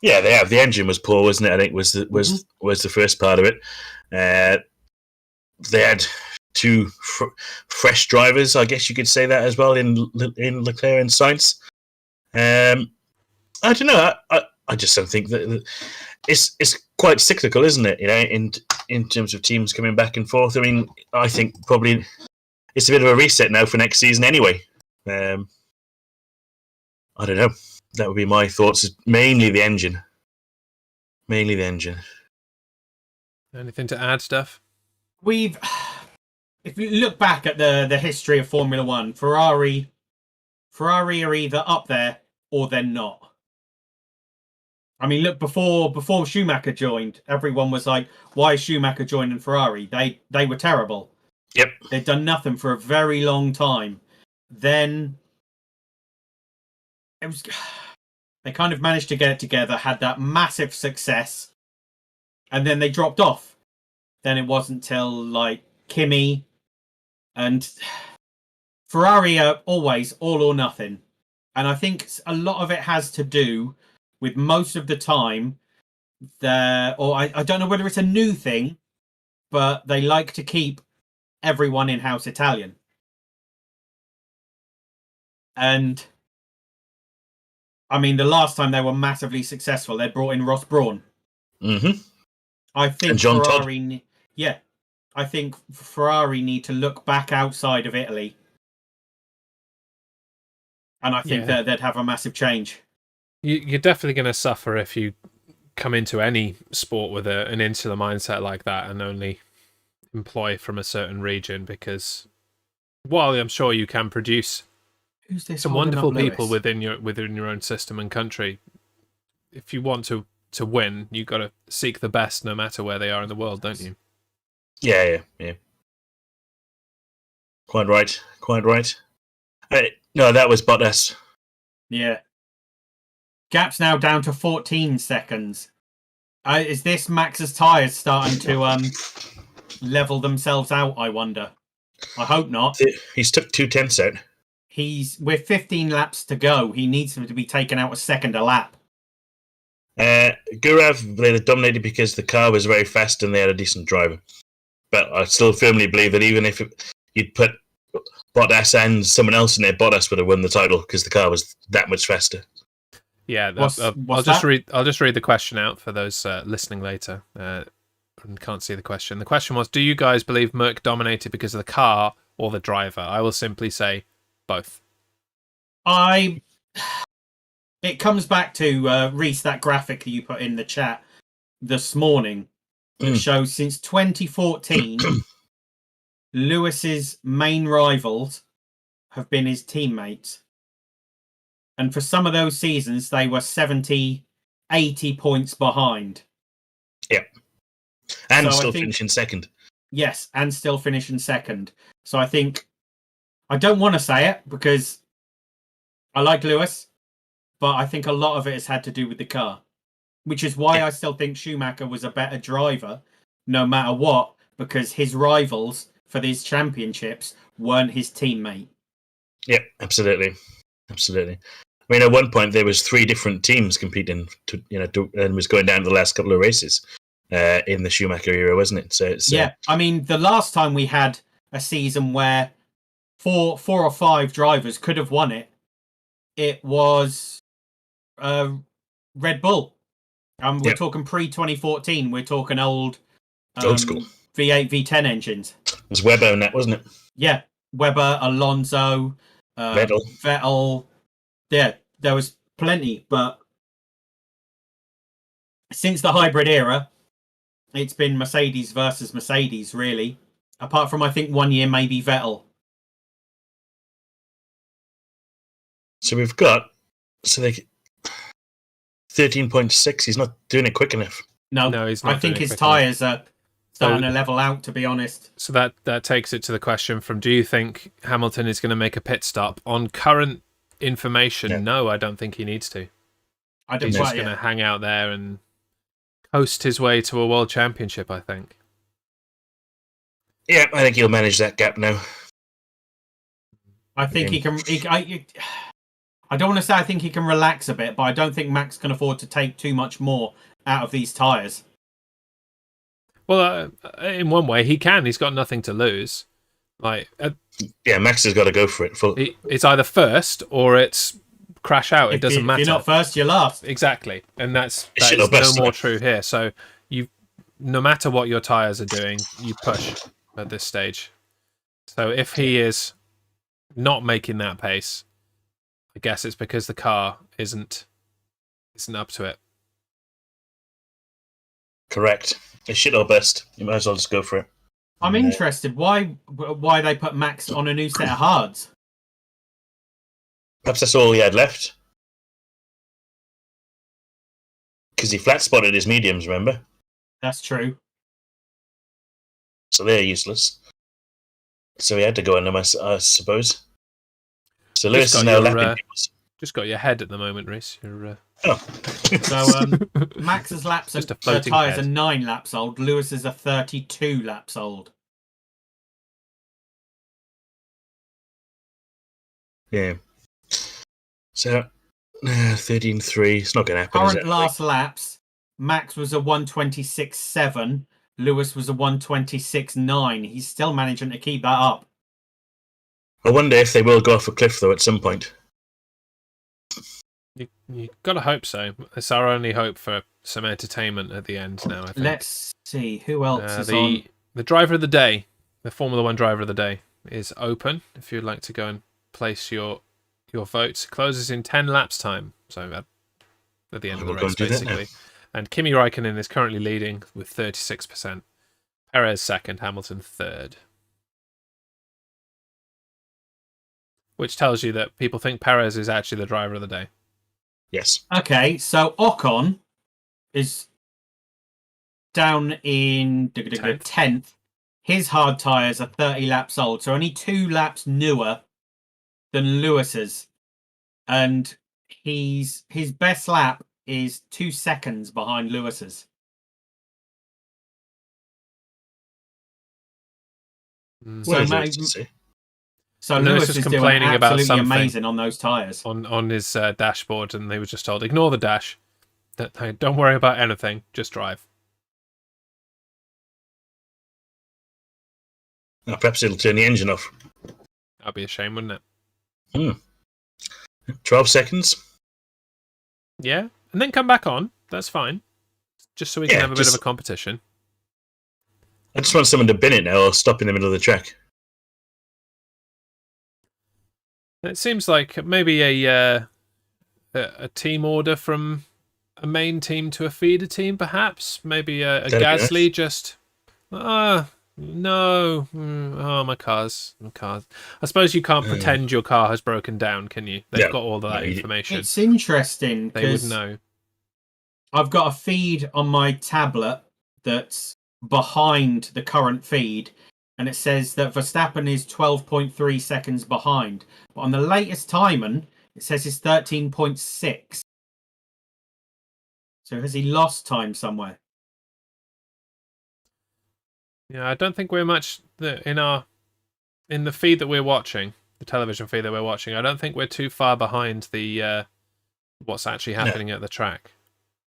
Speaker 1: Yeah, they have. The engine was poor, wasn't it? I think was the first part of it. They had two fresh drivers, I guess you could say that as well, in Leclerc and Sainz. I don't know. I just don't think that it's quite cyclical, isn't it? You know, in terms of teams coming back and forth. I mean, I think probably it's a bit of a reset now for next season, anyway. I don't know. That would be my thoughts. Mainly the engine.
Speaker 2: Anything to add, Stuff?
Speaker 3: If you look back at the history of Formula One, Ferrari are either up there or they're not. I mean, look, before Schumacher joined, everyone was like, why is Schumacher joining Ferrari? They were terrible.
Speaker 1: Yep.
Speaker 3: They'd done nothing for a very long time. Then they kind of managed to get it together, had that massive success, and then they dropped off. Then it wasn't till like Kimi, and Ferrari are always all or nothing. And I think a lot of it has to do with most of the time, I don't know whether it's a new thing, but they like to keep everyone in-house Italian. And I mean, the last time they were massively successful, they brought in Ross Brawn.
Speaker 1: Mm-hmm.
Speaker 3: I think
Speaker 1: and John
Speaker 3: Ferrari, Todd. I think Ferrari need to look back outside of Italy, and I think that they'd have a massive change.
Speaker 2: You're definitely going to suffer if you come into any sport with an insular mindset like that and only employ from a certain region, because while I'm sure you can produce some wonderful people within your own system and country, if you want to win, you've got to seek the best no matter where they are in the world, don't you?
Speaker 1: Yeah. Quite right. No, that was Bottas.
Speaker 3: Yeah. Gap's now down to 14 seconds. Is this Max's tyres starting to level themselves out, I wonder? I hope not.
Speaker 1: He's took 2/10 out.
Speaker 3: With 15 laps to go. He needs him to be taken out a second a lap.
Speaker 1: Gurav, they dominated because the car was very fast and they had a decent driver. But I still firmly believe that even if you'd put Bottas and someone else in there, Bottas would have won the title because the car was that much faster.
Speaker 2: Yeah, I'll just read the question out for those listening later and can't see the question. The question was, do you guys believe Merck dominated because of the car or the driver? I will simply say both.
Speaker 3: It comes back to Rhys, that graphic that you put in the chat this morning. It shows since 2014, Lewis's main rivals have been his teammates. And for some of those seasons, they were 70, 80 points behind.
Speaker 1: Yeah. And still finishing second.
Speaker 3: Yes, and still finishing second. So I think, I don't want to say it because I like Lewis, but I think a lot of it has had to do with the car, which is why I still think Schumacher was a better driver, no matter what, because his rivals for these championships weren't his teammate.
Speaker 1: Yeah, absolutely. I mean, at one point there was 3 different teams competing, and was going down to the last couple of races in the Schumacher era, wasn't it? So it's,
Speaker 3: I mean, the last time we had a season where four or 5 drivers could have won it, it was Red Bull. We're talking pre-2014. We're talking old
Speaker 1: school
Speaker 3: V8, V10 engines.
Speaker 1: It was Webber and that, wasn't it?
Speaker 3: Yeah, Webber, Alonso, Vettel. Yeah, there was plenty, but since the hybrid era, it's been Mercedes versus Mercedes, really. Apart from, I think, 1 year, maybe Vettel.
Speaker 1: So we've got 13.6. He's not doing it quick enough.
Speaker 3: No,
Speaker 2: he's not.
Speaker 3: I think his tyres are starting to level out, to be honest.
Speaker 2: So that takes it to the question from: do you think Hamilton is going to make a pit stop? On current information, no, I don't think he needs to. He's just going to hang out there and coast his way to a world championship, I think.
Speaker 1: Yeah, I think he'll manage that gap now.
Speaker 3: I think he can. I don't want to say I think he can relax a bit, but I don't think Max can afford to take too much more out of these tyres.
Speaker 2: Well, in one way, he can. He's got nothing to lose.
Speaker 1: Max has got to go for it.
Speaker 2: It's either first or it's crash out. It doesn't matter.
Speaker 3: If you're not first, you're last.
Speaker 2: Exactly, and that is no more true here. So no matter what your tyres are doing, you push at this stage. So if he is not making that pace, I guess it's because the car isn't up to it.
Speaker 1: Correct. It's shit or bust. You might as well just go for it.
Speaker 3: I'm interested. Why they put Max on a new set of hards?
Speaker 1: Perhaps that's all he had left. Because he flat spotted his mediums, remember?
Speaker 3: That's true.
Speaker 1: So they're useless. So he had to go on them, I suppose. So Lewis is now lapping people.
Speaker 2: Just got your head at the moment, Rhys. You're.
Speaker 3: So Max's laps tyres are 9 laps old. Lewis's are 32 laps old.
Speaker 1: Yeah. So 13.3. It's not going to happen.
Speaker 3: Current last laps, Max was a 126.7. Lewis was a 126.9. He's still managing to keep that up.
Speaker 1: I wonder if they will go off a cliff though at some point.
Speaker 2: You gotta hope so. It's our only hope for some entertainment at the end now, I think.
Speaker 3: Let's see who else is on.
Speaker 2: The driver of the day, the Formula 1 driver of the day, is open. If you'd like to go and place your votes, it closes in 10 laps time. So at the end of the race, basically. And Kimi Raikkonen is currently leading with 36%. Perez second, Hamilton third. Which tells you that people think Perez is actually the driver of the day.
Speaker 1: Yes.
Speaker 3: Okay, so Ocon is down in 10th. His hard tyres are 30 laps old, so only 2 laps newer than Lewis's. And his best lap is 2 seconds behind Lewis's. So Lewis is complaining doing about something amazing on those tyres.
Speaker 2: On his dashboard, and they were just told, ignore the dash. Don't worry about anything, just drive.
Speaker 1: Oh, perhaps it'll turn the engine off.
Speaker 2: That'd be a shame, wouldn't it?
Speaker 1: 12 seconds.
Speaker 2: Yeah, and then come back on. That's fine. Just so we can have a bit of a competition.
Speaker 1: I just want someone to bin it now or stop in the middle of the track.
Speaker 2: It seems like maybe a team order from a main team to a feeder team, perhaps. Maybe a Gasly just... no. My cars. I suppose you can't pretend your car has broken down, can you? They've got all of that information.
Speaker 3: It's interesting.
Speaker 2: They would know.
Speaker 3: I've got a feed on my tablet that's behind the current feed, and it says that Verstappen is 12.3 seconds behind. But on the latest timing, it says it's 13.6. So has he lost time somewhere?
Speaker 2: Yeah, I don't think we're much in the feed that we're watching, the television feed that we're watching. I don't think we're too far behind the what's actually happening at the track.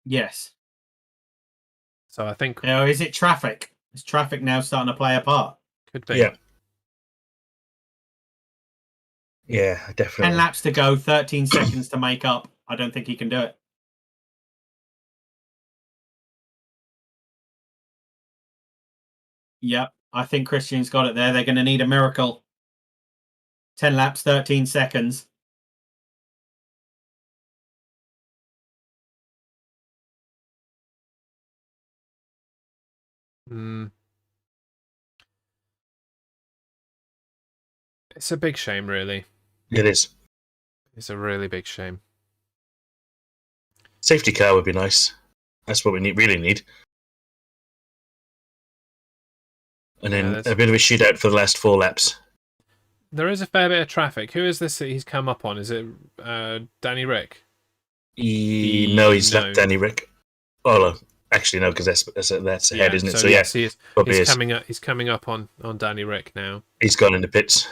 Speaker 3: Yes.
Speaker 2: So I think...
Speaker 3: Is it traffic? Is traffic now starting to play a part?
Speaker 2: Could be.
Speaker 1: Yeah. Yeah, definitely.
Speaker 3: 10 laps to go, 13 seconds to make up. I don't think he can do it. Yep, I think Christian's got it there. They're going to need a miracle. 10 laps, 13 seconds.
Speaker 2: It's a big shame, really.
Speaker 1: It is.
Speaker 2: It's a really big shame.
Speaker 1: Safety car would be nice. That's what we really need. And then a bit of a shootout for the last 4 laps.
Speaker 2: There is a fair bit of traffic. Who is this that he's come up on? Is it Danny Rick?
Speaker 1: No, he's not Danny Rick. Oh, no. Actually, no, because that's ahead, isn't it? So
Speaker 2: yes, he is.
Speaker 1: He's
Speaker 2: He's coming up on Danny Rick now.
Speaker 1: He's gone in the pits.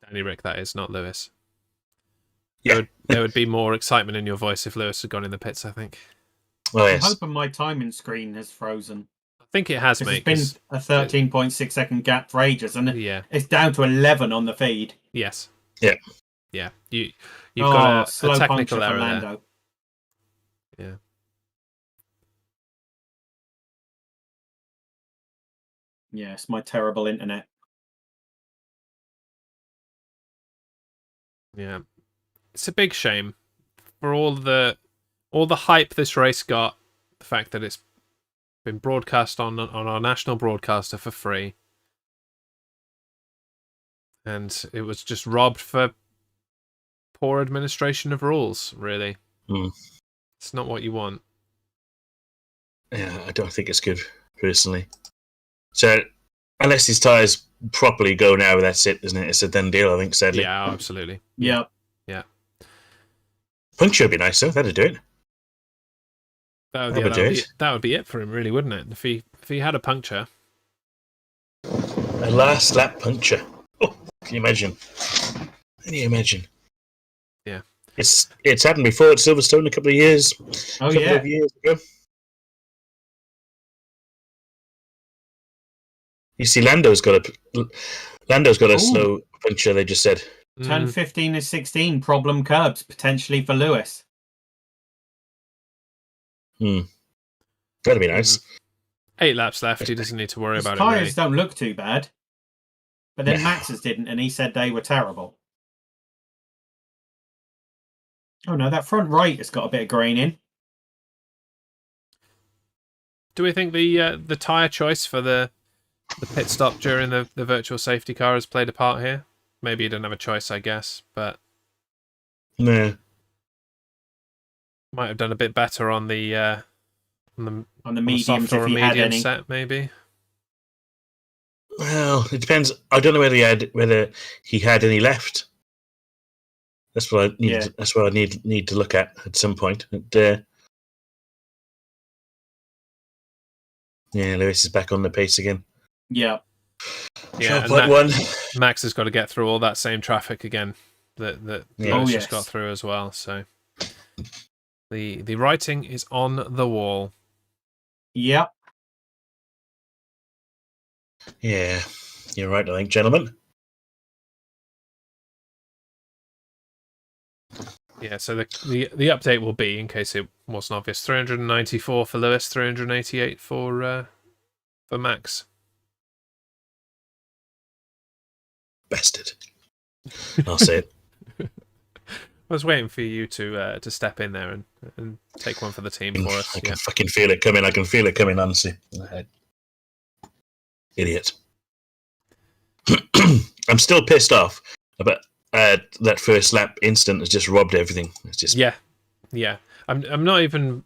Speaker 2: Danny Rick, that is, not Lewis.
Speaker 1: Yeah.
Speaker 2: There would be more excitement in your voice if Lewis had gone in the pits, I think.
Speaker 1: Oh, yes.
Speaker 3: I'm hoping my timing screen has frozen.
Speaker 2: I think it has, mate.
Speaker 3: It's been a 13.6 second gap for ages, and it's down to 11 on the feed.
Speaker 2: Yes.
Speaker 1: Yeah.
Speaker 2: Yeah. You've got a technical error
Speaker 3: there.
Speaker 2: Yeah.
Speaker 3: Yeah, it's my terrible internet.
Speaker 2: Yeah. It's a big shame for all the hype this race got, the fact that it's been broadcast on our national broadcaster for free, and it was just robbed for poor administration of rules, really. It's not what you want.
Speaker 1: Yeah, I don't think it's good, personally. So, unless his tyres properly go now, that's it, isn't it? It's a done deal, I think, sadly.
Speaker 2: Yeah, absolutely.
Speaker 3: Yeah.
Speaker 2: Yeah.
Speaker 1: Puncture would be nice, though. That'd do it.
Speaker 2: That would be it for him, really, wouldn't it? If he had a puncture.
Speaker 1: A last lap puncture. Oh, can you imagine? Can you imagine?
Speaker 2: Yeah.
Speaker 1: It's happened before at Silverstone a couple of years.
Speaker 3: Of
Speaker 1: years ago. You see, Lando's got a slow puncture. They just said.
Speaker 3: Turn 15 and 16 problem curbs potentially for Lewis.
Speaker 1: That'd be nice.
Speaker 2: 8 laps left. He doesn't need to worry about it.
Speaker 3: Tyres
Speaker 2: really.
Speaker 3: don't look too bad, but then Max's didn't, and he said they were terrible. Oh no, that front right has got a bit of grain in.
Speaker 2: Do we think the tyre choice for the pit stop during the virtual safety car has played a part here? Maybe he didn't have a choice, I guess, but
Speaker 1: no,
Speaker 2: might have done a bit better on the
Speaker 3: mediums if he had any
Speaker 2: set, maybe.
Speaker 1: Well, it depends. I don't know whether he had any left. That's what I need.
Speaker 3: Yeah.
Speaker 1: That's what I need to look at some point. Lewis is back on the pace again.
Speaker 3: Yeah.
Speaker 2: Yeah, and Max has got to get through all that same traffic again that Lewis just got through as well. So the writing is on the wall.
Speaker 3: Yep.
Speaker 1: Yeah, you're right, I think, gentlemen.
Speaker 2: Yeah, so the update will be, in case it wasn't obvious, 394 for Lewis, 388 for Max.
Speaker 1: Bastard. I'll say it.
Speaker 2: I was waiting for you to step in there and take one for the team for us.
Speaker 1: I can fucking feel it coming. I can feel it coming, honestly. Idiot. I'm still pissed off about that first lap incident has just robbed everything. It's just
Speaker 2: yeah. I'm not even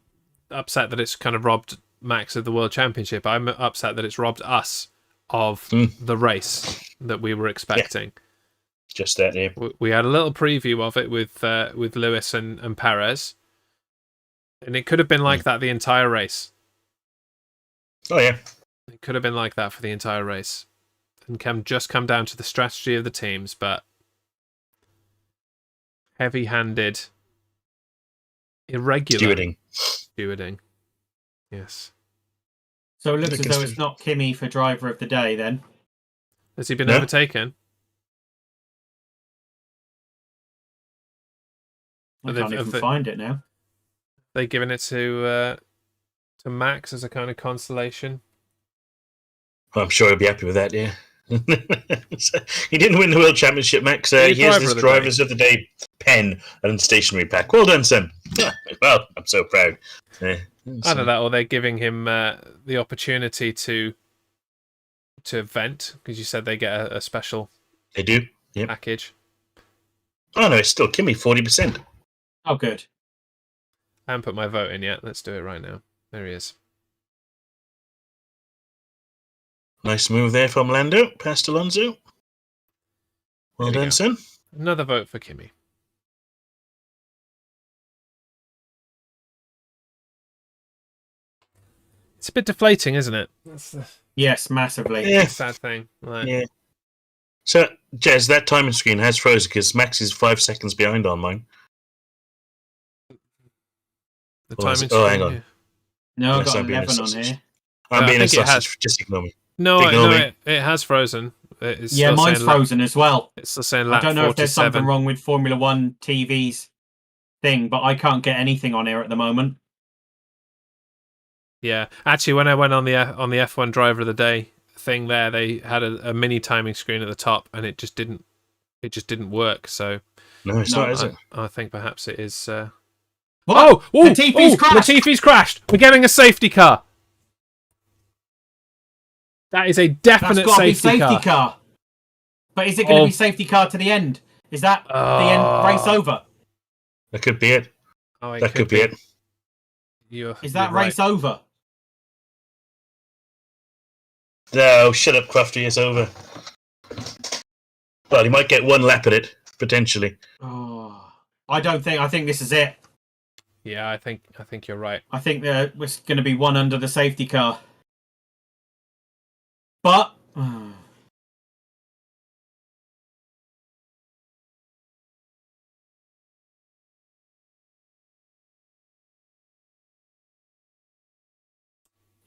Speaker 2: upset that it's kind of robbed Max of the World Championship. I'm upset that it's robbed us of the race that we were expecting.
Speaker 1: Yeah. Just that, yeah.
Speaker 2: We had a little preview of it with Lewis and Perez, and it could have been like that the entire race.
Speaker 1: Oh yeah,
Speaker 2: it could have been like that for the entire race, and come down to the strategy of the teams. But heavy-handed Irregular.
Speaker 1: Stewarding.
Speaker 2: Yes.
Speaker 3: So it looks as though it's not Kimi for driver of the day then.
Speaker 2: Has he been overtaken?
Speaker 3: I can't even find it now.
Speaker 2: They given it to Max as a kind of consolation.
Speaker 1: I'm sure he'll be happy with that. Yeah. So, he didn't win the World Championship, Max. Here's this Drivers of the Day pen and stationery pack. Well done, son. Yeah, well, I'm so proud.
Speaker 2: Either that, or they're giving him the opportunity to vent, because you said they get a special.
Speaker 1: They do. Yep.
Speaker 2: Package.
Speaker 1: Oh no, it's still Kimi 40%.
Speaker 3: Oh, good.
Speaker 2: I haven't put my vote in yet. Let's do it right now. There he is.
Speaker 1: Nice move there from Lando, past Alonso. Well done, son.
Speaker 2: Another vote for Kimi. It's a bit deflating, isn't it?
Speaker 3: Yes, massively.
Speaker 1: Yeah.
Speaker 2: Sad thing. Like...
Speaker 1: Yeah. So, Jez, that timing screen has frozen because Max is 5 seconds behind on mine.
Speaker 2: The timing
Speaker 1: screen. Oh, hang on.
Speaker 2: Yeah.
Speaker 3: No, I've got 11 on here.
Speaker 1: I'm being a sausage. Just ignore me.
Speaker 2: No, it has frozen. It's
Speaker 3: mine's frozen as well.
Speaker 2: It's still saying lap 47.
Speaker 3: I don't know if there's something wrong with Formula One TV's thing, but I can't get anything on here at the moment.
Speaker 2: Yeah, actually, when I went on the F1 Driver of the Day thing, there they had a mini timing screen at the top, and it just didn't work. So
Speaker 1: no, it's not, is it?
Speaker 2: I think perhaps it is.
Speaker 3: What? Latifi's
Speaker 2: crashed. We're getting a safety car. That is a definite safety car.
Speaker 3: But is it going to be safety car to the end? Is that the end race over?
Speaker 1: That could be it. That could be it.
Speaker 3: Is that race over?
Speaker 1: No, shut up, Crofty. It's over. Well, he might get one lap at it, potentially.
Speaker 3: Oh, I think this is it.
Speaker 2: Yeah, I think you're right.
Speaker 3: I think there was going to be one under the safety car. But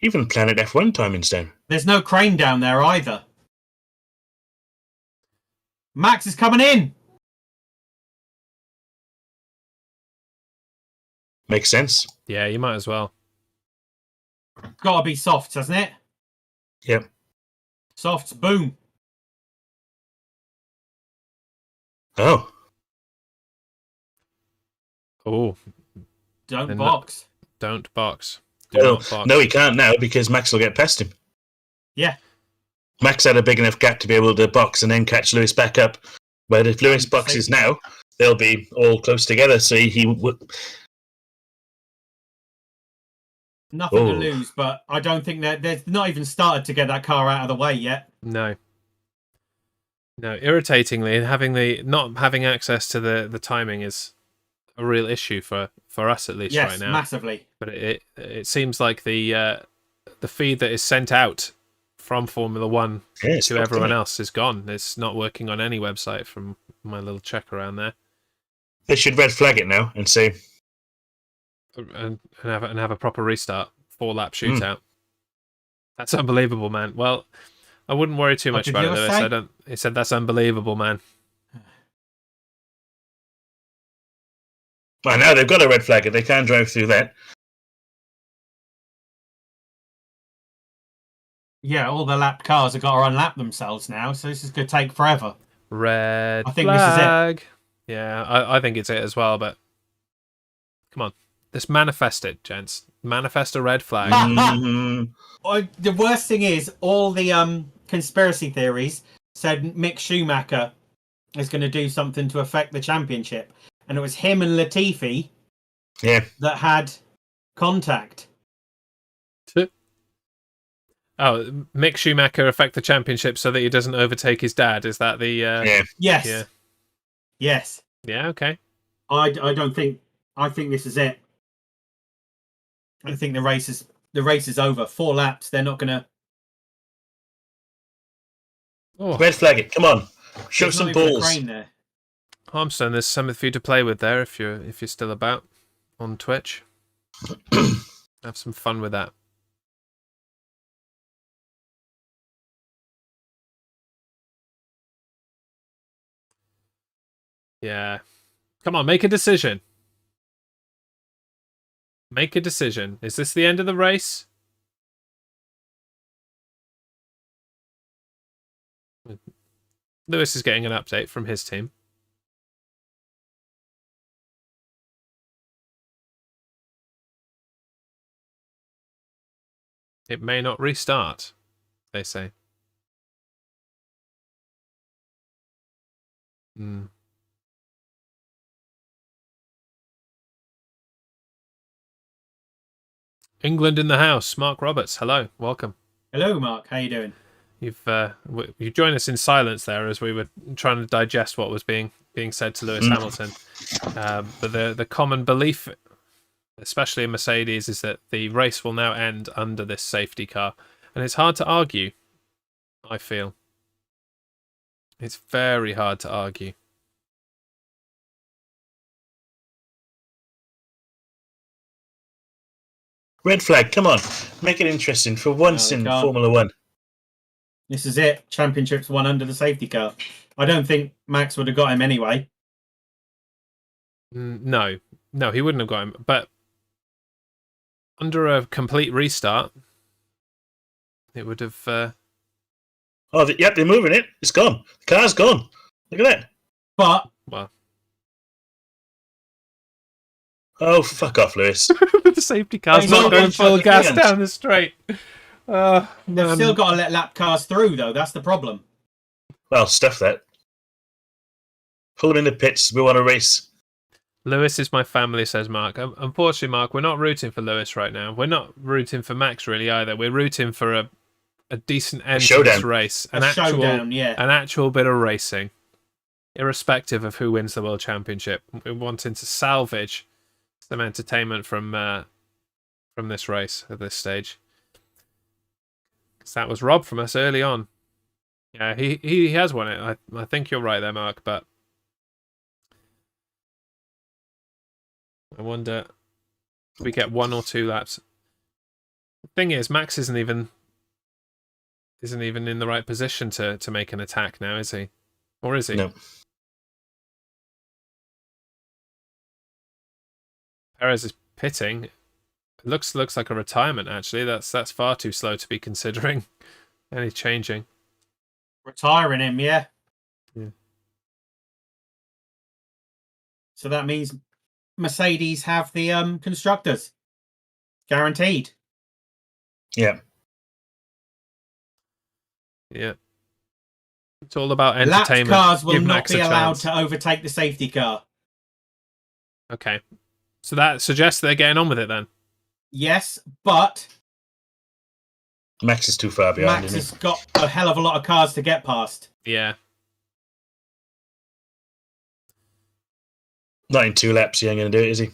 Speaker 1: even Planet F1 timing's down.
Speaker 3: There's no crane down there either. Max is coming in.
Speaker 1: Makes sense.
Speaker 2: Yeah, you might as well.
Speaker 3: Gotta be softs, hasn't it?
Speaker 1: Yep.
Speaker 3: Softs, boom.
Speaker 2: Oh.
Speaker 3: Don't box.
Speaker 2: Don't box.
Speaker 1: No, he can't now because Max will get past him.
Speaker 3: Yeah.
Speaker 1: Max had a big enough gap to be able to box and then catch Lewis back up. But if Lewis boxes now, they'll be all close together. So he would.
Speaker 3: Nothing to lose, but I don't think that they've not even started to get that car out of the way yet.
Speaker 2: No, irritatingly, not having access to the timing is a real issue for us, at least right now.
Speaker 3: Yes, massively.
Speaker 2: But it seems like the feed that is sent out from Formula One to everyone else is gone. It's not working on any website from my little check around there.
Speaker 1: They should red flag it now and say
Speaker 2: and have a proper restart, 4-lap shootout. That's unbelievable, man. Well, I wouldn't worry too much about it, Lewis. He said that's unbelievable, man.
Speaker 1: I know they've got a red flag it. They can't drive through that.
Speaker 3: Yeah, all the lap cars have got to unlap themselves now, so this is going to take forever.
Speaker 2: Red
Speaker 3: I think
Speaker 2: flag.
Speaker 3: This is it.
Speaker 2: Yeah, I think it's it as well, but come on. Let's manifest it, gents. Manifest a red flag.
Speaker 3: The worst thing is, all the conspiracy theories said Mick Schumacher is going to do something to affect the championship. And it was him and Latifi that had contact.
Speaker 2: Oh, Mick Schumacher affect the championship so that he doesn't overtake his dad. Is that the...
Speaker 3: Yes.
Speaker 2: Yeah.
Speaker 3: Yes.
Speaker 2: Yeah, okay.
Speaker 3: I don't think... I think this is it. I think the race is over. 4 laps, they're not going to...
Speaker 1: Red flag it. Come on. Show some balls.
Speaker 2: Armstrong, there's something for you to play with there if you're still about. on Twitch. Have some fun with that. Yeah. Come on, make a decision. Make a decision. Is this the end of the race? Lewis is getting an update from his team. It may not restart, they say. England in the house. Mark Roberts, hello, welcome.
Speaker 3: Hello, Mark. How you doing?
Speaker 2: You joined us in silence there as we were trying to digest what was being said to Lewis Hamilton. But the common belief, especially in Mercedes, is that the race will now end under this safety car, and it's hard to argue. I feel it's very hard to argue.
Speaker 1: Red flag, come on. Make it interesting for once in Formula One.
Speaker 3: This is it. Championship's won under the safety car. I don't think Max would have got him anyway.
Speaker 2: No, he wouldn't have got him. But under a complete restart, it would have...
Speaker 1: Yep, they're moving it. It's gone. The car's gone. Look at that.
Speaker 3: But...
Speaker 2: Well...
Speaker 1: Oh, fuck off, Lewis.
Speaker 2: The safety car's not going full gas down the straight.
Speaker 3: They've still got to let lap cars through, though. That's the problem.
Speaker 1: Well, stuff that. Pull them in the pits. We want to race.
Speaker 2: Lewis is my family, says Mark. Unfortunately, Mark, we're not rooting for Lewis right now. We're not rooting for Max, really, either. We're rooting for a decent end to this race. An actual bit of racing. Irrespective of who wins the World Championship. We're wanting to salvage some entertainment from this race at this stage. Because that was robbed from us early on. Yeah, he has won it. I think you're right there, Mark, but I wonder if we get 1 or 2 laps. The thing is, Max isn't even in the right position to make an attack now, is he? Or is he?
Speaker 1: No.
Speaker 2: Perez is pitting. It looks like a retirement, actually. That's far too slow to be considering any changing.
Speaker 3: Retiring him, yeah.
Speaker 2: Yeah.
Speaker 3: So that means Mercedes have the constructors. Guaranteed.
Speaker 1: Yeah.
Speaker 2: Yeah. It's all about entertainment.
Speaker 3: Lap cars will not be allowed to overtake the safety car.
Speaker 2: Okay. So that suggests they're getting on with it then?
Speaker 3: Yes, but...
Speaker 1: Max is too far behind.
Speaker 3: Max has got a hell of a lot of cars to get past.
Speaker 2: Yeah.
Speaker 1: Not in 2 laps, he ain't going to do it, is he?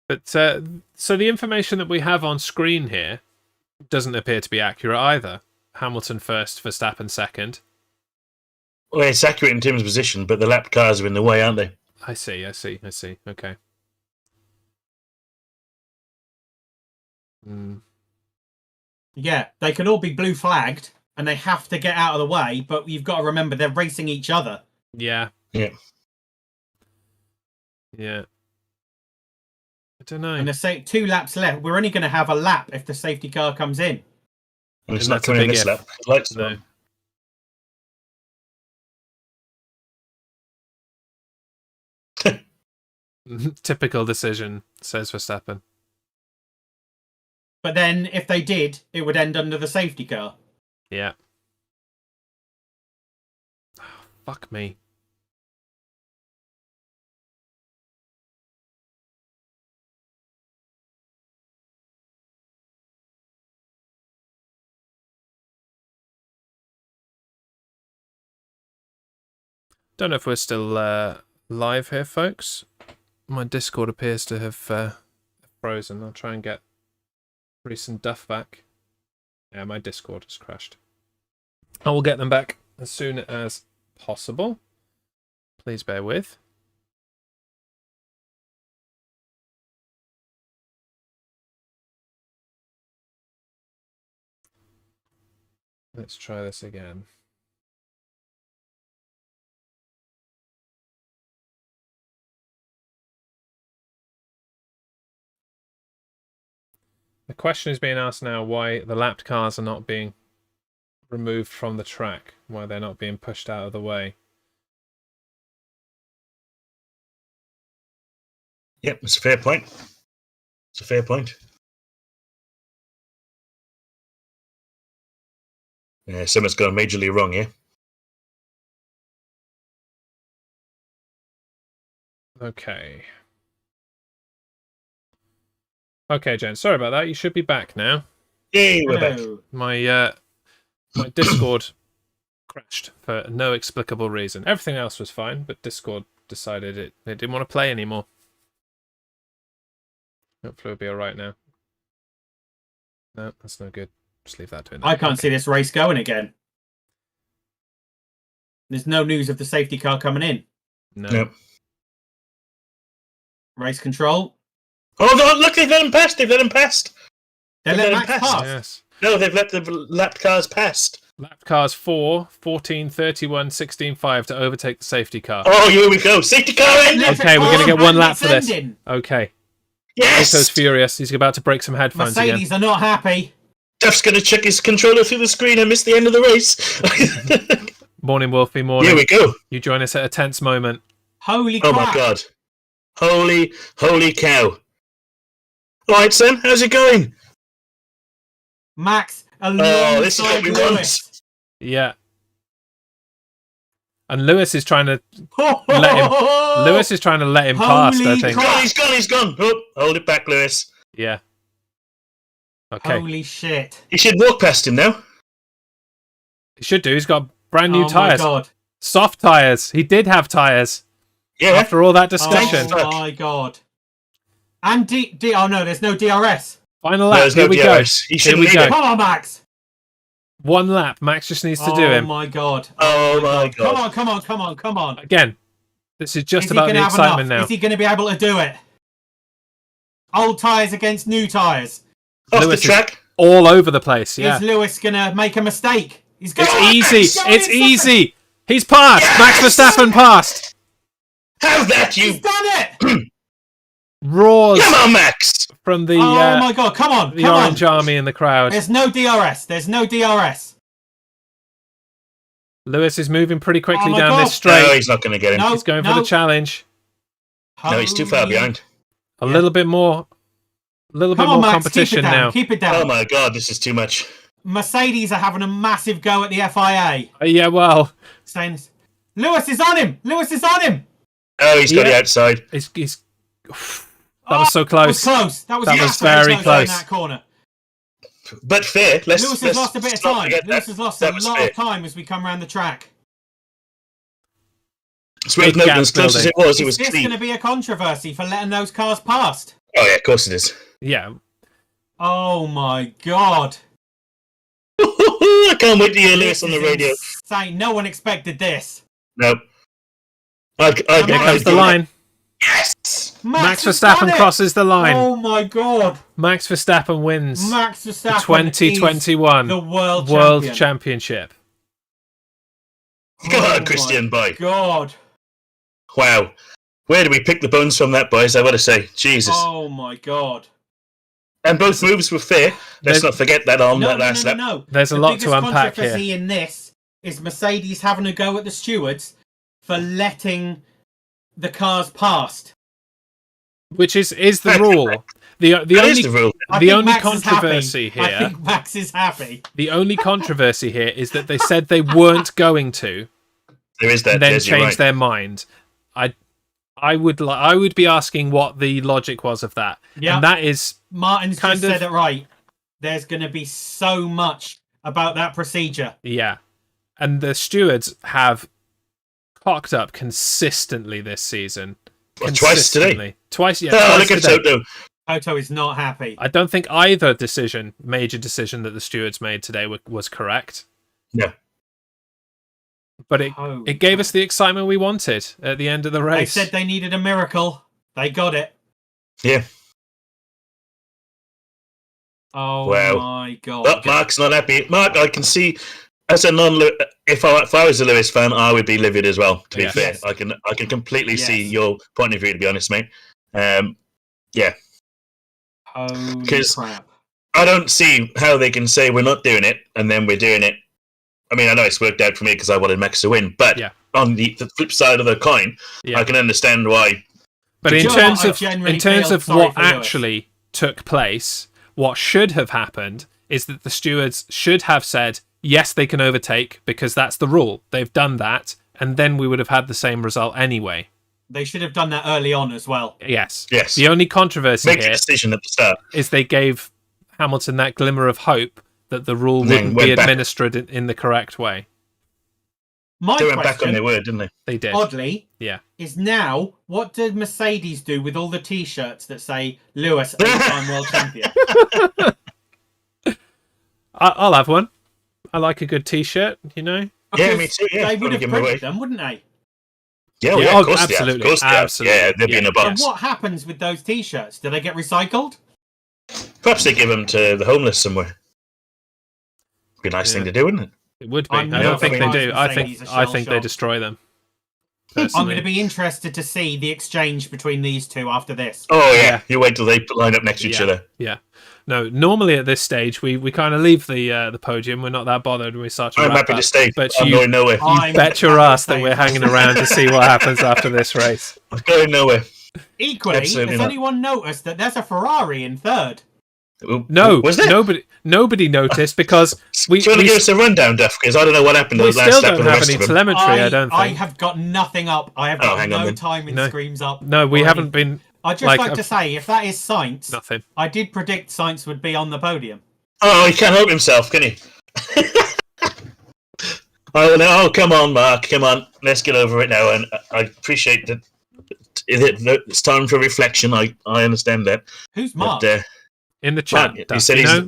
Speaker 2: But, so the information that we have on screen here doesn't appear to be accurate either. Hamilton first, Verstappen second.
Speaker 1: Well, it's accurate in terms of position, but the lap cars are in the way, aren't they?
Speaker 2: I see. Okay.
Speaker 3: Yeah, they can all be blue flagged, and they have to get out of the way, but you've got to remember they're racing each other.
Speaker 2: Yeah.
Speaker 1: Yeah.
Speaker 2: I don't know.
Speaker 3: And there's 2 laps left. We're only going to have a lap if the safety car comes in.
Speaker 1: And it's not coming in this lap. Lights
Speaker 2: no. Typical decision, says Verstappen.
Speaker 3: But then, if they did, it would end under the safety car.
Speaker 2: Yeah. Oh, fuck me. Don't know if we're still live here, folks. My Discord appears to have frozen. I'll try and get Rhys and Duff back. Yeah, my Discord has crashed. I will get them back as soon as possible. Please bear with. Let's try this again. The question is being asked now why the lapped cars are not being removed from the track, why they're not being pushed out of the way.
Speaker 1: Yep, it's a fair point. It's a fair point. Yeah, something's gone majorly wrong here.
Speaker 2: Okay. Okay, Jen, sorry about that. You should be back now.
Speaker 1: Yay, we're back.
Speaker 2: My Discord crashed for no explicable reason. Everything else was fine, but Discord decided it didn't want to play anymore. Hopefully it'll be alright now. No, that's no good. Just leave that doing that.
Speaker 3: I can't see this race going again. There's no news of the safety car coming in.
Speaker 2: No.
Speaker 1: Nope.
Speaker 3: Race control.
Speaker 1: Oh, no, look, they've let him past. They've let him past.
Speaker 3: They let Max pass.
Speaker 2: Yes.
Speaker 1: No, they've let the lapped cars past.
Speaker 2: Lapped cars 4, 14, 31, 16, 5 to overtake the safety car.
Speaker 1: Oh, here we go. Safety car in.
Speaker 2: Okay, we're going to get one lap for this.
Speaker 3: Ending.
Speaker 2: Okay.
Speaker 1: Yes.
Speaker 2: Otto's furious. He's about to break some headphones
Speaker 3: Mercedes are not happy.
Speaker 1: Duff's going to check his controller through the screen and miss the end of the race.
Speaker 2: Morning, Wolfie. Morning.
Speaker 1: Here we go.
Speaker 2: You join us at a tense moment.
Speaker 3: Holy
Speaker 1: Oh,
Speaker 3: crap.
Speaker 1: my God. Holy cow. All right, son. How's it going?
Speaker 3: Max
Speaker 1: Oh,
Speaker 3: alongside
Speaker 1: this is what we
Speaker 3: Lewis.
Speaker 1: want.
Speaker 2: Yeah. And Lewis is trying to let him. Lewis is trying to let him past, I think.
Speaker 3: crap.
Speaker 1: He's gone. Oh, hold it back, Lewis.
Speaker 2: Yeah. Okay.
Speaker 3: Holy shit.
Speaker 1: You should walk past him now.
Speaker 2: He should do. He's got brand new
Speaker 3: Oh
Speaker 2: tyres.
Speaker 3: my God.
Speaker 2: Soft tyres. He did have tyres.
Speaker 1: Yeah.
Speaker 2: After all that discussion.
Speaker 3: Oh my God. And oh no, there's no DRS.
Speaker 2: Final lap.
Speaker 1: There's
Speaker 2: Here
Speaker 1: no
Speaker 2: we
Speaker 1: DRS.
Speaker 2: go.
Speaker 1: He
Speaker 2: Here
Speaker 1: shouldn't
Speaker 2: we
Speaker 1: need
Speaker 2: go.
Speaker 1: it.
Speaker 3: Come on, Max.
Speaker 2: One lap. Max just needs to do
Speaker 3: Oh
Speaker 2: him.
Speaker 3: my God.
Speaker 1: Oh my God.
Speaker 3: Come on.
Speaker 2: Again. This is just
Speaker 3: Is he
Speaker 2: about
Speaker 3: gonna
Speaker 2: the
Speaker 3: have
Speaker 2: excitement
Speaker 3: enough?
Speaker 2: now.
Speaker 3: Is he going to be able to do it? Old tyres against new tyres.
Speaker 1: Off
Speaker 2: Lewis
Speaker 1: the track.
Speaker 2: All over the place. Yeah.
Speaker 3: Is Lewis going to make a mistake? He's going
Speaker 2: It's easy.
Speaker 3: He's going
Speaker 2: It's
Speaker 3: in
Speaker 2: easy. He's passed.
Speaker 1: Yes!
Speaker 2: Max Verstappen passed.
Speaker 1: How's that,
Speaker 3: He's
Speaker 1: you?
Speaker 3: done it.
Speaker 2: Roars
Speaker 1: Come on, Max.
Speaker 2: from the
Speaker 3: Oh my God. Come on.
Speaker 2: the
Speaker 3: Come
Speaker 2: orange
Speaker 3: on.
Speaker 2: army in the crowd.
Speaker 3: There's no DRS.
Speaker 2: Lewis is moving pretty quickly
Speaker 3: Oh my
Speaker 2: down
Speaker 3: God.
Speaker 2: this straight.
Speaker 1: No, he's not going to get him.
Speaker 3: No.
Speaker 2: He's going for the challenge.
Speaker 1: No, he's too far
Speaker 3: Holy-
Speaker 1: behind.
Speaker 2: A little bit more. A little bit
Speaker 3: Come on,
Speaker 2: more
Speaker 3: Max.
Speaker 2: competition
Speaker 3: keep it down.
Speaker 2: now.
Speaker 3: Keep it down.
Speaker 1: Oh my God, this is too much.
Speaker 3: Mercedes are having a massive go at the FIA.
Speaker 2: Yeah, well,
Speaker 3: Saying this. Lewis is on him.
Speaker 1: Oh, he's got
Speaker 2: Yeah.
Speaker 1: the outside.
Speaker 2: he's that was so close.
Speaker 3: That was close. That was
Speaker 2: That was
Speaker 3: massively
Speaker 2: very close.
Speaker 3: in that corner.
Speaker 1: But fair.
Speaker 3: Lewis has
Speaker 1: let's
Speaker 3: lost a bit of
Speaker 1: not
Speaker 3: time.
Speaker 1: forget
Speaker 3: Lewis
Speaker 1: that.
Speaker 3: has lost
Speaker 1: That
Speaker 3: a
Speaker 1: was
Speaker 3: lot
Speaker 1: fair.
Speaker 3: of time as we come around the track.
Speaker 1: It's worth
Speaker 2: Big
Speaker 1: noting,
Speaker 2: gap
Speaker 1: as close as
Speaker 2: building.
Speaker 1: it was, it
Speaker 3: Is
Speaker 1: was
Speaker 3: this
Speaker 1: clean.
Speaker 3: going to be a controversy for letting those cars past?
Speaker 1: Oh yeah, of course it is.
Speaker 2: Yeah.
Speaker 3: Oh my God.
Speaker 1: I can't wait to hear Lewis
Speaker 3: This
Speaker 1: on the
Speaker 3: is
Speaker 1: radio.
Speaker 3: insane. No one expected this.
Speaker 1: No.
Speaker 2: Here comes the line.
Speaker 1: Yes!
Speaker 2: Max
Speaker 3: has done
Speaker 2: Verstappen
Speaker 3: it!
Speaker 2: crosses the line.
Speaker 3: Oh my God.
Speaker 2: Max Verstappen wins
Speaker 3: Max
Speaker 2: the
Speaker 3: Verstappen
Speaker 2: 2021
Speaker 3: is the world champion.
Speaker 2: Championship.
Speaker 1: Go
Speaker 3: Oh
Speaker 1: on, Christian, boy.
Speaker 3: God.
Speaker 1: Wow. Where do we pick the bones from that, boys? I gotta say. Jesus.
Speaker 3: Oh my God.
Speaker 1: And both moves were fair. Let's not forget that on that last lap.
Speaker 3: No.
Speaker 2: There's a
Speaker 3: The
Speaker 2: lot
Speaker 3: biggest
Speaker 2: to unpack
Speaker 3: controversy
Speaker 2: here.
Speaker 3: in this is Mercedes having a go at the stewards for letting the cars past.
Speaker 2: Which is the rule. The
Speaker 1: That is
Speaker 2: only
Speaker 1: the rule.
Speaker 3: I
Speaker 2: The
Speaker 3: think
Speaker 2: only
Speaker 3: Max is
Speaker 2: controversy
Speaker 3: happy. I
Speaker 2: here-
Speaker 3: think Max is happy.
Speaker 2: the only controversy here is that they said they weren't going to,
Speaker 1: There is that.
Speaker 2: and then
Speaker 1: Des, you're
Speaker 2: change
Speaker 1: right.
Speaker 2: their mind. I would be asking what the logic was of that.
Speaker 3: Yeah.
Speaker 2: And that is
Speaker 3: Martin's
Speaker 2: kind
Speaker 3: just
Speaker 2: of-
Speaker 3: said it right. There's going to be so much about that procedure.
Speaker 2: yeah. And the stewards have cocked up consistently this season.
Speaker 1: Well, twice today.
Speaker 2: Consistently. Twice, yeah.
Speaker 1: Oh,
Speaker 2: twice
Speaker 1: look at
Speaker 2: today.
Speaker 1: Toto.
Speaker 3: Toto is not happy.
Speaker 2: I don't think either major decision that the stewards made today was correct.
Speaker 1: No.
Speaker 2: But it
Speaker 3: Holy
Speaker 2: gave us the excitement we wanted at the end of the
Speaker 3: They
Speaker 2: race.
Speaker 3: said they needed a miracle. They got it.
Speaker 1: Yeah.
Speaker 3: Oh
Speaker 1: Wow.
Speaker 3: my God.
Speaker 1: Oh, Mark's not happy. Mark, I can see as a if I was a Lewis fan, I would be livid as well. To be fair, I can completely see your point of view. To be honest, mate. Yeah.
Speaker 3: Holy crap!
Speaker 1: I don't see how they can say we're not doing it and then we're doing it. I mean, I know it's worked out for me because I wanted Max to win, but on the flip side of the coin, I can understand why.
Speaker 2: But in terms of what actually took place, what should have happened is that the stewards should have said, yes, they can overtake because that's the rule. They've done that, and then we would have had the same result anyway.
Speaker 3: They should have done that early on as well.
Speaker 2: Yes. The only controversy
Speaker 1: here a decision at the start
Speaker 2: is they gave Hamilton that glimmer of hope that the rule wouldn't be administered in the correct way.
Speaker 1: They went back on their word, didn't they?
Speaker 2: They did.
Speaker 3: Oddly, is now, what did Mercedes do with all the T-shirts that say Lewis, 8-time world champion?
Speaker 2: I'll have one. I like a good T-shirt, you know?
Speaker 1: Yeah, me too. Yeah,
Speaker 3: they would have printed them, wouldn't they?
Speaker 1: Yeah, of course absolutely. Of course absolutely. Yeah, they'd be in a box.
Speaker 3: And what happens with those T-shirts? Do they get recycled?
Speaker 1: Perhaps they give them to the homeless somewhere. Be a nice thing to do, wouldn't it?
Speaker 2: It would be. I don't think they do. I think they destroy them. Personally.
Speaker 3: I'm going to be interested to see the exchange between these two after this.
Speaker 1: Oh yeah, you wait till they line up next to each other.
Speaker 2: Yeah. No, normally at this stage we kind of leave the podium. We're not that bothered when we start to.
Speaker 1: I'm happy to stay, but I'm going nowhere.
Speaker 2: You bet your ass that we're hanging around to see what happens after this race.
Speaker 1: I'm going nowhere.
Speaker 3: Equally, has anyone noticed that there's a Ferrari in third?
Speaker 2: No, nobody noticed because
Speaker 1: Do you want to give us a rundown, Duff? Because I don't know what happened.
Speaker 2: We still don't have any telemetry. I don't think.
Speaker 3: I have got nothing up. I have got no timing screens up.
Speaker 2: No, we haven't been.
Speaker 3: I'd just like to say, if that is Sainz,
Speaker 2: nothing.
Speaker 3: I did predict Sainz would be on the podium.
Speaker 1: Oh, he can't help himself, can he? Oh, come on, Mark. Come on. Let's get over it now. And I appreciate that it's time for reflection. I understand that.
Speaker 3: Who's Mark?
Speaker 1: But,
Speaker 2: in the chat,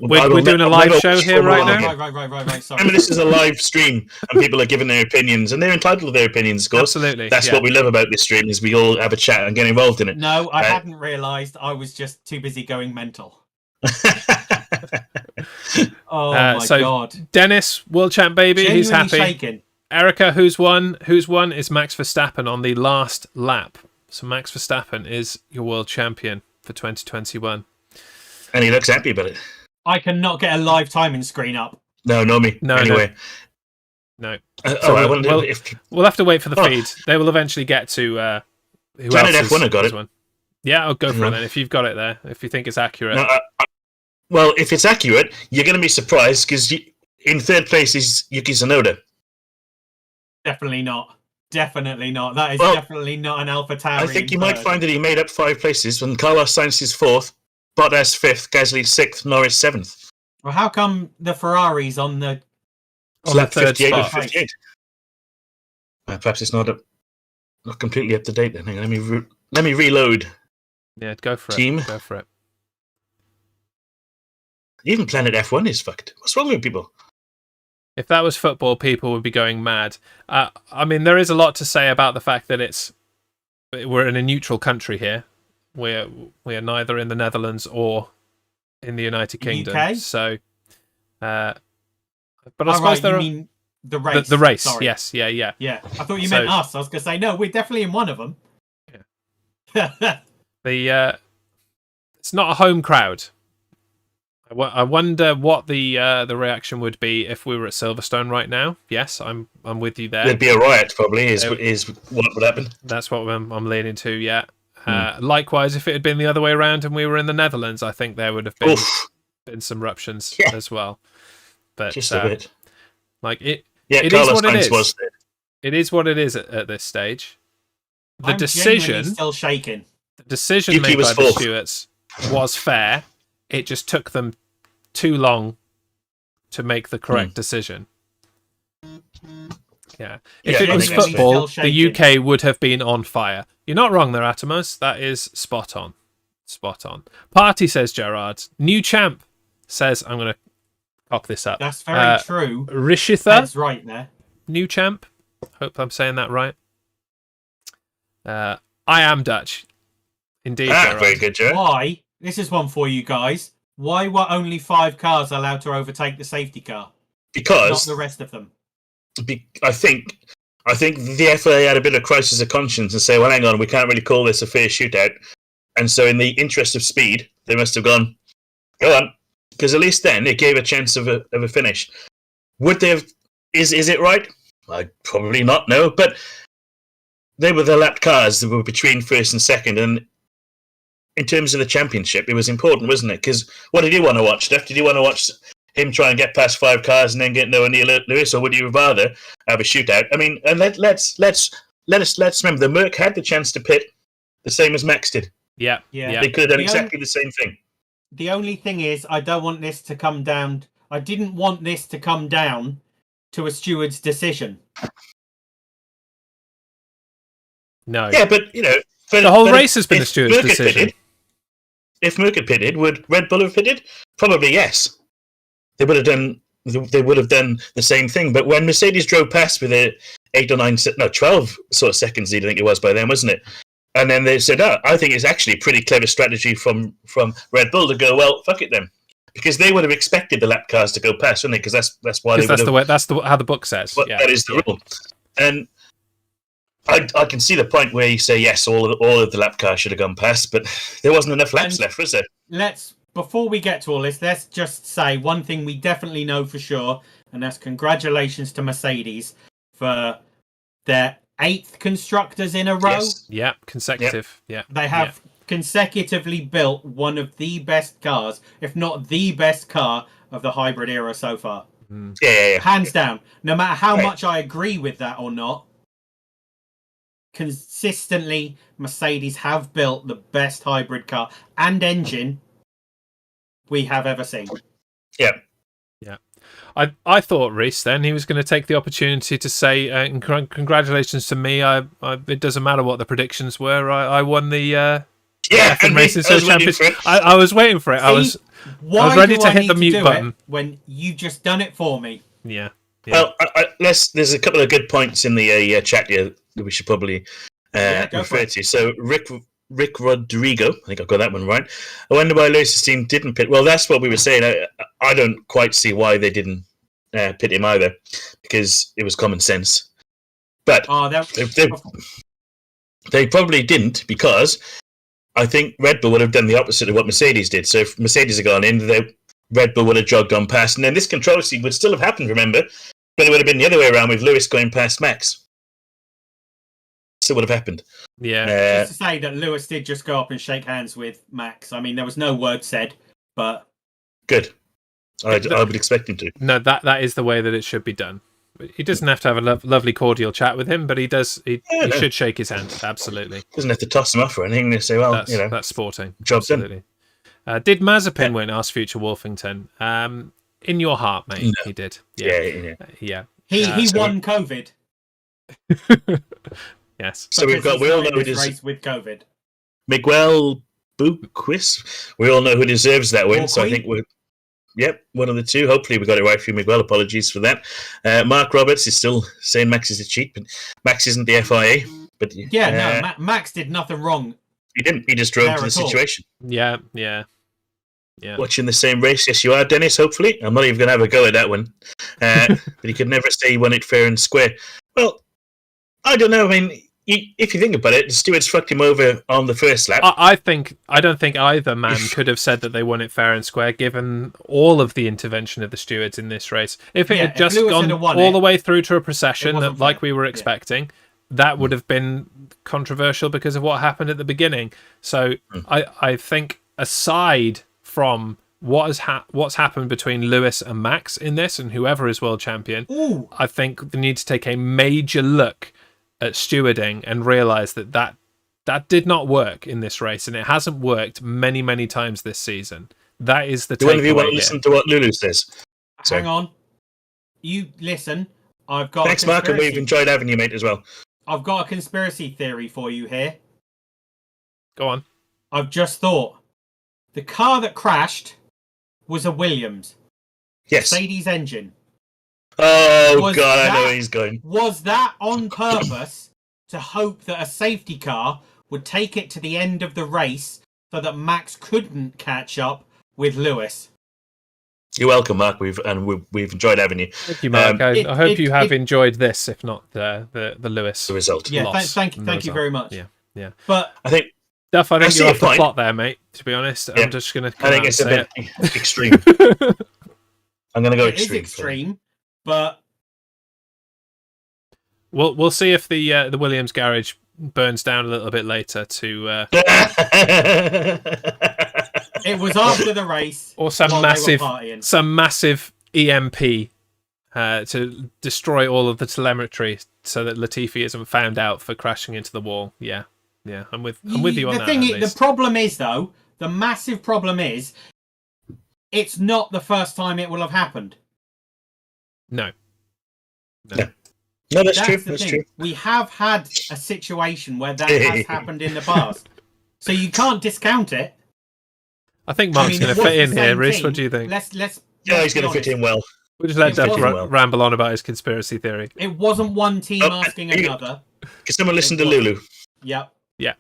Speaker 2: we're doing a live show here right now.
Speaker 3: Right. Sorry.
Speaker 1: I mean, this is a live stream, and people are giving their opinions, and they're entitled to their opinions, of course.
Speaker 2: Absolutely.
Speaker 1: That's what we love about this stream, is we all have a chat and get involved in it.
Speaker 3: No, I hadn't realised. I was just too busy going mental. Oh my god!
Speaker 2: Dennis, world champ baby,
Speaker 3: Genuinely
Speaker 2: he's happy.
Speaker 3: Shaken.
Speaker 2: Erica, who's won? Who's won is Max Verstappen on the last lap. So Max Verstappen is your world champion for 2021.
Speaker 1: And he looks happy about it.
Speaker 3: I cannot get a live timing screen up.
Speaker 1: No, me.
Speaker 2: No,
Speaker 1: anyway.
Speaker 2: No.
Speaker 1: So
Speaker 2: we'll have to wait for the feed. They will eventually get to who
Speaker 1: Janet
Speaker 2: else
Speaker 1: F1 got it.
Speaker 2: One. Yeah, I'll go for it then, if you've got it there, if you think it's accurate.
Speaker 1: No, well, if it's accurate, you're going to be surprised, because in third place is Yuki Tsunoda.
Speaker 3: Definitely not. That is definitely not an AlphaTauri.
Speaker 1: I think you might find that he made up 5 places when Carlos Sainz is 4th, Bottas 5th, Gasly 6th, Norris 7th.
Speaker 3: Well, how come the Ferrari's on the
Speaker 1: third 58
Speaker 2: spot?
Speaker 1: or 58? Perhaps it's not completely up to date then. Hang on, let me reload.
Speaker 2: Yeah, go for
Speaker 1: Team.
Speaker 2: it. Go for it.
Speaker 3: Even
Speaker 1: Planet F1 is fucked. What's wrong with people?
Speaker 2: If that was football, people would be going mad. I mean, there is a lot to say about the fact that we're in a neutral country here. We are neither in the Netherlands or in the United Kingdom.
Speaker 3: UK?
Speaker 2: So, but I suppose there are.
Speaker 3: Mean the race?
Speaker 2: The race.
Speaker 3: Sorry.
Speaker 2: Yes. Yeah.
Speaker 3: Yeah. I thought you meant us. I was going to say no. We're definitely in one of them.
Speaker 2: Yeah. It's not a home crowd. I wonder what the reaction would be if we were at Silverstone right now. Yes, I'm with you there.
Speaker 1: There'd be a riot, probably. Is what would happen.
Speaker 2: That's what I'm leaning to. Yeah. Likewise, if it had been the other way around and we were in the Netherlands, I think there would have been some ruptions as well. But
Speaker 1: just a bit.
Speaker 2: Like it.
Speaker 1: Yeah,
Speaker 2: it
Speaker 1: Carlos
Speaker 2: is what it
Speaker 1: Sainz
Speaker 2: is. It is what it is at this stage.
Speaker 3: I'm
Speaker 2: decision
Speaker 3: still shaking.
Speaker 2: The decision made by the stewards was fair. It just took them too long to make the correct decision. Yeah. If it was football, the UK would have been on fire. You're not wrong there, Atomos. That is spot on. Spot on. Party, says Gerard. New champ, says, I'm going to cock this up.
Speaker 3: That's very true.
Speaker 2: Rishitha.
Speaker 3: That's right there.
Speaker 2: New champ. Hope I'm saying that right. I am Dutch. Indeed, Gerard.
Speaker 1: Very good, Gerard.
Speaker 3: Why? This is one for you guys. Why were only 5 cars allowed to overtake the safety car?
Speaker 1: because
Speaker 3: not the rest of them.
Speaker 1: I think the FIA had a bit of crisis of conscience and say, well, hang on, we can't really call this a fair shootout. And so in the interest of speed, they must have gone, go on. Because at least then it gave a chance of a finish. Would they have... Is it right? Probably not, no. But they were the lapped cars that were between first and second. And in terms of the championship, it was important, wasn't it? Because what did you want to watch, Steph? Did you want to watch him try and get past 5 cars and then get nowhere near Lewis, or would you rather have a shootout? I mean, and let's remember, the Merc had the chance to pit the same as Max did.
Speaker 2: Yeah.
Speaker 1: They could have done exactly the same thing.
Speaker 3: The only thing is, I don't want this to come down. I didn't want this to come down to a steward's decision.
Speaker 2: No.
Speaker 1: Yeah, but you know,
Speaker 2: the whole race has been a steward's decision.
Speaker 1: If Merc had pitted, would Red Bull have pitted? Probably yes. They would have done the same thing. But when Mercedes drove past with a 12 sort of seconds lead, I think it was by then, wasn't it? And then they said, I think it's actually a pretty clever strategy from Red Bull to go, well, fuck it then. Because they would have expected the lap cars to go past, wouldn't they? Because that's why they would have...
Speaker 2: That's how the book says.
Speaker 1: Well, that is the rule. And I can see the point where you say, yes, all of the lap cars should have gone past, but there wasn't enough laps left, was there?
Speaker 3: Before we get to all this, let's just say one thing we definitely know for sure, and that's congratulations to Mercedes for their 8th constructors in a row.
Speaker 2: Yes. Yeah, consecutive.
Speaker 3: Yeah. They have consecutively built one of the best cars, if not the best car of the hybrid era so far.
Speaker 1: Yeah.
Speaker 3: Hands down. No matter how much I agree with that or not, consistently Mercedes have built the best hybrid car and engine we have ever seen.
Speaker 1: Yeah.
Speaker 2: I thought Rhys then he was going to take the opportunity to say congratulations to me. It doesn't matter what the predictions were. I won the Effing Racing Show Championship. I was waiting for it.
Speaker 3: See,
Speaker 2: I was ready to hit the mute button
Speaker 3: when you just done it for me.
Speaker 2: Yeah.
Speaker 1: Well, there's a couple of good points in the chat here that we should probably refer to. So Rick Rodrigo, I think I got that one right. I wonder why Lewis's team didn't pit. Well, that's what we were saying. I don't quite see why they didn't pit him either, because it was common sense. But they probably didn't, because I think Red Bull would have done the opposite of what Mercedes did. So if Mercedes had gone in, Red Bull would have jogged on past, and then this controversy would still have happened, remember? But it would have been the other way around with Lewis going past Max. Still would have happened.
Speaker 2: Yeah.
Speaker 3: Just to say that Lewis did just go up and shake hands with Max. I mean, there was no word said, but...
Speaker 1: Good. I would expect him to.
Speaker 2: No, that is the way that it should be done. He doesn't have to have a lovely, cordial chat with him, but he does. He should shake his hand. Absolutely.
Speaker 1: Doesn't have to toss him off or anything. They say, well,
Speaker 2: that's sporting.
Speaker 1: Job
Speaker 2: absolutely. Done. Did Mazepin win? Asked Future Wolfington. In your heart, mate. No. He did. Yeah.
Speaker 3: He won COVID.
Speaker 2: Yes.
Speaker 1: So we all know who
Speaker 3: race with COVID.
Speaker 1: Miguel Buquis. We all know who deserves that win. So I think we're. Yep, one of the two. Hopefully we got it right for you, Miguel. Apologies for that. Mark Roberts is still saying Max is a cheat, but Max isn't the FIA. But
Speaker 3: Max did nothing wrong.
Speaker 1: He didn't. He just drove to the situation.
Speaker 2: Yeah.
Speaker 1: Watching the same race, yes, you are, Dennis. Hopefully, I'm not even going to have a go at that one. But he could never say he won it fair and square. Well, I don't know. I mean, if you think about it, the stewards fucked him over on the first lap.
Speaker 2: I don't think either man could have said that they won it fair and square, given all of the intervention of the stewards in this race. If it had just gone all the way through to a procession, like we were expecting, that would have been controversial because of what happened at the beginning. So I think, aside from what's happened between Lewis and Max in this, and whoever is world champion, I think they need to take a major look at stewarding and realise that did not work in this race, and it hasn't worked many times this season. That is the takeaway.
Speaker 1: Do one of you want to listen to what Lulu says?
Speaker 3: Hang on. You listen. I've got.
Speaker 1: Thanks, Mark, and we've enjoyed having you, mate, as well.
Speaker 3: I've got a conspiracy theory for you here.
Speaker 2: Go on.
Speaker 3: I've just thought. The car that crashed was a Williams.
Speaker 1: Yes.
Speaker 3: Mercedes engine.
Speaker 1: Oh, God, I know where he's going.
Speaker 3: Was that on purpose to hope that a safety car would take it to the end of the race so that Max couldn't catch up with Lewis?
Speaker 1: You're welcome, Mark. We've enjoyed having you.
Speaker 2: Thank you, Mark. I hope you have enjoyed this, if not the Lewis
Speaker 1: result.
Speaker 3: Yeah,
Speaker 2: loss.
Speaker 3: thank you very much.
Speaker 2: Yeah.
Speaker 3: But
Speaker 1: I think
Speaker 2: Duff, I think you're off the
Speaker 1: point.
Speaker 2: plot there, mate. To be honest,
Speaker 1: Yeah.
Speaker 2: I'm just gonna.
Speaker 1: I think it's a bit extreme. I'm gonna go
Speaker 3: it is
Speaker 1: extreme.
Speaker 3: extreme, but
Speaker 2: We'll see if the Williams garage burns down a little bit later to.
Speaker 3: it was after the race,
Speaker 2: or some
Speaker 3: while they were partying.
Speaker 2: massive EMP to destroy all of the telemetry so that Latifi isn't found out for crashing into the wall. Yeah, I'm with you on that.
Speaker 3: The problem is, though, the massive problem is, it's not the first time it will have happened.
Speaker 2: No,
Speaker 1: that's true. That's true.
Speaker 3: We have had a situation where that has happened in the past, so you can't discount it.
Speaker 2: I think Mark's going to fit in here. Rhys, what do you think?
Speaker 3: Let's
Speaker 1: he's going to fit in well.
Speaker 2: We'll just let Duff ramble on about his conspiracy theory.
Speaker 3: It wasn't one team asking another.
Speaker 1: Can someone listen to Lulu?
Speaker 3: Yep.
Speaker 2: Yeah.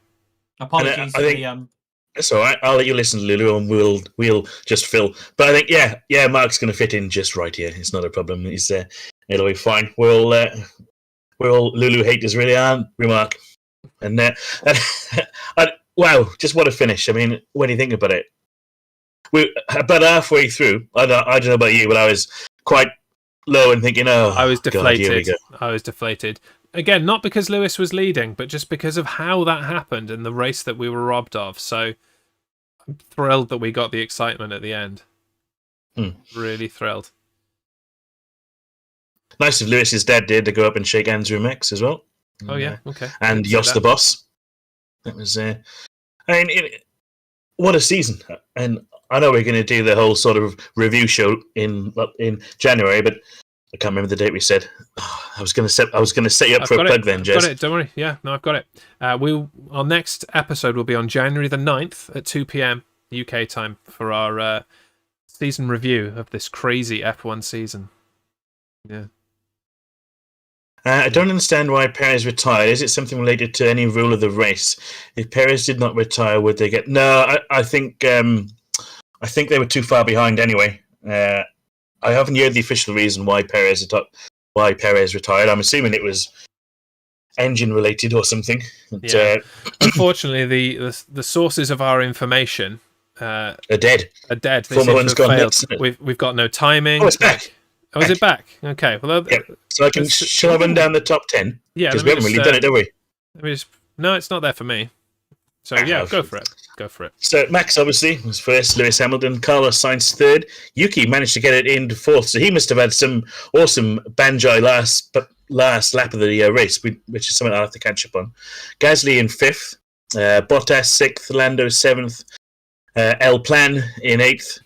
Speaker 3: Apologies for the
Speaker 1: That's all right. I'll let you listen to Lulu, and we'll just fill. But I think Mark's going to fit in just right here. It's not a problem. It'll be fine. We're all Lulu haters, really, aren't we, Mark? And wow, just what a finish! I mean, when you think about it, we're about halfway through. I don't know about you, but I was quite low and thinking,
Speaker 2: I was deflated.
Speaker 1: God, here we go.
Speaker 2: I was deflated. Again, not because Lewis was leading, but just because of how that happened and the race that we were robbed of. So I'm thrilled that we got the excitement at the end. Really thrilled.
Speaker 1: Nice of Lewis's dad did to go up and shake hands with Max as well.
Speaker 2: Oh yeah, okay.
Speaker 1: And Jos the boss. That was. What a season! And I know we're going to do the whole sort of review show in January, but I can't remember the date we said. I was going to set you up for a plug then, Jez.
Speaker 2: I've got it. Don't worry. Yeah, no, I've got it. Our next episode will be on January the 9th at 2 p.m. UK time for our season review of this crazy F1 season. Yeah.
Speaker 1: I don't understand why Perez retired. Is it something related to any rule of the race? If Perez did not retire, would they get? No, I think they were too far behind anyway. I haven't heard the official reason why Perez retired. I'm assuming it was engine related or something. But,
Speaker 2: yeah. Unfortunately, the sources of our information
Speaker 1: are dead.
Speaker 2: They
Speaker 1: Formula One's gone nuts.
Speaker 2: We've got no timing.
Speaker 1: Oh, it's back.
Speaker 2: Oh, is it back? Okay. Well,
Speaker 1: so shall I run down the top 10?
Speaker 2: Yeah,
Speaker 1: because we haven't really done it, have we?
Speaker 2: No, it's not there for me. So yeah, go for it. Go for it.
Speaker 1: So Max obviously was first. Lewis Hamilton, Carlos Sainz third. Yuki managed to get it into fourth, so he must have had some awesome banjai last lap of the race, which is something I'll have to catch up on. Gasly in fifth, Bottas sixth, Lando seventh. El Plan in 8th,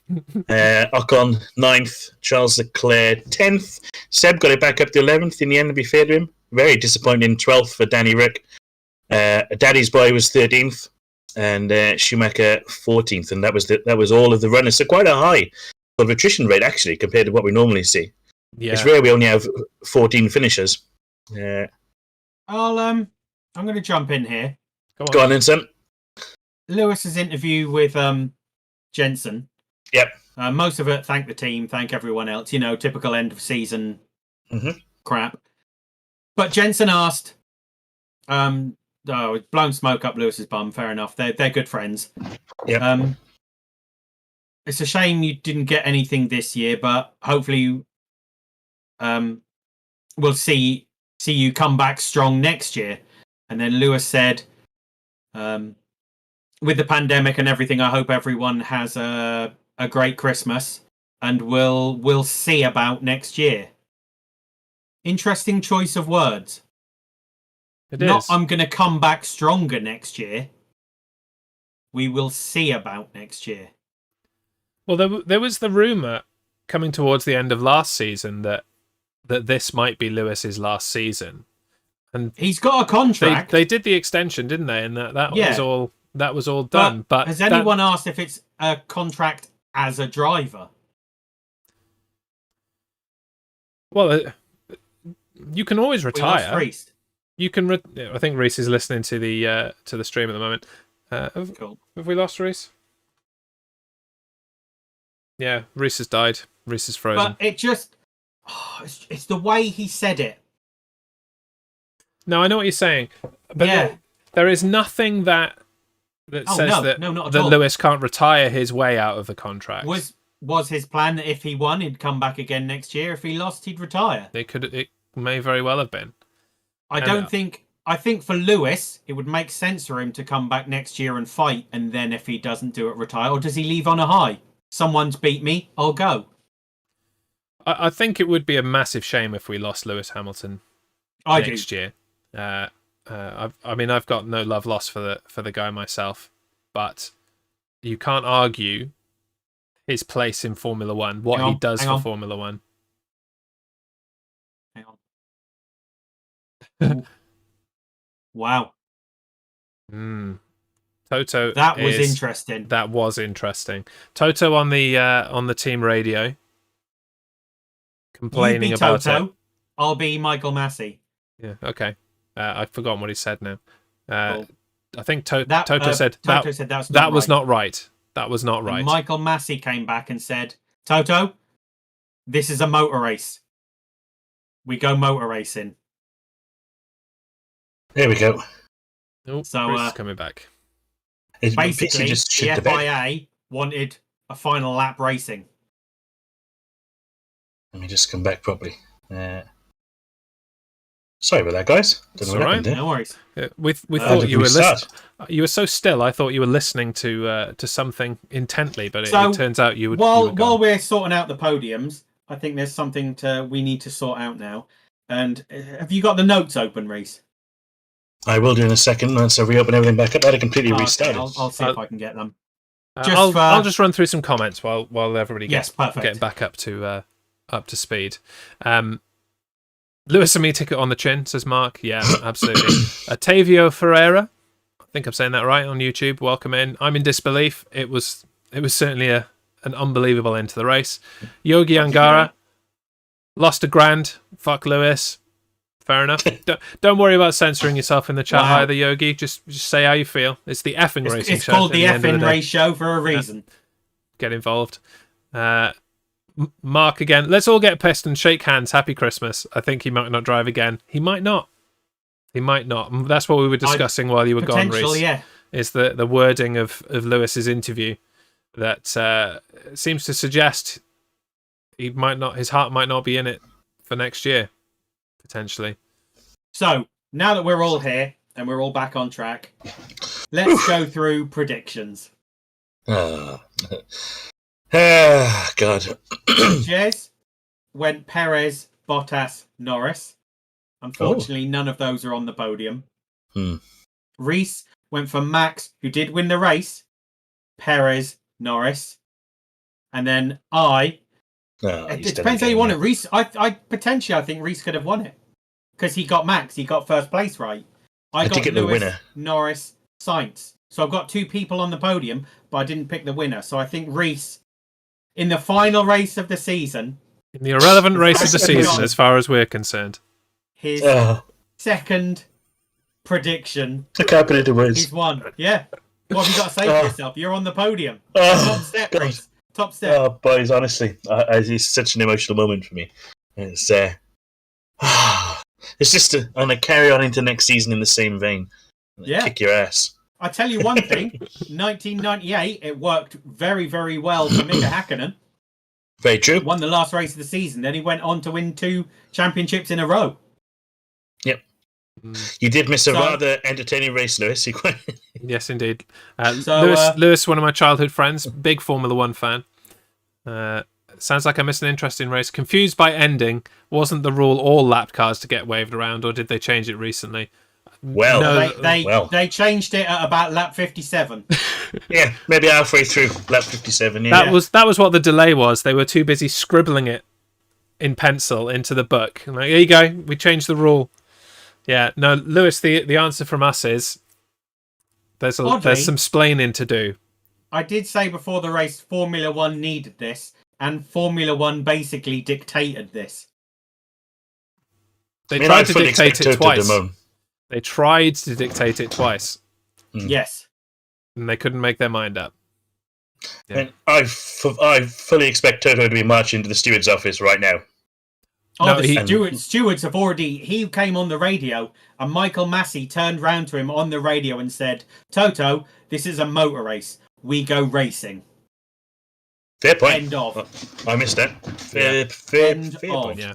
Speaker 1: Ocon 9th, Charles Leclerc 10th, Seb got it back up to 11th in the end, to be fair to him. Very disappointing 12th for Danny Rick. Daddy's Boy was 13th, and Schumacher 14th, and that was all of the runners. So quite a high sort of attrition rate actually compared to what we normally see. Yeah. It's rare we only have 14 finishers.
Speaker 3: I'm going to jump in here.
Speaker 1: Go on then, son.
Speaker 3: Lewis's interview with Jensen.
Speaker 1: Yep.
Speaker 3: Most of it, thank the team, thank everyone else. Typical end of season crap. But Jensen asked, blown smoke up Lewis's bum. Fair enough. They're good friends.
Speaker 1: Yeah.
Speaker 3: It's a shame you didn't get anything this year, but hopefully, we'll see you come back strong next year. And then Lewis said, with the pandemic and everything, I hope everyone has a great Christmas, and we'll see about next year. Interesting choice of words.
Speaker 2: It
Speaker 3: Not
Speaker 2: is.
Speaker 3: I'm going to come back stronger next year. We will see about next year.
Speaker 2: Well, there was the rumour coming towards the end of last season that this might be Lewis's last season, and
Speaker 3: he's got a contract.
Speaker 2: They did the extension, didn't they? And that was all done. But
Speaker 3: has anyone asked if it's a contract as a driver?
Speaker 2: Well, you can always retire.
Speaker 3: We lost Rhys.
Speaker 2: You can. I think Rhys is listening to the stream at the moment.
Speaker 3: Cool.
Speaker 2: Have we lost Rhys? Yeah, Rhys has died. Rhys is frozen.
Speaker 3: But it just... it's the way he said it.
Speaker 2: No, I know what you're saying. But there is nothing that says that Lewis can't retire his way out of the contract.
Speaker 3: Was his plan that if he won, he'd come back again next year? If he lost, he'd retire?
Speaker 2: It may very well have been.
Speaker 3: I think for Lewis, it would make sense for him to come back next year and fight, and then if he doesn't do it, retire. Or does he leave on a high? Someone's beat me, I'll go.
Speaker 2: I think it would be a massive shame if we lost Lewis Hamilton next year. I've got no love lost for the guy myself, but you can't argue his place in Formula One, what he does for Formula One.
Speaker 3: Hang on. Wow.
Speaker 2: Toto.
Speaker 3: That was interesting.
Speaker 2: That was interesting. Toto on the team radio complaining about Toto.
Speaker 3: It. I'll be Michael Massey.
Speaker 2: Yeah. Okay. I've forgotten what he said now.
Speaker 3: Cool.
Speaker 2: I think Toto said that was not right. That was not right.
Speaker 3: And Michael Massey came back and said, "Toto, this is a motor race. We go motor racing."
Speaker 1: There we go.
Speaker 2: Oh, so Bruce is coming back.
Speaker 3: Basically, the FIA wanted a final lap racing.
Speaker 1: Let me just come back properly. Sorry about that, guys.
Speaker 2: All right.
Speaker 3: No worries.
Speaker 2: We thought you were listening. You were so still. I thought you were listening to something intently, but it turns out you would.
Speaker 3: While we're sorting out the podiums, I think there's something we need to sort out now. And have you got the notes open, Rhys?
Speaker 1: I will do in a second once I reopen everything back up. I had to completely restart it.
Speaker 3: I'll see if I can get them.
Speaker 2: I'll just run through some comments while everybody gets
Speaker 3: getting
Speaker 2: back up to speed. Lewis and me ticket on the chin, says Mark. Yeah, absolutely. Tavio Ferreira, I think I'm saying that right, on YouTube. Welcome in. I'm in disbelief. It was certainly an unbelievable end to the race. Yogi Angara lost $1,000. Fuck Lewis. Fair enough. Don't worry about censoring yourself in the chat either, Yogi. Just say how you feel. It's the effing racing show.
Speaker 3: It's called the effing race show for a reason.
Speaker 2: Get involved. Mark again. Let's all get pissed and shake hands. Happy Christmas. I think he might not drive again. He might not. That's what we were discussing while you were gone, Rhys.
Speaker 3: Yeah.
Speaker 2: Is the wording of Lewis's interview that seems to suggest his heart might not be in it for next year. Potentially.
Speaker 3: So, now that we're all here and we're all back on track, let's go through predictions.
Speaker 1: God.
Speaker 3: Jez went Perez, Bottas, Norris. Unfortunately, none of those are on the podium. Rhys went for Max, who did win the race, Perez, Norris. And then it depends how you want it. Rhys, I think Rhys could have won it because he got Max. He got first place right. I got Lewis, winner. Norris, Sainz. So I've got two people on the podium, but I didn't pick the winner. So I think Rhys, in the final race of the season,
Speaker 2: in the irrelevant race of the season, as far as we're concerned,
Speaker 3: his second prediction.
Speaker 1: Look how happy it was.
Speaker 3: He's won. Yeah. What have you got to say for yourself? You're on the podium. Top step, Rhys. Top step.
Speaker 1: Oh, boys, honestly, it's such an emotional moment for me. It's just on a carry on into next season in the same vein. Kick your ass.
Speaker 3: I tell you one thing, 1998, it worked very, very well for Mika Hakkinen.
Speaker 1: Very true.
Speaker 3: Won the last race of the season. Then he went on to win 2 championships in a row.
Speaker 1: Yep. You did miss a rather entertaining race, Lewis.
Speaker 2: Yes, indeed. Lewis, one of my childhood friends, big Formula One fan. Sounds like I missed an interesting race. Confused by ending. Wasn't the rule all lap cars to get waved around, or did they change it recently?
Speaker 1: Well,
Speaker 3: no, they changed it at about lap 57.
Speaker 1: Yeah, maybe halfway through lap 57.
Speaker 2: Yeah. That was what the delay was. They were too busy scribbling it in pencil into the book. I'm like, here you go. We changed the rule. Yeah, no, Lewis. The answer from us is there's some splaining to do.
Speaker 3: I did say before the race, Formula One needed this, and Formula One basically dictated this.
Speaker 2: They tried to dictate it twice. They tried to dictate it twice.
Speaker 3: Yes.
Speaker 2: And they couldn't make their mind up. Yeah.
Speaker 1: And I fully expect Toto to be marching to the steward's office right now.
Speaker 3: Oh,
Speaker 2: No,
Speaker 3: stewards have already... He came on the radio, and Michael Massey turned round to him on the radio and said, "Toto, this is a motor race. We go racing."
Speaker 1: Fair point.
Speaker 3: End of.
Speaker 1: I missed that. Fair point.
Speaker 2: Yeah.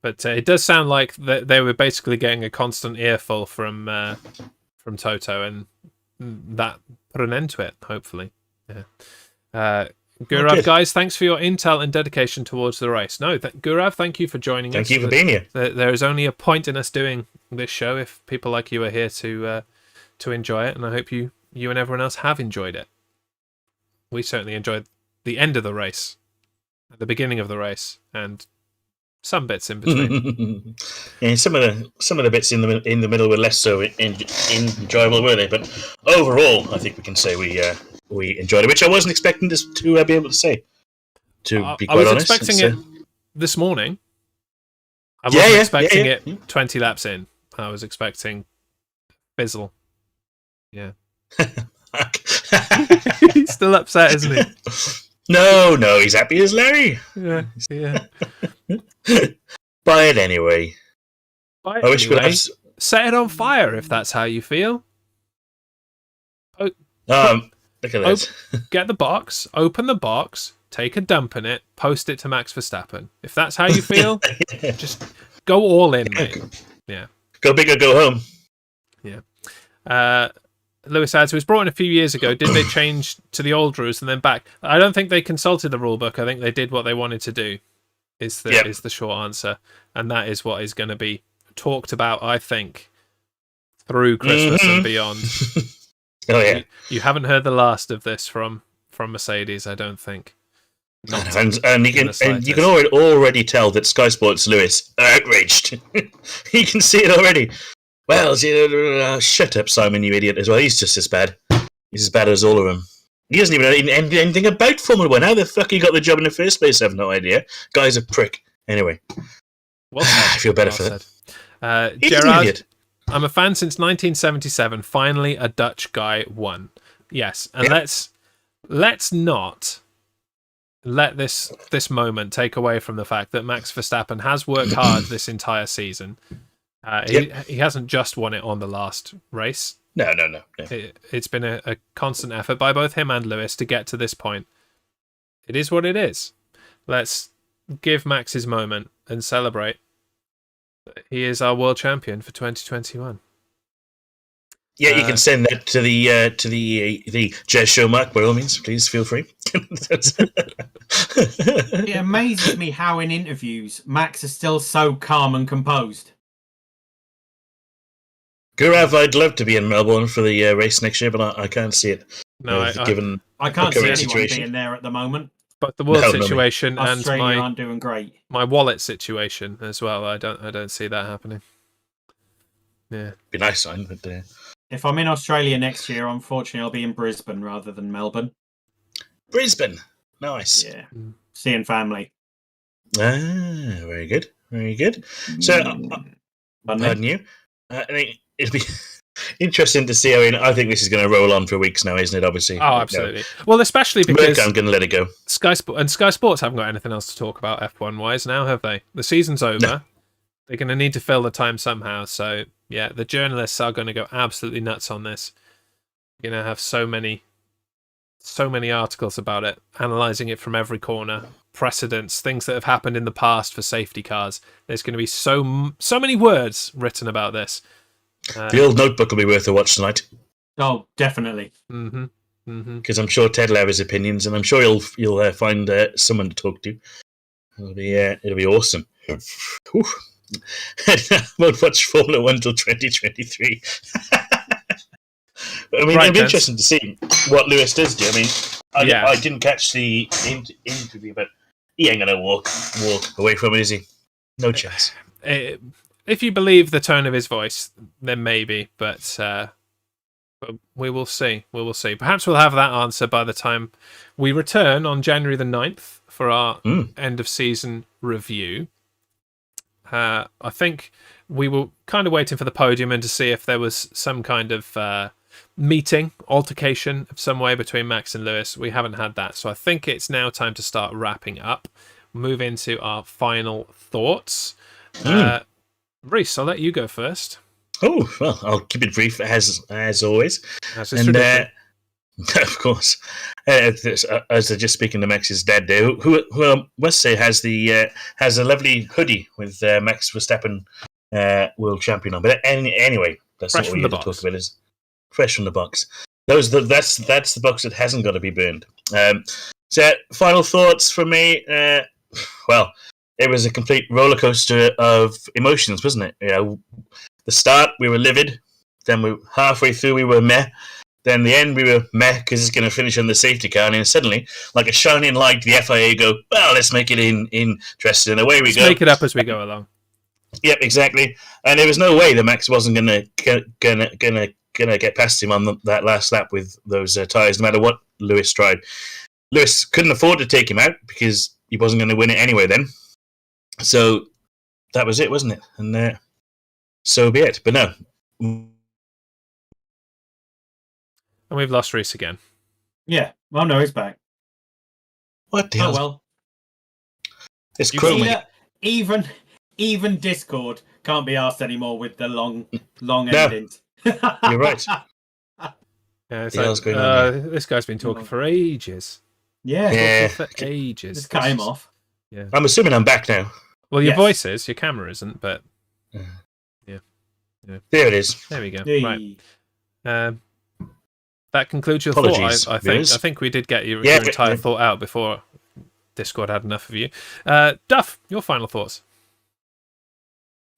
Speaker 2: But it does sound like they were basically getting a constant earful from Toto, and that put an end to it, hopefully. Yeah. Gurav, guys, thanks for your intel and dedication towards the race. No, Gurav, thank you for joining us.
Speaker 1: Thank you for being here.
Speaker 2: There is only a point in us doing this show if people like you are here to enjoy it, and I hope you and everyone else have enjoyed it. We certainly enjoyed the end of the race, at the beginning of the race, and some bits in between.
Speaker 1: Yeah, some of the bits in the middle were less so enjoyable, were they? But overall, I think we can say we enjoyed it, which I wasn't expecting to be able to say. To be quite honest,
Speaker 2: I was expecting it this morning. I wasn't expecting it 20 laps in. I was expecting fizzle. Yeah. He's still upset, isn't he?
Speaker 1: No, he's happy as Larry.
Speaker 2: Yeah.
Speaker 1: Buy it anyway. I wish we could
Speaker 2: set it on fire if that's how you feel.
Speaker 1: Look at this.
Speaker 2: Get the box, open the box, take a dump in it, post it to Max Verstappen. If that's how you feel, just go all in, mate. Yeah.
Speaker 1: Go big or go home.
Speaker 2: Yeah. Lewis adds, it was brought in a few years ago. Did they change to the old rules and then back? I don't think they consulted the rule book. I think they did what they wanted to do, is the short answer. And that is what is going to be talked about, I think, through Christmas and beyond.
Speaker 1: Oh, yeah.
Speaker 2: You haven't heard the last of this from Mercedes, I don't think.
Speaker 1: And you can already tell that Sky Sports Lewis are outraged. You can see it already. Well, shut up, Simon, you idiot, as well. He's just as bad. He's as bad as all of them. He doesn't even know anything about Formula 1. How the fuck he got the job in the first place, I have no idea. Guy's a prick. Anyway.
Speaker 2: Well said.
Speaker 1: I feel better for that.
Speaker 2: Gerard, I'm a fan since 1977. Finally, a Dutch guy won. Yes, and let's not let this moment take away from the fact that Max Verstappen has worked hard this entire season. He hasn't just won it on the last race.
Speaker 1: No.
Speaker 2: It's been a constant effort by both him and Lewis to get to this point. It is what it is. Let's give Max his moment and celebrate. He is our world champion for 2021.
Speaker 3: Yeah, you can send that to the Jazz Show Mark, by all means. Please feel free.
Speaker 4: It amazes me how in interviews Max is still so calm and composed.
Speaker 3: Gurav, I'd love to be in Melbourne for the race next year, but I can't see it.
Speaker 2: No,
Speaker 3: given
Speaker 4: I can't see anyone
Speaker 3: situation.
Speaker 4: being there at the moment.
Speaker 2: But the world situation and
Speaker 4: Australia aren't doing great.
Speaker 2: My wallet situation as well. I don't see that happening. Yeah,
Speaker 3: be nice, but
Speaker 4: if I'm in Australia next year, unfortunately, I'll be in Brisbane rather than Melbourne.
Speaker 3: Brisbane, nice.
Speaker 4: Yeah, seeing family.
Speaker 3: Ah, very good, very good. So, pardon you. I mean, it'll be interesting to see. I think this is going to roll on for weeks now, isn't it? Obviously.
Speaker 2: Oh, absolutely. Well, especially because
Speaker 3: I'm going to let it go.
Speaker 2: Sky Sports haven't got anything else to talk about F1 wise now, have they? The season's over. No. They're going to need to fill the time somehow. So yeah, the journalists are going to go absolutely nuts on this. You're going to have so many articles about it, analysing it from every corner, precedents, things that have happened in the past for safety cars. There's going to be so many words written about this.
Speaker 3: The old notebook will be worth a watch tonight.
Speaker 4: Oh, definitely.
Speaker 3: Because I'm sure Ted will have his opinions, and I'm sure you'll find someone to talk to. It'll be awesome. I won't watch Formula 1 till 2023. I mean, it'll be interesting to see what Lewis does do. I mean, I didn't catch the interview, but he ain't going to walk away from it, is he? No chance.
Speaker 2: If you believe the tone of his voice, then maybe, but we will see. We will see. Perhaps we'll have that answer by the time we return on January the 9th for our end of season review. I think we were kind of waiting for the podium and to see if there was some kind of meeting, altercation of some way between Max and Lewis. We haven't had that. So I think it's now time to start wrapping up. Move into our final thoughts. Rhys, I'll let you go first.
Speaker 1: Oh, well, I'll keep it brief as always.
Speaker 2: As is tradition.
Speaker 1: Of course. As I just speaking to Max's dad there, who I must say has a lovely hoodie with Max Verstappen world champion on. But anyway, that's
Speaker 2: Fresh
Speaker 1: not what
Speaker 2: from
Speaker 1: we're
Speaker 2: the
Speaker 1: here to talk about. Is fresh from the box. That's the box that hasn't got to be burned. So final thoughts from me. Well, it was a complete roller coaster of emotions, wasn't it? You know, the start we were livid, then we halfway through we were meh. Then the end, we were meh because it's going to finish on the safety car, and then suddenly, like a shining light, the FIA go, "Well, let's make it interesting." And away we go.
Speaker 2: Make it up as we go along.
Speaker 1: Yep, exactly. And there was no way that Max wasn't gonna get past him on that last lap with those tyres, no matter what Lewis tried. Lewis couldn't afford to take him out because he wasn't going to win it anyway. Then, so that was it, wasn't it? And so be it. But no.
Speaker 2: And we've lost Rhys again.
Speaker 3: Yeah. Well, no, he's back.
Speaker 1: What the hell?
Speaker 3: Oh, well.
Speaker 1: It's
Speaker 3: You
Speaker 1: cruel.
Speaker 3: see that? Even Discord can't be asked anymore with the long endings.
Speaker 1: You're right.
Speaker 2: Yeah, it's
Speaker 1: The hell's going on here?
Speaker 2: this guy's been talking for ages.
Speaker 3: Yeah.
Speaker 2: For ages.
Speaker 3: Just cut him off.
Speaker 2: Yeah.
Speaker 1: I'm assuming I'm back now.
Speaker 2: Well, your
Speaker 3: Yes.
Speaker 2: voice is, your camera isn't, but
Speaker 1: There it is.
Speaker 2: there we go.
Speaker 3: Hey.
Speaker 2: Right. That concludes your
Speaker 1: Apologies,
Speaker 2: thought. I think.
Speaker 1: viewers.
Speaker 2: I think we did get your
Speaker 1: Yeah,
Speaker 2: entire
Speaker 1: yeah.
Speaker 2: thought out before Discord had enough of you. Duff, your final thoughts.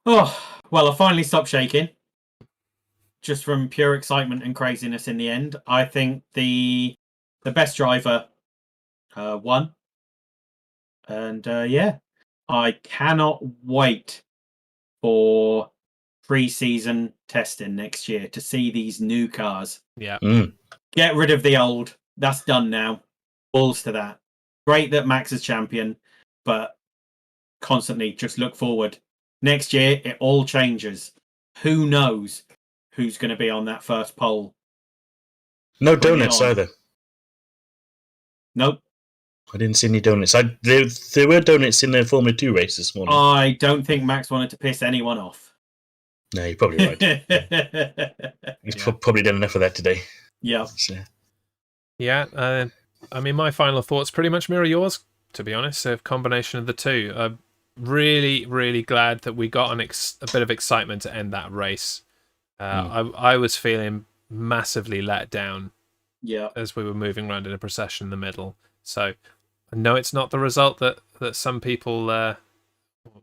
Speaker 3: Oh, well, I finally stopped shaking. Just from pure excitement and craziness in the end. I think the best driver won. And yeah, I cannot wait for pre-season testing next year to see these new cars.
Speaker 2: Yeah.
Speaker 3: Get rid of the old. That's done now. Balls to that. Great that Max is champion, but constantly just look forward. Next year, it all changes. Who knows who's going to be on that first pole?
Speaker 1: No
Speaker 3: Bring it
Speaker 1: donuts
Speaker 3: on.
Speaker 1: either.
Speaker 3: Nope.
Speaker 1: I didn't see any donuts. There were donuts in the Formula 2 race this morning.
Speaker 3: I don't think Max wanted to piss anyone off.
Speaker 1: No, you're probably right. He's probably done enough of that today.
Speaker 3: Yeah.
Speaker 1: So.
Speaker 2: Yeah. I mean, my final thoughts pretty much mirror yours, to be honest. A combination of the two. I'm really, really glad that we got a bit of excitement to end that race. I was feeling massively let down
Speaker 3: Yeah.
Speaker 2: as we were moving around in a procession in the middle. So I know it's not the result that some people were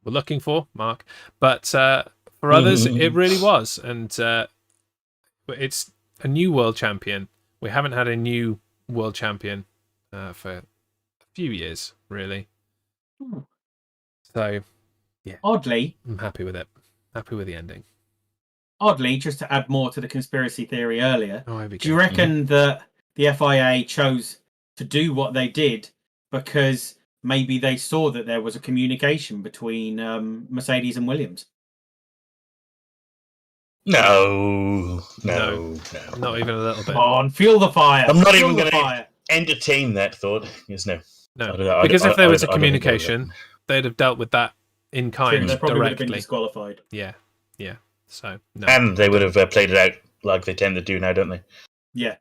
Speaker 2: looking for, Mark, but for others, it really was. And it's a new world champion. We haven't had a new world champion for a few years, really. So, yeah.
Speaker 3: Oddly,
Speaker 2: I'm happy with it. Happy with the ending.
Speaker 3: just to add more to the conspiracy theory earlier,
Speaker 2: Oh,
Speaker 3: do you reckon that the FIA chose to do what they did because maybe they saw that there was a communication between Mercedes and Williams?
Speaker 1: No.
Speaker 2: Not even a little bit.
Speaker 3: Come on, fuel the fire.
Speaker 1: I'm not
Speaker 3: Fuel
Speaker 1: even
Speaker 3: the
Speaker 1: going
Speaker 3: fire.
Speaker 1: to entertain that thought. Yes, no.
Speaker 2: No, because if there was a
Speaker 1: I don't think
Speaker 2: communication, they'd have dealt with that in kind
Speaker 3: They probably would have been
Speaker 2: directly.
Speaker 3: disqualified.
Speaker 2: Yeah. So, no.
Speaker 1: And they would have played it out like they tend to do now, don't they?
Speaker 3: Yeah.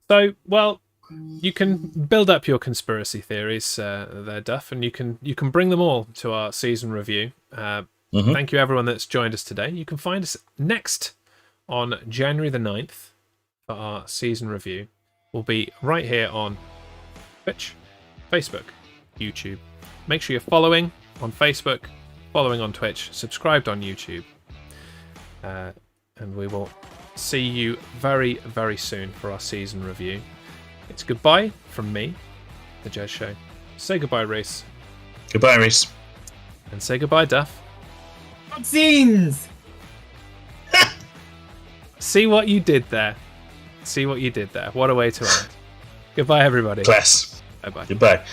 Speaker 2: So, well, you can build up your conspiracy theories there, Duff, and you can bring them all to our season review. Thank you, everyone that's joined us today. You can find us next on January the 9th for our season review. We'll be right here on Twitch, Facebook, YouTube. Make sure you're following on Facebook, following on Twitch, subscribed on YouTube. And we will see you very, very soon for our season review. It's goodbye from me, the Jez Show. Say goodbye, Rhys.
Speaker 1: Goodbye, Rhys.
Speaker 2: And say goodbye, Duff.
Speaker 3: Vaccines!
Speaker 2: See what you did there. What a way to end. Goodbye, everybody.
Speaker 1: Class.
Speaker 2: Bye-bye.
Speaker 1: Goodbye.